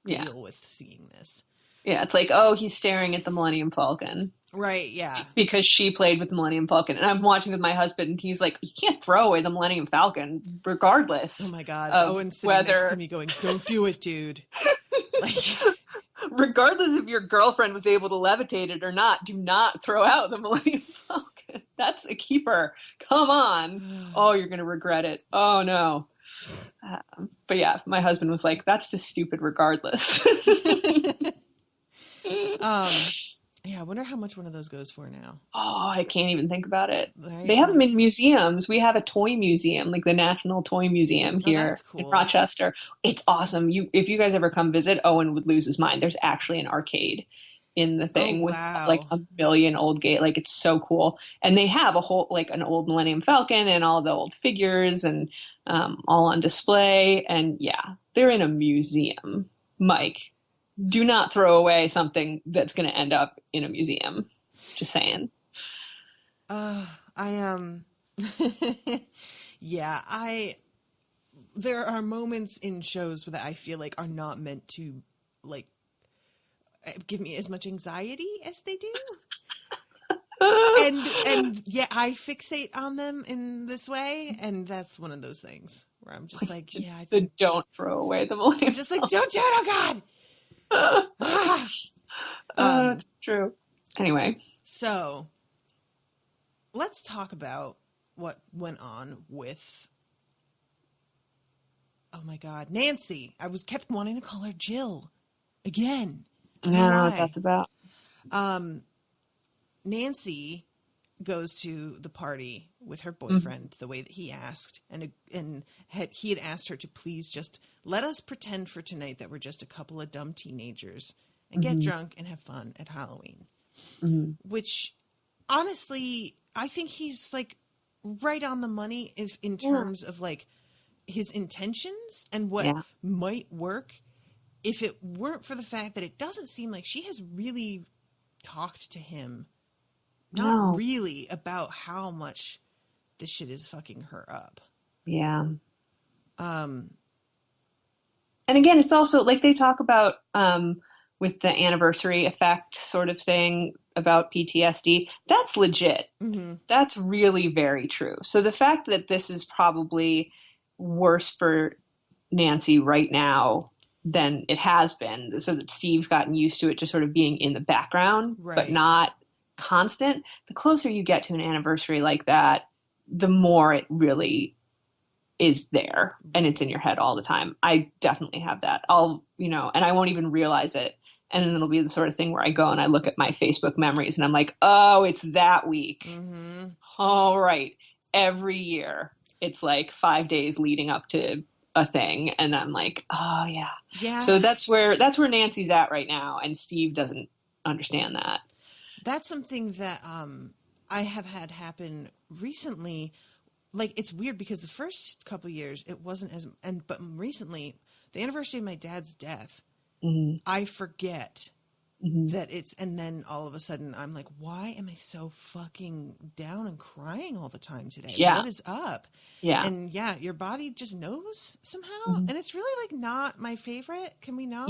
E: deal with seeing this.
F: Yeah, it's like, oh, he's staring at the Millennium Falcon.
E: Right, yeah.
F: Because she played with the Millennium Falcon. And I'm watching with my husband, and he's like, you can't throw away the Millennium Falcon, regardless.
E: Oh my God. Owen's sitting next to me going, don't do it, dude. Like,
F: regardless if your girlfriend was able to levitate it or not, do not throw out the Millennium Falcon. That's a keeper. Come on. Oh, you're going to regret it. Oh, no. But yeah, my husband was like, that's just stupid regardless.
E: Yeah, I wonder how much one of those goes for now.
F: Oh, I can't even think about it.
E: Right?
F: They have them in museums. We have a toy museum, like the National Toy Museum here in Rochester. It's awesome. If you guys ever come visit, Owen would lose his mind. There's actually an arcade in the thing with like a million old gate. Like, it's so cool. And they have a whole, like, an old Millennium Falcon and all the old figures and all on display. And yeah, they're in a museum. Mike, do not throw away something that's going to end up in a museum. Just saying.
E: There are moments in shows that I feel like are not meant to, like, give me as much anxiety as they do. and yeah, I fixate on them in this way, and that's one of those things where I'm just like, yeah, I think...
F: don't throw away the Millennium.
E: I'm just like, don't do it, oh God!
F: That's true. Anyway,
E: so let's talk about what went on with, oh my God, Nancy. I kept wanting to call her Jill again.
F: I don't know what that's about.
E: Nancy goes to the party with her boyfriend the way that he asked, and he had asked her to please just let us pretend for tonight that we're just a couple of dumb teenagers and get drunk and have fun at Halloween. Which, honestly, I think he's like right on the money in terms of like his intentions and what might work, if it weren't for the fact that it doesn't seem like she has really talked to him. Not really about how much this shit is fucking her up.
F: Yeah. And again, it's also like they talk about with the anniversary effect sort of thing about PTSD. That's legit. That's really very true. So the fact that this is probably worse for Nancy right now than it has been, so that Steve's gotten used to it just sort of being in the background, but not constant. The closer you get to an anniversary like that, the more it really is there and it's in your head all the time. I definitely have that. And I won't even realize it. And then it'll be the sort of thing where I go and I look at my Facebook memories and I'm like, oh, it's that week. All right. Every year it's like 5 days leading up to a thing. And I'm like, oh yeah. Yeah. So that's where Nancy's at right now. And Steve doesn't understand that.
E: That's something that I have had happen recently. Like, it's weird because the first couple of years it wasn't but recently, the anniversary of my dad's death, I forget that and then all of a sudden I'm like, why am I so fucking down and crying all the time today?
F: Yeah.
E: What is up? Yeah. And yeah, your body just knows somehow. And it's really like not my favorite. Can we know?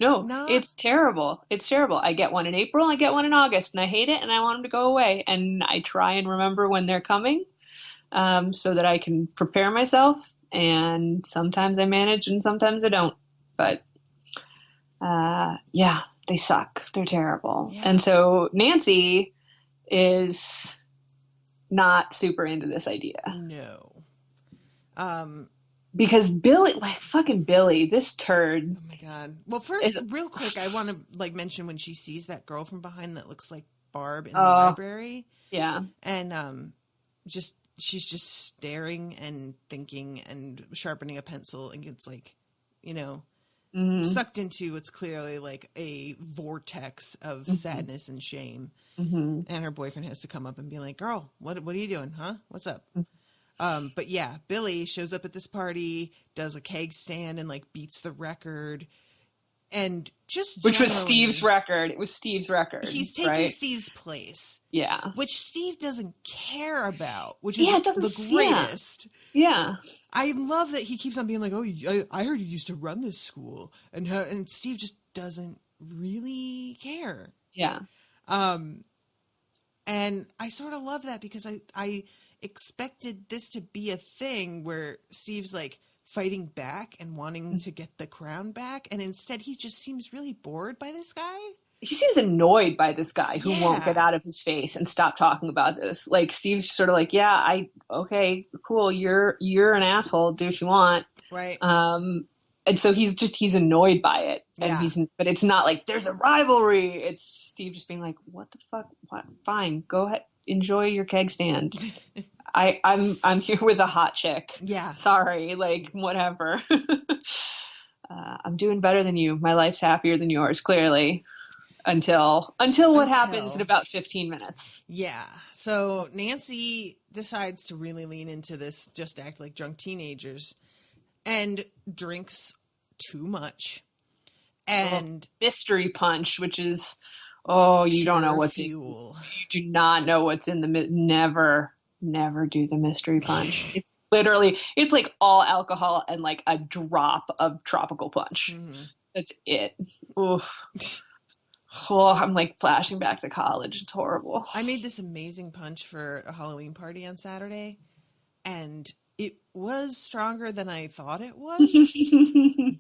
F: No. It's terrible. It's terrible. I get one in April, I get one in August, and I hate it and I want them to go away. And I try and remember when they're coming so that I can prepare myself. And sometimes I manage and sometimes I don't. But yeah. They suck. They're terrible. Yeah. And so Nancy is not super into this idea.
E: No.
F: Because Billy, this turd.
E: Oh my God. Well, first, real quick, I want to like mention when she sees that girl from behind that looks like Barb in the library. Yeah. And she's just staring and thinking and sharpening a pencil and gets like, sucked into what's clearly like a vortex of sadness and shame. And her boyfriend has to come up and be like, girl, what are you doing? Huh? What's up? But yeah, Billy shows up at this party, does a keg stand and like beats the record. And
F: which was Steve's record. It was Steve's record.
E: He's taking Steve's place. Yeah. Which Steve doesn't care about, which is the greatest. Yeah. I love that he keeps on being like, oh, I heard you used to run this school. And Steve just doesn't really care. Yeah. And I sort of love that because I expected this to be a thing where Steve's like fighting back and wanting to get the crown back. And instead he just seems really bored by this guy.
F: He seems annoyed by this guy who won't get out of his face and stop talking about this. Like Steve's sort of like, okay, cool. You're an asshole. Do what you want. Right. And so he's annoyed by it. And
E: Yeah.
F: but it's not like there's a rivalry. It's Steve just being like, what the fuck? What? Fine. Go ahead. Enjoy your keg stand. I'm here with a hot chick.
E: Yeah.
F: Sorry. Like, whatever. I'm doing better than you. My life's happier than yours, clearly. Until what happens in about 15 minutes.
E: Yeah. So Nancy decides to really lean into this just act like drunk teenagers and drinks too much. And
F: mystery punch, which is, you don't know what's
E: fuel.
F: You do not know what's in the never do the mystery punch. It's literally, it's like all alcohol and like a drop of tropical punch. Mm-hmm. That's it. Oof. I'm like flashing back to college. It's horrible.
E: I made this amazing punch for a Halloween party on Saturday, and it was stronger than I thought it was.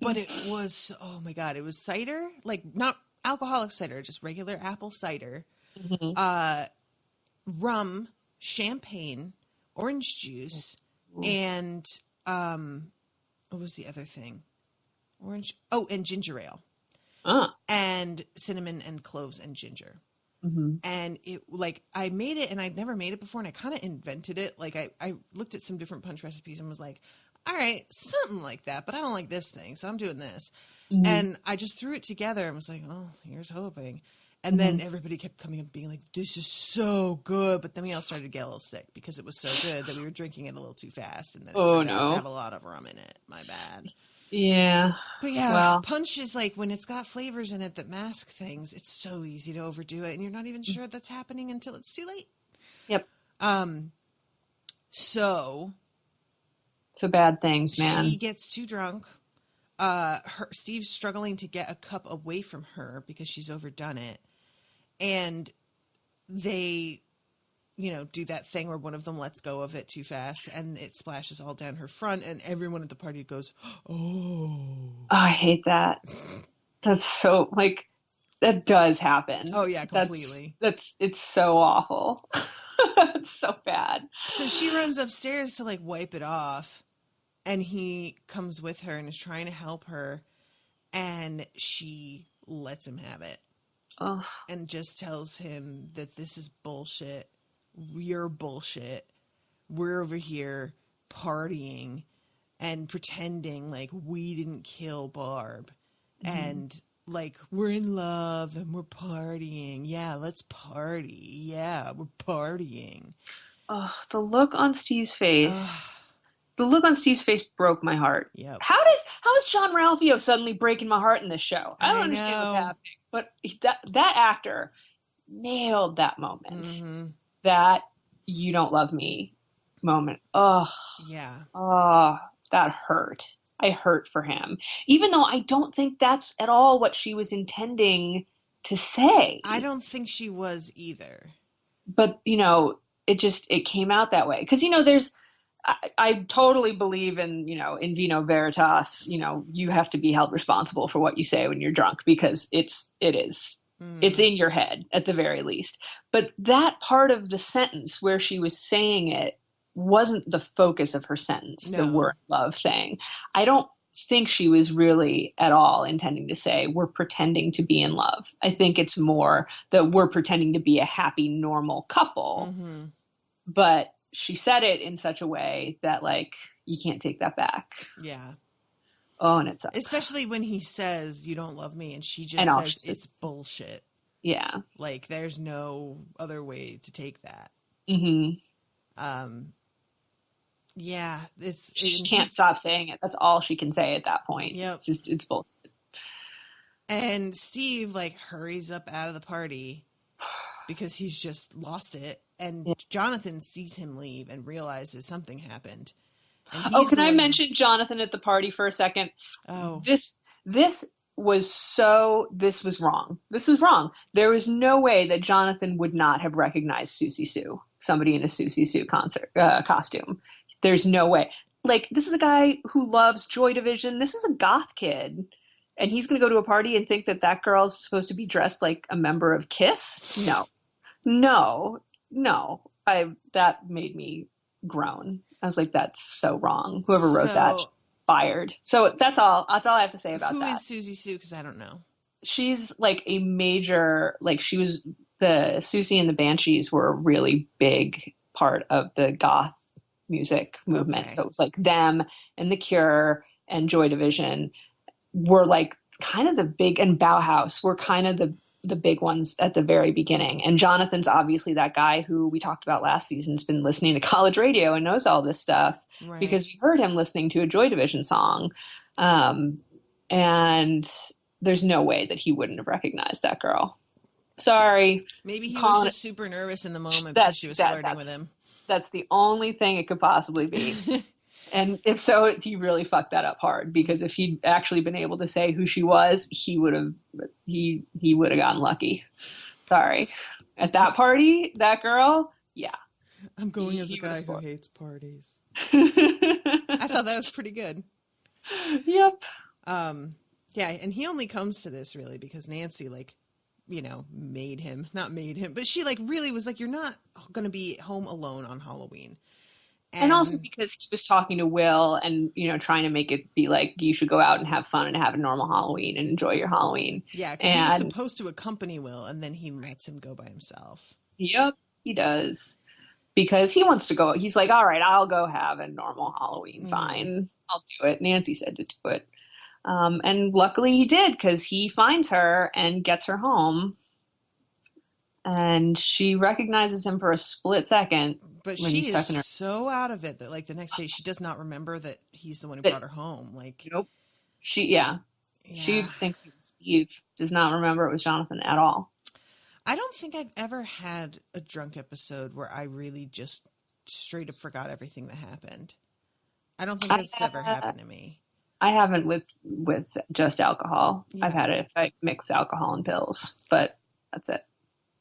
E: But it was, oh my God, it was cider, like not alcoholic cider, just regular apple cider, rum, champagne, orange juice, and what was the other thing? And ginger ale. And cinnamon and cloves and ginger. Mm-hmm. And it, like, I made it, and I'd never made it before, and I kind of invented it. Like, I looked at some different punch recipes and was like, all right, something like that, but I don't like this thing, so I'm doing this. Mm-hmm. And I just threw it together and was like, oh, here's hoping. And then everybody kept coming up being like, this is so good. But then we all started to get a little sick because it was so good that we were drinking it a little too fast, and then it turned out to have a lot of rum in it. My bad.
F: Yeah.
E: But yeah, punch is like when it's got flavors in it that mask things, it's so easy to overdo it, and you're not even sure that's happening until it's too late.
F: Yep.
E: So
F: bad things, man.
E: She gets too drunk. Steve's struggling to get a cup away from her because she's overdone it. And they, do that thing where one of them lets go of it too fast and it splashes all down her front, and everyone at the party goes, oh,
F: I hate that. That's so, like, that does happen.
E: Oh yeah, completely.
F: It's so awful. It's so bad.
E: So she runs upstairs to like wipe it off, and he comes with her and is trying to help her, and she lets him have it.
F: Ugh.
E: And just tells him that this is bullshit. You're bullshit. We're over here partying and pretending like we didn't kill Barb. Mm-hmm. And like, we're in love and we're partying. Yeah, let's party. Yeah, we're partying.
F: Oh, the look on Steve's face. The look on Steve's face broke my heart.
E: Yep.
F: How is John Ralphio suddenly breaking my heart in this show? I don't understand what's happening. But that actor nailed that moment. Mm-hmm. That you don't love me moment. Oh.
E: Yeah.
F: Oh, that hurt. I hurt for him. Even though I don't think that's at all what she was intending to say. I
E: don't think she was either.
F: But, it came out that way. Because, I totally believe in, in vino veritas, you have to be held responsible for what you say when you're drunk, because it is. It's in your head at the very least. But that part of the sentence where she was saying it wasn't the focus of her sentence, the we're in love thing. I don't think she was really at all intending to say we're pretending to be in love. I think it's more that we're pretending to be a happy, normal couple. Mm-hmm. But she said it in such a way that, like, you can't take that back.
E: Yeah.
F: Oh, and it sucks.
E: Especially when he says, you don't love me, and she just says it's bullshit.
F: Yeah.
E: Like, there's no other way to take that.
F: Mm-hmm.
E: Yeah.
F: She can't stop saying it. That's all she can say at that point.
E: Yep.
F: It's bullshit.
E: And Steve, like, hurries up out of the party because he's just lost it. And Jonathan sees him leave and realizes something happened.
F: Can I mention Jonathan at the party for a second?
E: Oh.
F: This was wrong. This was wrong. There was no way that Jonathan would not have recognized Susie Sue, somebody in a Susie Sue costume. There's no way. Like, this is a guy who loves Joy Division. This is a goth kid. And he's going to go to a party and think that girl's supposed to be dressed like a member of Kiss? No. That made me groan. I was like, that's so wrong. Whoever wrote that, fired. So that's all I have to say about that.
E: Who is Susie Sue? Because I don't know.
F: She's like a major, like she was, the Susie and the Banshees were a really big part of the goth music movement.
E: Okay.
F: So it was like them and The Cure and Joy Division were like kind of the big, and Bauhaus were kind of the big ones at the very beginning. And Jonathan's obviously that guy who we talked about last season has been listening to college radio and knows all this stuff because we heard him listening to a Joy Division song. And there's no way that he wouldn't have recognized that girl. Sorry.
E: Maybe he was just super nervous in the moment because she was flirting with him.
F: That's the only thing it could possibly be. And if so, he really fucked that up hard, because if he'd actually been able to say who she was, he would have gotten lucky. Sorry. At that party, that girl, yeah.
E: I'm going as a guy who hates parties. I thought that was pretty good.
F: Yep.
E: Yeah, and he only comes to this really because Nancy, like, you know, not made him, but she like really was like, you're not going to be home alone on Halloween.
F: And also because he was talking to Will and, you know, trying to make it be like, you should go out and have fun and have a normal Halloween and enjoy your Halloween.
E: Yeah, because he was supposed to accompany Will, and then he lets him go by himself.
F: Yep, he does. Because he wants to go. He's like, all right, I'll go have a normal Halloween. Fine. I'll do it. Nancy said to do it. And luckily he did, because he finds her and gets her home. And she recognizes him for a split second.
E: But she is so out of it that, like, the next day she does not remember that he's the one who brought her home. Like,
F: nope. She thinks it was Steve. Does not remember it was Jonathan at all.
E: I don't think I've ever had a drunk episode where I really just straight up forgot everything that happened. I don't think that's ever happened to me.
F: I haven't with just alcohol.
E: Yeah.
F: I've had it. I mix alcohol and pills, but that's it.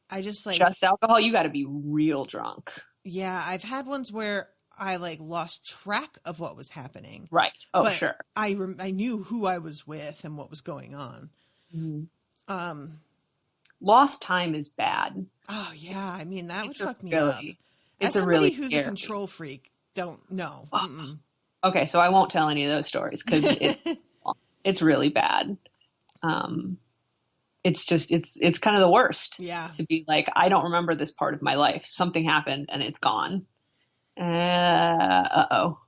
E: I just like
F: just alcohol. You got to be real drunk.
E: Yeah, I've had ones where I like lost track of what was happening.
F: Right. Oh,
E: but
F: sure.
E: I knew who I was with and what was going on.
F: Mm-hmm. Lost time is bad.
E: Oh yeah, I mean that would fuck me up.
F: It's
E: As somebody who's
F: scary.
E: a control freak, don't know.
F: Okay, so I won't tell any of those stories because it's really bad. It's just it's kind of the worst.
E: Yeah.
F: To be like, I don't remember this part of my life. Something happened and it's gone.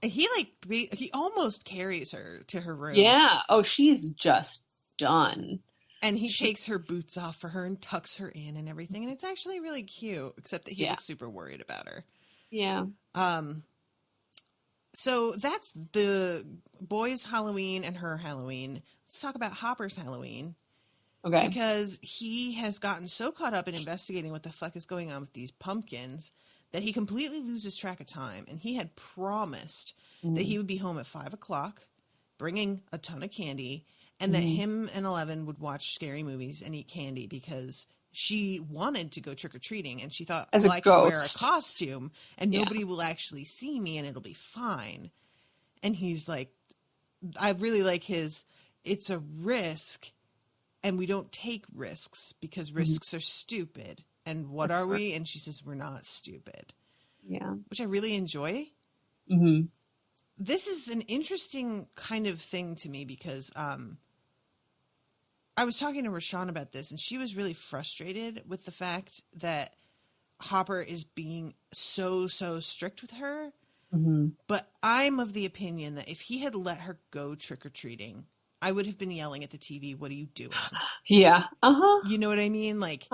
E: He almost carries her to her room.
F: Yeah. Oh, she's just done.
E: And he takes her boots off for her and tucks her in and everything. And it's actually really cute, except that he looks super worried about her.
F: Yeah.
E: So that's the boys' Halloween and her Halloween. Let's talk about Hopper's Halloween.
F: Okay.
E: Because he has gotten so caught up in investigating what the fuck is going on with these pumpkins that he completely loses track of time. And he had promised that he would be home at 5:00, bringing a ton of candy, and that him and Eleven would watch scary movies and eat candy because she wanted to go trick-or-treating and she thought,
F: I
E: could wear a costume and nobody will actually see me and it'll be fine. And he's like, I really like it's a risk and we don't take risks because risks are stupid. And what are we? And she says, we're not stupid.
F: Yeah.
E: Which I really enjoy.
F: Mm-hmm.
E: This is an interesting kind of thing to me because I was talking to Rashawn about this, and she was really frustrated with the fact that Hopper is being so strict with her. Mm-hmm. But I'm of the opinion that if he had let her go trick-or-treating, I would have been yelling at the TV, what are you doing?
F: Yeah. Uh-huh.
E: You know what I mean? Like,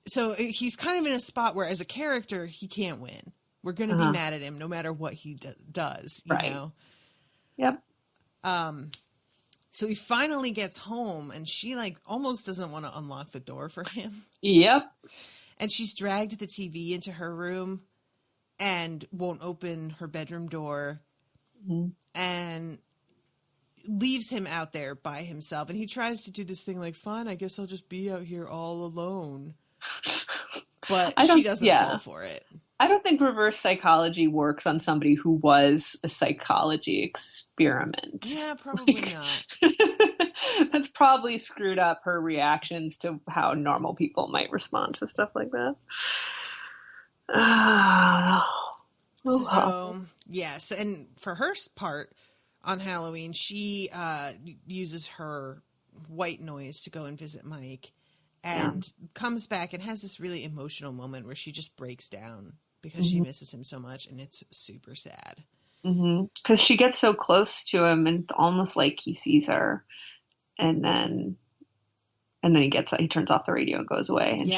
E: so he's kind of in a spot where as a character, he can't win. We're going to be mad at him no matter what he does, you know?
F: Yep.
E: So he finally gets home and she like almost doesn't want to unlock the door for him.
F: Yep.
E: And she's dragged the TV into her room and won't open her bedroom door and leaves him out there by himself. And he tries to do this thing like, fine, I guess I'll just be out here all alone. But she doesn't fall for it.
F: I don't think reverse psychology works on somebody who was a psychology experiment.
E: Yeah, probably not.
F: That's probably screwed up her reactions to how normal people might respond to stuff like that. Yes,
E: and for her part, on Halloween, she uses her white noise to go and visit Mike, and comes back and has this really emotional moment where she just breaks down because she misses him so much, and it's super sad.
F: Because she gets so close to him, and it's almost like he sees her, and then he turns off the radio and goes away, and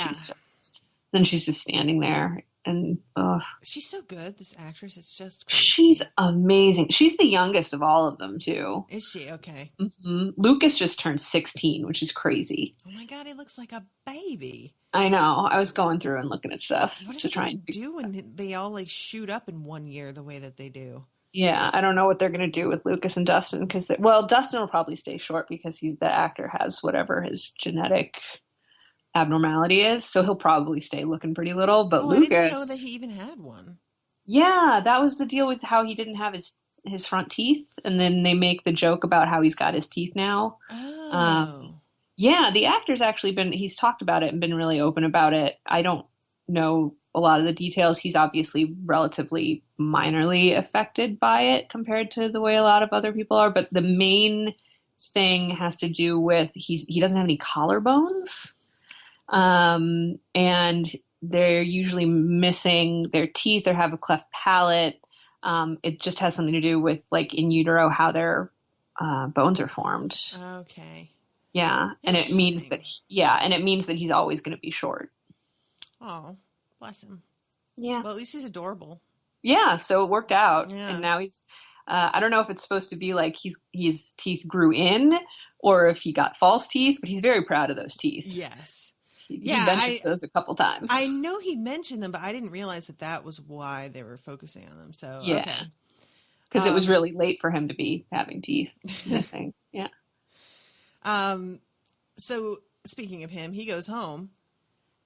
F: she's just standing there. And
E: she's so good, this actress. It's just
F: crazy. She's amazing. She's the youngest of all of them, too.
E: Is she? Okay.
F: Lucas just turned 16, which is crazy.
E: Oh my God, he looks like a baby.
F: I know. I was going through and looking at stuff to try and
E: do when they all like shoot up in 1 year the way that they do.
F: Yeah, I don't know what they're going to do with Lucas and Dustin because, Dustin will probably stay short because the actor has whatever his genetic abnormality is, so he'll probably stay looking pretty little. But Lucas, I didn't know that
E: he even had one.
F: Yeah, that was the deal with how he didn't have his front teeth, and then they make the joke about how he's got his teeth now. Yeah, the actor's actually he's talked about it and been really open about it. I don't know a lot of the details. He's obviously relatively minorly affected by it compared to the way a lot of other people are, but the main thing has to do with he doesn't have any collarbones. And they're usually missing their teeth or have a cleft palate. It just has something to do with like in utero, how their, bones are formed.
E: Okay.
F: Yeah. And it means that, he's always going to be short.
E: Oh, bless him.
F: Yeah.
E: Well, at least he's adorable.
F: Yeah. So it worked out.
E: Yeah.
F: And now he's, I don't know if it's supposed to be like his teeth grew in or if he got false teeth, but he's very proud of those teeth.
E: Yes.
F: He mentioned those a couple times.
E: I know he mentioned them, but I didn't realize that was why they were focusing on them. So,
F: yeah. Because it was really late for him to be having teeth missing. Yeah.
E: So speaking of him, he goes home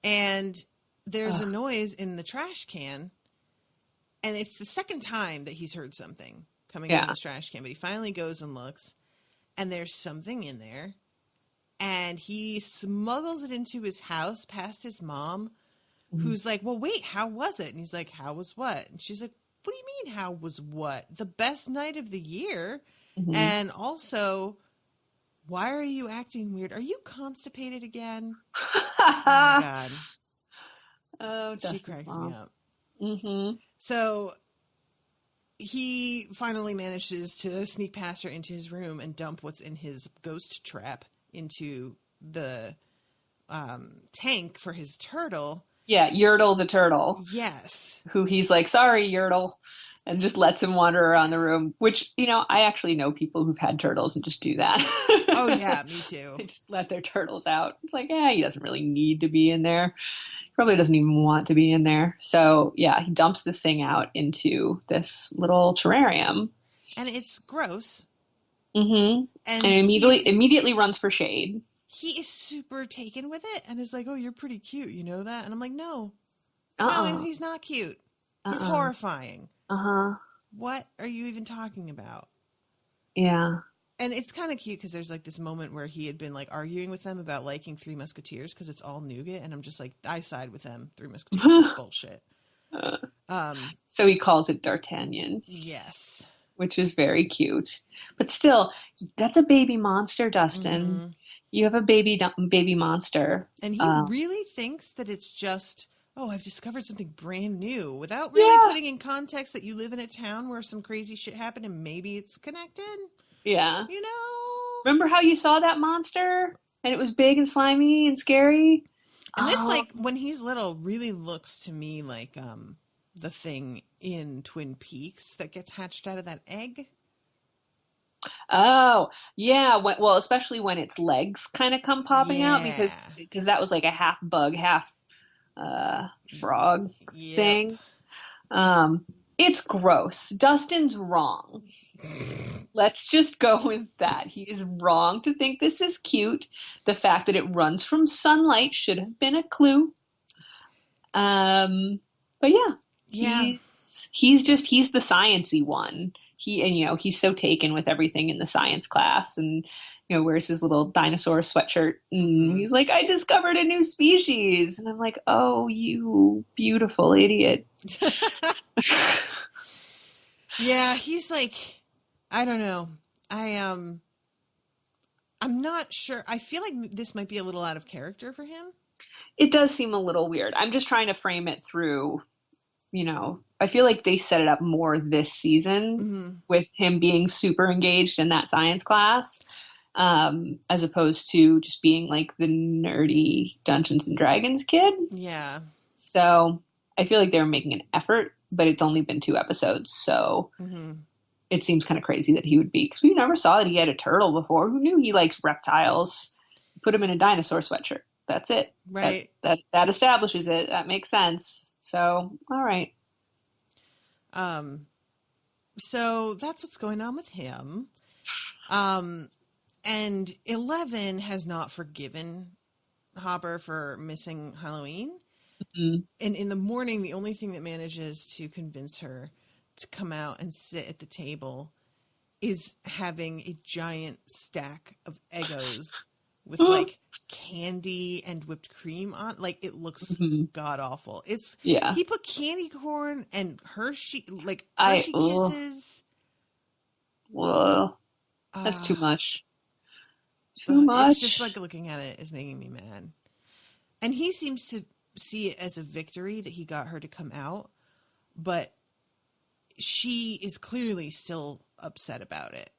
E: and there's a noise in the trash can, and it's the second time that he's heard something coming from the trash can, but he finally goes and looks, and there's something in there. And he smuggles it into his house past his mom, who's like, well, wait, how was it? And he's like, how was what? And she's like, what do you mean, how was what? The best night of the year. And also, why are you acting weird? Are you constipated again? Oh, my God.
F: Oh,
E: she cracks me up. So he finally manages to sneak past her into his room and dump what's in his ghost trap into the tank for his turtle.
F: Yeah, Yertle the turtle.
E: Yes.
F: Who he's like, sorry, Yertle, and just lets him wander around the room, which, I actually know people who've had turtles and just do that.
E: Oh, yeah, me too.
F: They just let their turtles out. It's like, he doesn't really need to be in there. He probably doesn't even want to be in there. So, yeah, he dumps this thing out into this little terrarium.
E: And it's gross.
F: And immediately runs for shade.
E: He is super taken with it and is like, oh, you're pretty cute, you know that? And I'm like, no, he's not cute. He's horrifying. What are you even talking about?
F: Yeah.
E: And it's kind of cute because there's like this moment where he had been like arguing with them about liking Three Musketeers because it's all nougat, and I'm just like, I side with them. Three Musketeers is bullshit.
F: So he calls it D'Artagnan.
E: Yes.
F: Which is very cute. But still, that's a baby monster, Dustin. You have a baby monster.
E: And he really thinks that it's just, I've discovered something brand new, without really putting in context that you live in a town where some crazy shit happened and maybe it's connected.
F: Yeah. Remember how you saw that monster? And it was big and slimy and scary?
E: And this, like, when he's little, really looks to me like the thing in Twin Peaks that gets hatched out of that egg.
F: Oh, yeah. Well, especially when its legs kind of come popping out because that was like a half bug, half frog thing. It's gross. Dustin's wrong. Let's just go with that. He is wrong to think this is cute. The fact that it runs from sunlight should have been a clue. But yeah. He's the science-y one. He's so taken with everything in the science class and, wears his little dinosaur sweatshirt and he's like, I discovered a new species. And I'm like, oh, you beautiful idiot.
E: Yeah. He's like, I don't know. I'm not sure. I feel like this might be a little out of character for him.
F: It does seem a little weird. I'm just trying to frame it through, I feel like they set it up more this season with him being super engaged in that science class, as opposed to just being like the nerdy Dungeons and Dragons kid.
E: Yeah.
F: So I feel like they were making an effort, but it's only been 2 episodes. So it seems kind of crazy that he would be, because we never saw that he had a turtle before. Who knew he likes reptiles? Put him in a dinosaur sweatshirt. That's it.
E: Right.
F: That establishes it. That makes sense. So, all right.
E: So that's what's going on with him. And 11 has not forgiven Hopper for missing Halloween. And in the morning, the only thing that manages to convince her to come out and sit at the table is having a giant stack of Eggos with like candy and whipped cream on. Like, it looks god awful. He put candy corn and Hershey Kisses.
F: Whoa, that's too much. Too much.
E: It's just like looking at it is making me mad. And he seems to see it as a victory that he got her to come out, but she is clearly still upset about it.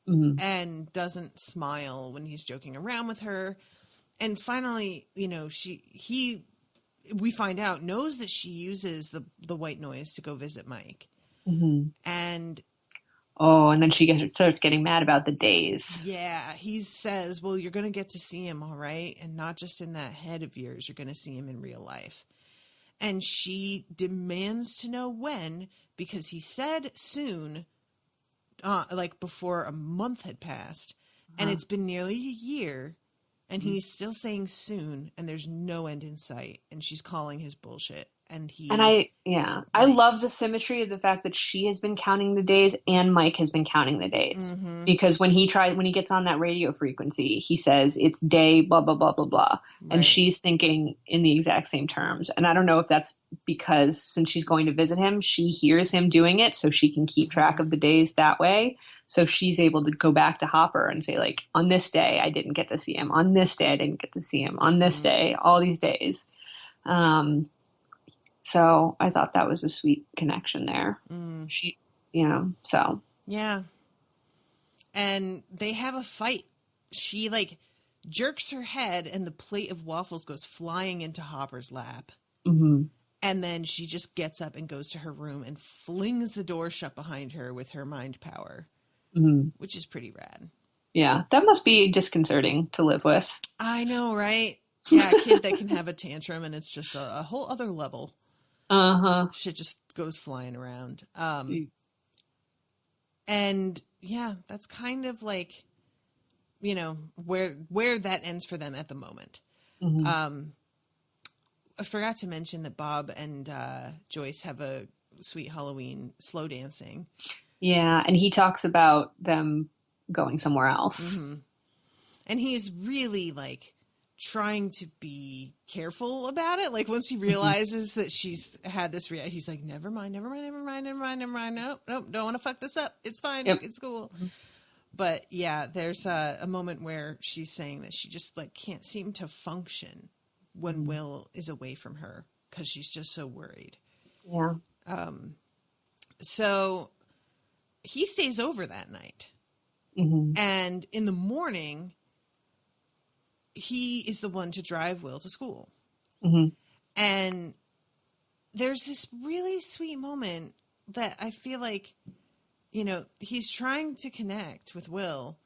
E: And doesn't smile when he's joking around with her. And finally, we find out, knows that she uses the white noise to go visit Mike. And
F: and then she starts getting mad about the days.
E: Yeah, he says, well, you're going to get to see him, all right? And not just in that head of yours, you're going to see him in real life. And she demands to know when, because he said soon, before a month had passed, and it's been nearly a year, and he's still saying soon, and there's no end in sight, and she's calling his bullshit. I love the symmetry of the fact that she has been counting the days and Mike has been counting the days, because when he gets on that radio frequency, he says it's day blah blah blah blah blah, and she's thinking in the exact same terms. And I don't know if that's because since she's going to visit him, she hears him doing it, so she can keep track of the days that way. So she's able to go back to Hopper and say, like, on this day I didn't get to see him, on this day I didn't get to see him, on this day, all these days. So I thought that was a sweet connection there. So. Yeah. And they have a fight. She jerks her head and the plate of waffles goes flying into Hopper's lap. And then she just gets up and goes to her room and flings the door shut behind her with her mind power, which is pretty rad. Yeah. That must be disconcerting to live with. I know, right? Yeah. A kid that can have a tantrum and it's just a whole other level. Shit just goes flying around. And yeah, that's kind of like, where that ends for them at the moment. I forgot to mention that Bob and Joyce have a sweet Halloween slow dancing. Yeah, and he talks about them going somewhere else. And he's really trying to be careful about it. Once he realizes that she's had this he's like, never mind. Nope, don't want to fuck this up. It's fine. Yep. It's cool. But yeah, there's a moment where she's saying that she just can't seem to function when Will is away from her because she's just so worried. Yeah. So he stays over that night. And in the morning, he is the one to drive Will to school. And there's this really sweet moment that I feel like, he's trying to connect with Will.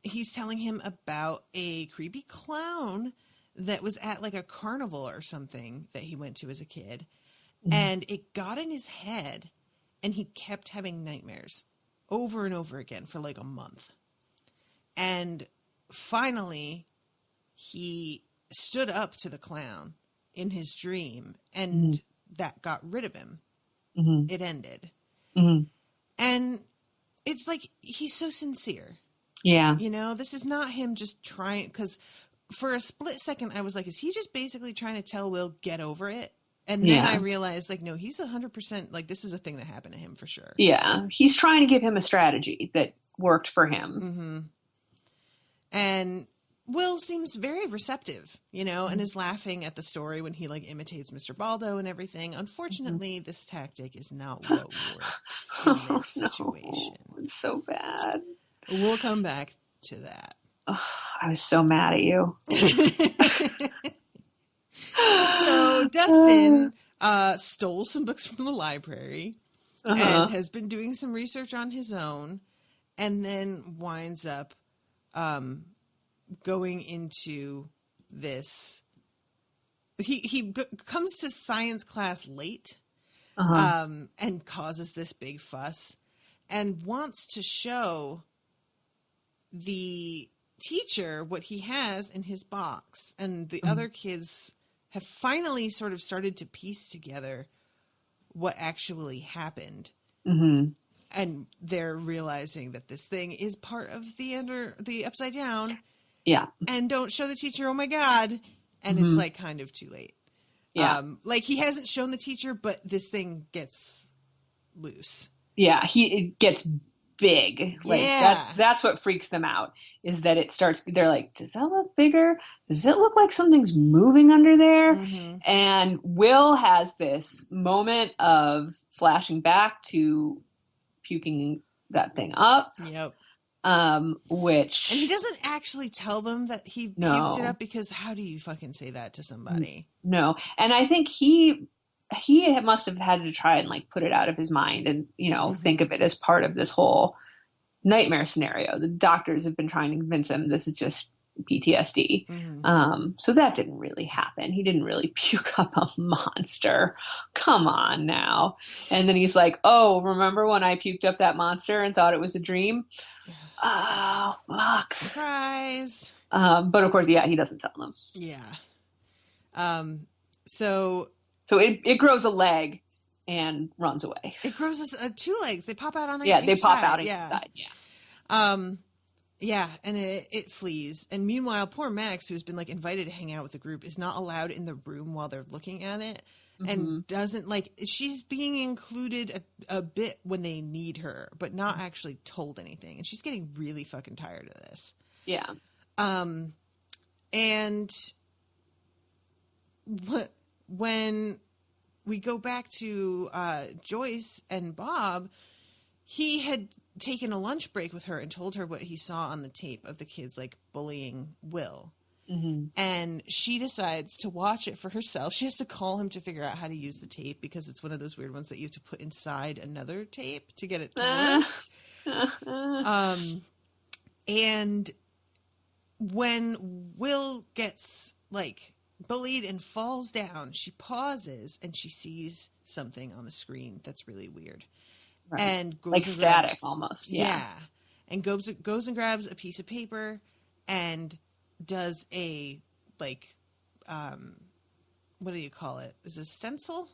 E: He's telling him about a creepy clown that was at a carnival or something that he went to as a kid. And it got in his head and he kept having nightmares over and over again for a month. And finally, he stood up to the clown in his dream, and that got rid of him. It ended. And it's he's so sincere. Yeah. This is not him just trying, because for a split second, I was like, is he just basically trying to tell Will, get over it? And then I realized, like, no, he's 100%, like, this is a thing that happened to him for sure.
F: Yeah. He's trying to give him a strategy that worked for him.
E: Mm-hmm. And Will seems very receptive, you know, and is laughing at the story when he, like, imitates Mr. Baldo and everything. Unfortunately, this tactic is not what works in this situation.
F: No, it's so bad.
E: We'll come back to that.
F: Oh, I was so mad at you.
E: So Dustin stole some books from the library and has been doing some research on his own, and then winds up going into this. He comes to science class late and causes this big fuss and wants to show the teacher what he has in his box, and the other kids have finally sort of started to piece together what actually happened. Mm-hmm. And they're realizing that this thing is part of the Upside Down.
F: Yeah.
E: And don't show the teacher, oh my God. And it's like kind of too late.
F: Yeah.
E: Like he hasn't shown the teacher, but this thing gets loose.
F: Yeah. It gets big. Like that's what freaks them out, is that it starts, they're like, does that look bigger? Does it look like something's moving under there? Mm-hmm. And Will has this moment of flashing back to puking that thing up.
E: Yep.
F: Which,
E: and he doesn't actually tell them that he puked it up, because how do you fucking say that to somebody?
F: No. And I think he must have had to try and like put it out of his mind and, you know, think of it as part of this whole nightmare scenario. The doctors have been trying to convince him this is just PTSD. Mm-hmm. So that didn't really happen. He didn't really puke up a monster. Come on now. And then he's like, oh, remember when I puked up that monster and thought it was a dream? Oh, fuck.
E: Surprise.
F: But of course, he doesn't tell them.
E: Yeah. So
F: it grows a leg and runs away.
E: It grows two legs. They pop out on
F: each side. Each side. Yeah.
E: Yeah, and it flees. And meanwhile, poor Max, who's been like invited to hang out with the group, is not allowed in the room while they're looking at it, and doesn't like. She's being included a bit when they need her, but not actually told anything. And she's getting really fucking tired of this.
F: Yeah.
E: And when we go back to Joyce and Bob, he had taken a lunch break with her and told her what he saw on the tape of the kids like bullying Will. Mm-hmm. And she decides to watch it for herself. She has to call him to figure out how to use the tape, because it's one of those weird ones that you have to put inside another tape to get it to work. And when Will gets like bullied and falls down, she pauses and she sees something on the screen that's really weird. Right. And goes
F: like
E: and
F: static
E: grabs,
F: almost.
E: Yeah. And goes and grabs a piece of paper and does a like what do you call it? Is it a stencil?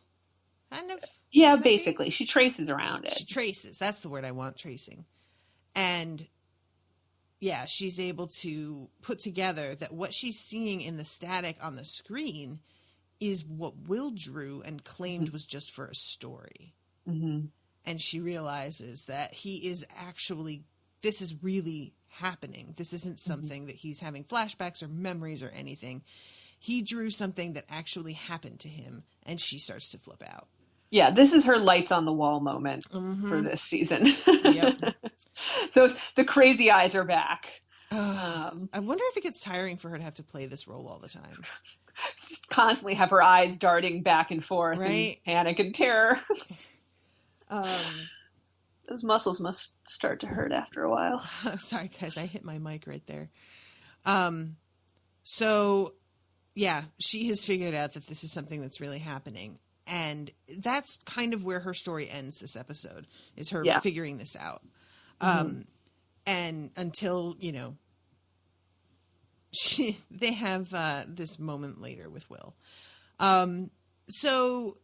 E: Kind of?
F: Yeah, maybe? Basically. She traces around it.
E: She traces. That's the word I want, tracing. And yeah, she's able to put together that what she's seeing in the static on the screen is what Will drew and claimed was just for a story. Mm-hmm. And she realizes that this is really happening. This isn't something that he's having flashbacks or memories or anything. He drew something that actually happened to him, and she starts to flip out.
F: Yeah, this is her lights on the wall moment for this season. Yep. The crazy eyes are back.
E: I wonder if it gets tiring for her to have to play this role all the time.
F: Just constantly have her eyes darting back and forth,
E: right?
F: In panic and terror. Those muscles must start to hurt after a while.
E: Sorry, guys, I hit my mic right there. So, yeah, she has figured out that this is something that's really happening. And that's kind of where her story ends this episode, is her figuring this out. And until, you know, they have this moment later with Will. So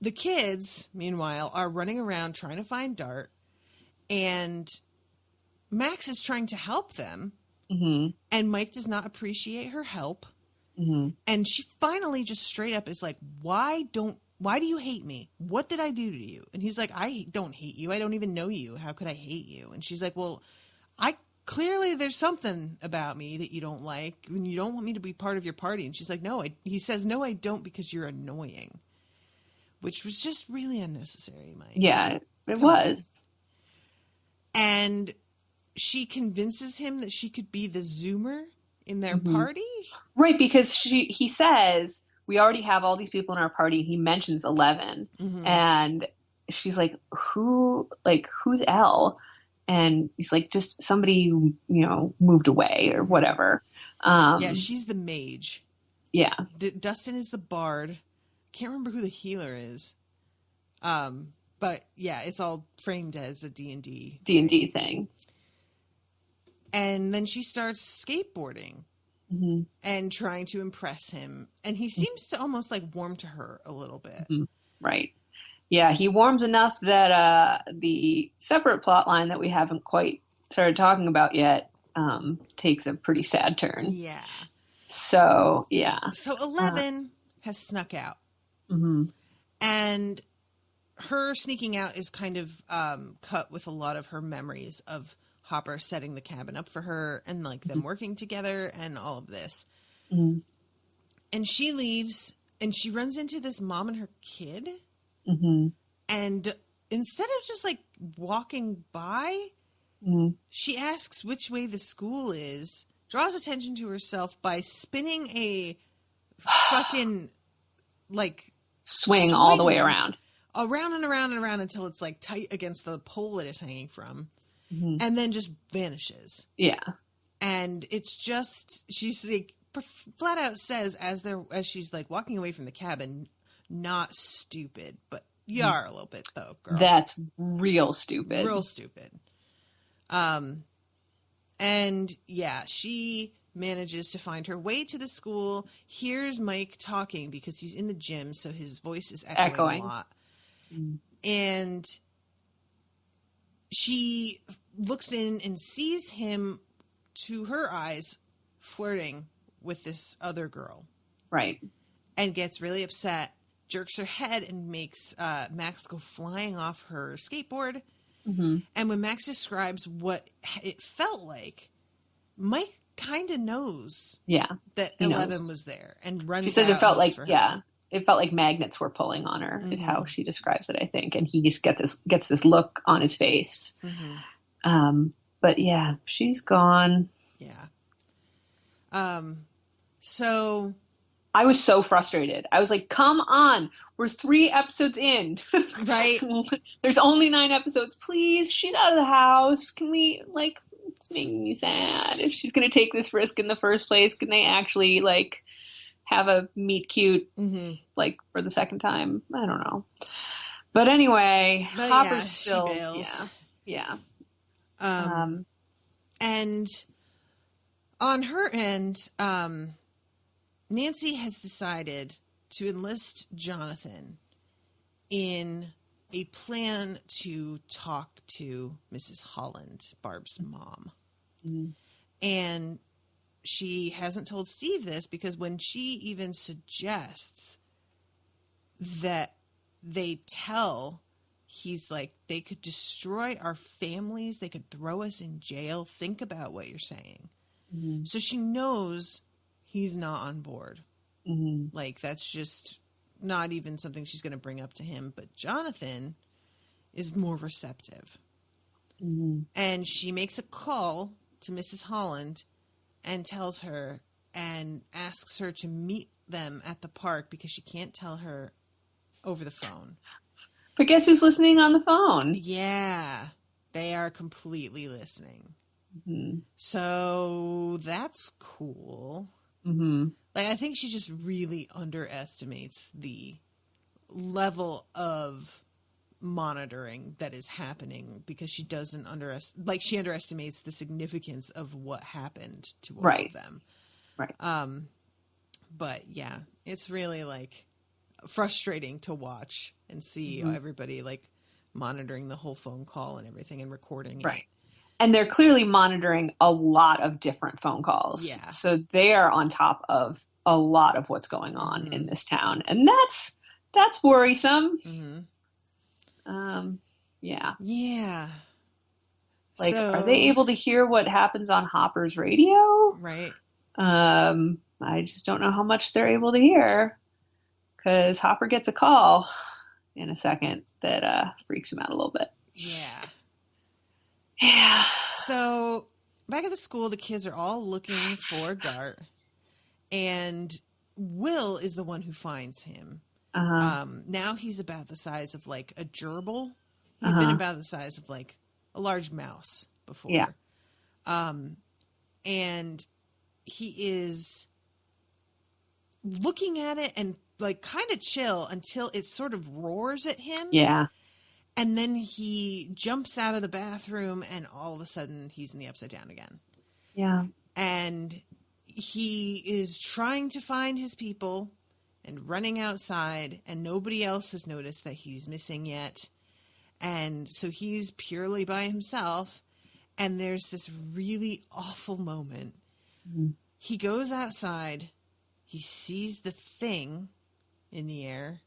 E: the kids, meanwhile, are running around trying to find Dart, and Max is trying to help them, and Mike does not appreciate her help, And she finally just straight up is like, why do you hate me? What did I do to you? And he's like, I don't hate you. I don't even know you. How could I hate you? And she's like, well, clearly there's something about me that you don't like and you don't want me to be part of your party. And she's like, no, he says, no, I don't, because you're annoying, which was just really unnecessary, Mike.
F: Yeah, it was.
E: And she convinces him that she could be the Zoomer in their party.
F: Right, because he says, we already have all these people in our party. He mentions 11. And she's like, who's Elle? And he's like, just somebody who, moved away or whatever.
E: Yeah, she's the mage.
F: Yeah.
E: Dustin is the bard. Can't remember who the healer is. But yeah, it's all framed as a D&D
F: thing.
E: And then she starts skateboarding and trying to impress him. And he seems to almost like warm to her a little bit.
F: Right. Yeah, he warms enough that the separate plot line that we haven't quite started talking about yet takes a pretty sad turn.
E: Yeah.
F: So, yeah.
E: So 11 has snuck out. And her sneaking out is kind of cut with a lot of her memories of Hopper setting the cabin up for her and like them working together and all of this. And she leaves and she runs into this mom and her kid. And instead of just like walking by, she asks which way the school is, draws attention to herself by spinning a fucking like
F: swing all the way around
E: and around and around until it's like tight against the pole it is hanging from, and then just vanishes.
F: Yeah. And
E: it's just, she's like flat out says as she's like walking away from the cabin, not stupid, but you are a little bit though, girl.
F: That's real stupid.
E: Real stupid. And yeah, she manages to find her way to the school, hears Mike talking because he's in the gym, so his voice is echoing a lot. And she looks in and sees him, to her eyes, flirting with this other girl.
F: Right.
E: And gets really upset, jerks her head, and makes Max go flying off her skateboard. And when Max describes what it felt like, Mike kind of knows that 11 was there and runs.
F: She says it felt like,
E: it
F: felt like magnets were pulling on her, is how she describes it, I think. And he just gets this look on his face. But yeah, she's gone.
E: Yeah. So
F: I was so frustrated. I was like, come on, we're 3 episodes in.
E: Right.
F: There's only 9 episodes. Please, she's out of the house. Can we, it's making me sad. If she's going to take this risk in the first place, can they actually, have a meet cute, for the second time? I don't know. But anyway, Hopper's still,
E: she bails.
F: Yeah.
E: And on her end, Nancy has decided to enlist Jonathan in a plan to talk to Mrs. Holland, Barb's mom. And she hasn't told Steve this because when she even suggests that they tell, he's like, they could destroy our families. They could throw us in jail. Think about what you're saying. So she knows he's not on board. That's just not even something she's going to bring up to him. But Jonathan is more receptive. And she makes a call to Mrs. Holland and tells her and asks her to meet them at the park because she can't tell her over the phone.
F: But guess who's listening on the phone?
E: Yeah, they are completely listening. So that's cool. I think she just really underestimates the level of monitoring that is happening because she doesn't she underestimates the significance of what happened to all of them. Right. But yeah, it's really frustrating to watch and see everybody monitoring the whole phone call and everything and recording it.
F: Right. And they're clearly monitoring a lot of different phone calls.
E: Yeah.
F: So they are on top of a lot of what's going on in this town. And that's worrisome. Yeah.
E: Yeah.
F: Like, are they able to hear what happens on Hopper's radio?
E: Right.
F: I just don't know how much they're able to hear, because Hopper gets a call in a second that freaks him out a little bit.
E: Yeah.
F: Yeah.
E: So back at the school, the kids are all looking for Dart, and Will is the one who finds him. Now he's about the size of like a gerbil. He'd been about the size of like a large mouse before.
F: Yeah.
E: And he is looking at it and like kind of chill until it sort of roars at him.
F: Yeah.
E: And then he jumps out of the bathroom and all of a sudden he's in the Upside Down again.
F: Yeah.
E: And he is trying to find his people and running outside, and nobody else has noticed that he's missing yet. And so he's purely by himself. And there's this really awful moment. He goes outside, he sees the thing in the air,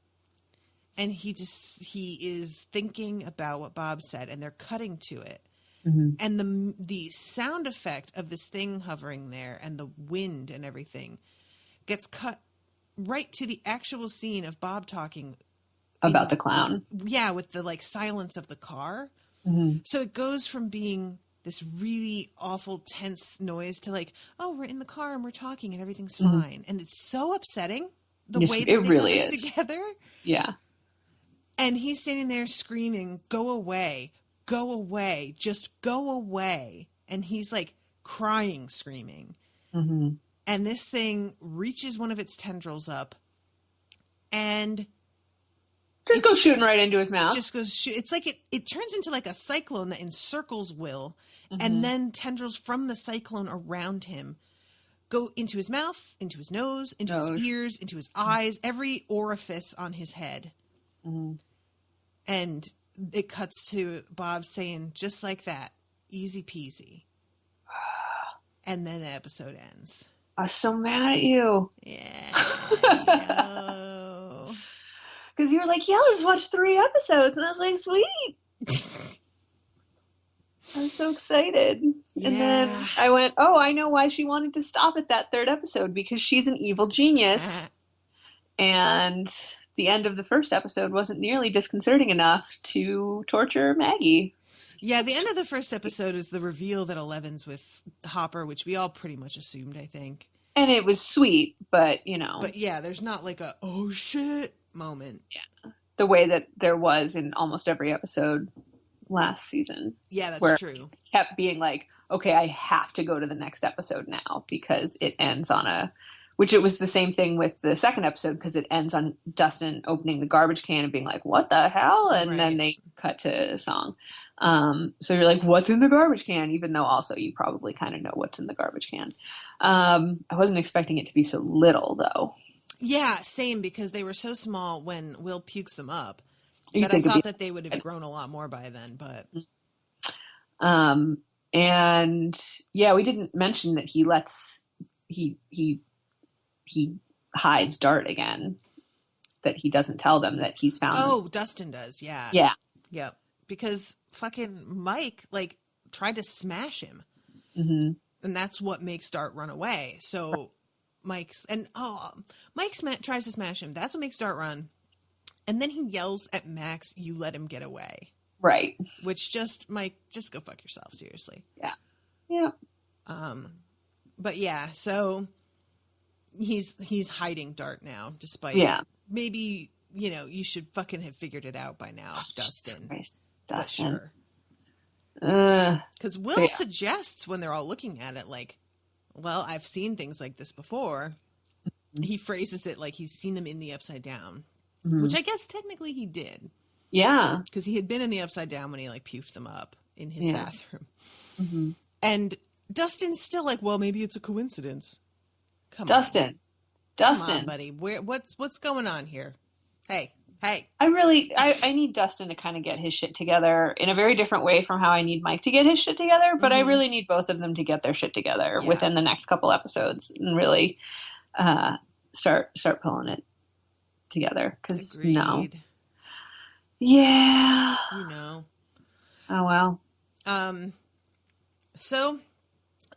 E: and he is thinking about what Bob said, and they're cutting to it. And the sound effect of this thing hovering there and the wind and everything gets cut right to the actual scene of Bob talking
F: about the clown.
E: Yeah, with the like silence of the car. So it goes from being this really awful, tense noise to like, oh, we're in the car and we're talking and everything's fine. And it's so upsetting the way that they
F: really
E: put this together.
F: Yeah.
E: And he's standing there screaming, go away, just go away. And he's like crying, screaming. And this thing reaches one of its tendrils up and
F: just goes shooting right into his mouth.
E: It's like it turns into like a cyclone that encircles Will, and then tendrils from the cyclone around him go into his mouth, into his nose, into his ears, into his eyes, every orifice on his head. And it cuts to Bob saying, just like that, easy peasy. And then the episode ends.
F: I was so mad at you.
E: Yeah, I know.
F: Because you were like, yeah, let's watch 3 episodes. And I was like, sweet. I was so excited.
E: Yeah.
F: And then I went, oh, I know why she wanted to stop at that 3rd episode. Because she's an evil genius. And the end of the 1st episode wasn't nearly disconcerting enough to torture Maggie.
E: Yeah, the end of the 1st episode is the reveal that Eleven's with Hopper, which we all pretty much assumed, I think.
F: And it was sweet, but, you know.
E: But yeah, there's not like a, oh shit moment.
F: Yeah. The way that there was in almost every episode last season.
E: Yeah, that's
F: where
E: true.
F: It kept being like, okay, I have to go to the next episode now because it ends on a, which it was the same thing with the 2nd episode because it ends on Dustin opening the garbage can and being like, what the hell? And then they cut to a song. So you're like, what's in the garbage can? Even though also you probably kind of know what's in the garbage can. I wasn't expecting it to be so little though.
E: Yeah, same, because they were so small when Will pukes them up that I thought that they would have grown a lot more by then, but.
F: And yeah, we didn't mention that he hides Dart again, that he doesn't tell them that he's found.
E: Oh, Dustin does. Yeah.
F: Yeah.
E: Yep. Because fucking Mike like tried to smash him, and that's what makes Dart run away. So Mike tries to smash him. That's what makes Dart run, and then he yells at Max, "You let him get away!"
F: Right.
E: Which Mike, just go fuck yourself. Seriously.
F: Yeah. Yeah.
E: But yeah, so he's hiding Dart now, despite maybe. You know, you should fucking have figured it out by now, Dustin.
F: Dustin.
E: Because Will suggests when they're all looking at it, like, well, I've seen things like this before. He phrases it like he's seen them in the Upside Down, which I guess technically he did.
F: Yeah.
E: Because he had been in the Upside Down when he, like, puked them up in his bathroom. And Dustin's still like, well, maybe it's a coincidence. Dustin, Come on, buddy. What's going on here? Hey.
F: I need Dustin to kind of get his shit together in a very different way from how I need Mike to get his shit together, but I really need both of them to get their shit together within the next couple episodes and really start pulling it together. Because no.
E: Agreed.
F: Yeah.
E: You know.
F: Oh, well.
E: So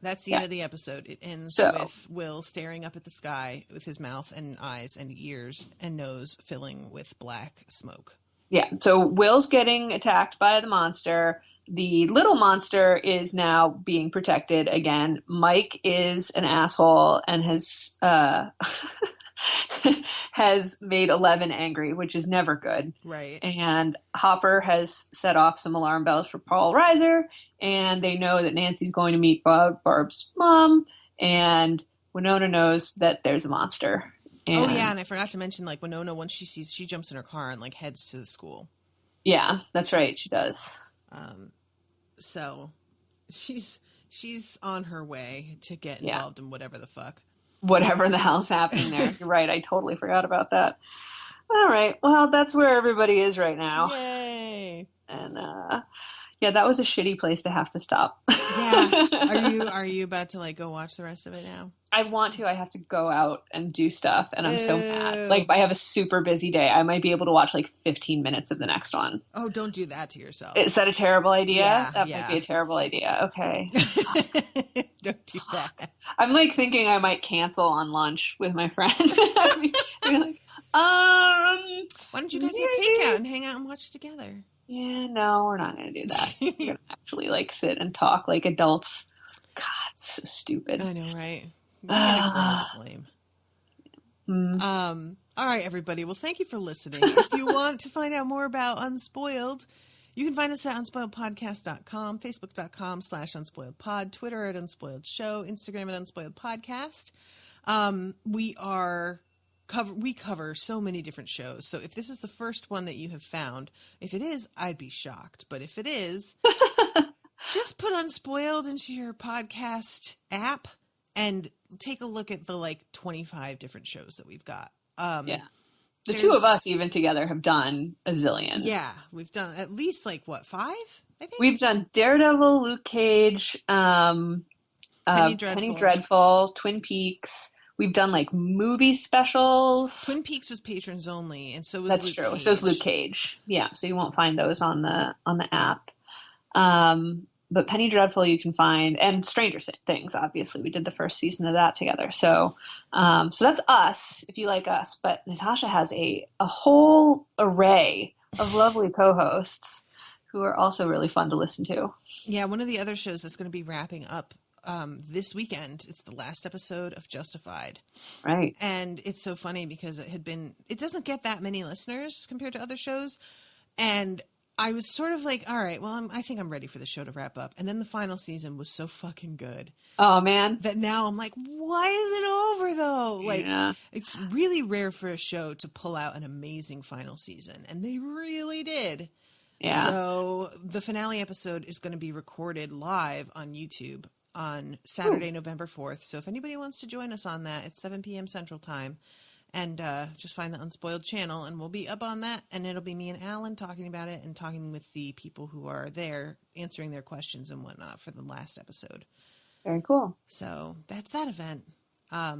E: that's the end of the episode. It ends with Will staring up at the sky with his mouth and eyes and ears and nose filling with black smoke.
F: Yeah. So Will's getting attacked by the monster. The little monster is now being protected again. Mike is an asshole and has has made 11 angry, which is never good.
E: Right.
F: And Hopper has set off some alarm bells for Paul Reiser, and they know that Nancy's going to meet Barb's mom, and Winona knows that there's a monster. And,
E: and I forgot to mention, like, Winona, once she jumps in her car and, like, heads to the school.
F: Yeah, that's right. She does.
E: So she's on her way to get involved in whatever the fuck.
F: Whatever the hell's happening there. You're right. I totally forgot about that. All right. Well, that's where everybody is right now.
E: Yay.
F: And, that was a shitty place to have to stop.
E: Yeah. Are you about to, like, go watch the rest of it now?
F: I want to. I have to go out and do stuff, and I'm so mad. Like, I have a super busy day. I might be able to watch, like, 15 minutes of the next one.
E: Oh, don't do that to yourself.
F: Is that a terrible idea?
E: Yeah,
F: that might be a terrible idea. Okay.
E: Don't do that.
F: I'm, like, thinking I might cancel on lunch with my friend. Be like, why
E: don't you guys get takeout and hang out and watch it together?
F: Yeah, no, we're not going to do that. We're going to actually, like, sit and talk like adults. God, it's so stupid.
E: I know, right? It's lame. All right, everybody. Well, thank you for listening. If you want to find out more about Unspoiled, you can find us at unspoiledpodcast.com, facebook.com/unspoiledpod, Twitter at unspoiledshow, Instagram at unspoiledpodcast. We cover so many different shows. So if this is the first one that you have found, if it is, I'd be shocked. But if it is, just put Unspoiled into your podcast app and take a look at the, like, 25 different shows that we've got.
F: The two of us even together have done a zillion.
E: Yeah, we've done at least, like, what, 5? I think
F: we've done Daredevil, Luke Cage, Penny Dreadful, Twin Peaks. We've done, like, movie specials.
E: Twin Peaks was patrons only, and so was
F: That's
E: Luke
F: true.
E: Cage.
F: So is Luke Cage. Yeah, so you won't find those on the app. But Penny Dreadful you can find, and Stranger Things, obviously. We did the first season of that together. So that's us, if you like us. But Natasha has a whole array of lovely co-hosts who are also really fun to listen to. Yeah,
E: one of the other shows that's going to be wrapping up this weekend, it's the last episode of Justified.
F: Right.
E: And it's so funny because it doesn't get that many listeners compared to other shows. And I was sort of like, all right, well, I think I'm ready for the show to wrap up. And then the final season was so fucking good.
F: Oh, man.
E: That now I'm like, why is it over, though? Like, It's really rare for a show to pull out an amazing final season. And they really did. Yeah. So the finale episode is going to be recorded live on YouTube on Saturday, November 4th. So if anybody wants to join us on that, it's 7 p.m. Central Time. And just find the Unspoiled channel, and we'll be up on that. And it'll be me and Alan talking about it and talking with the people who are there, answering their questions and whatnot for the last episode.
F: Very cool.
E: So that's that event. All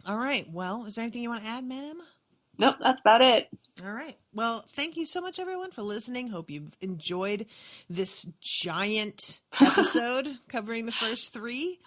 E: right. Well, is there anything you want to add, ma'am?
F: Nope, that's about it.
E: All right. Well, thank you so much, everyone, for listening. Hope you've enjoyed this giant episode covering the first 3.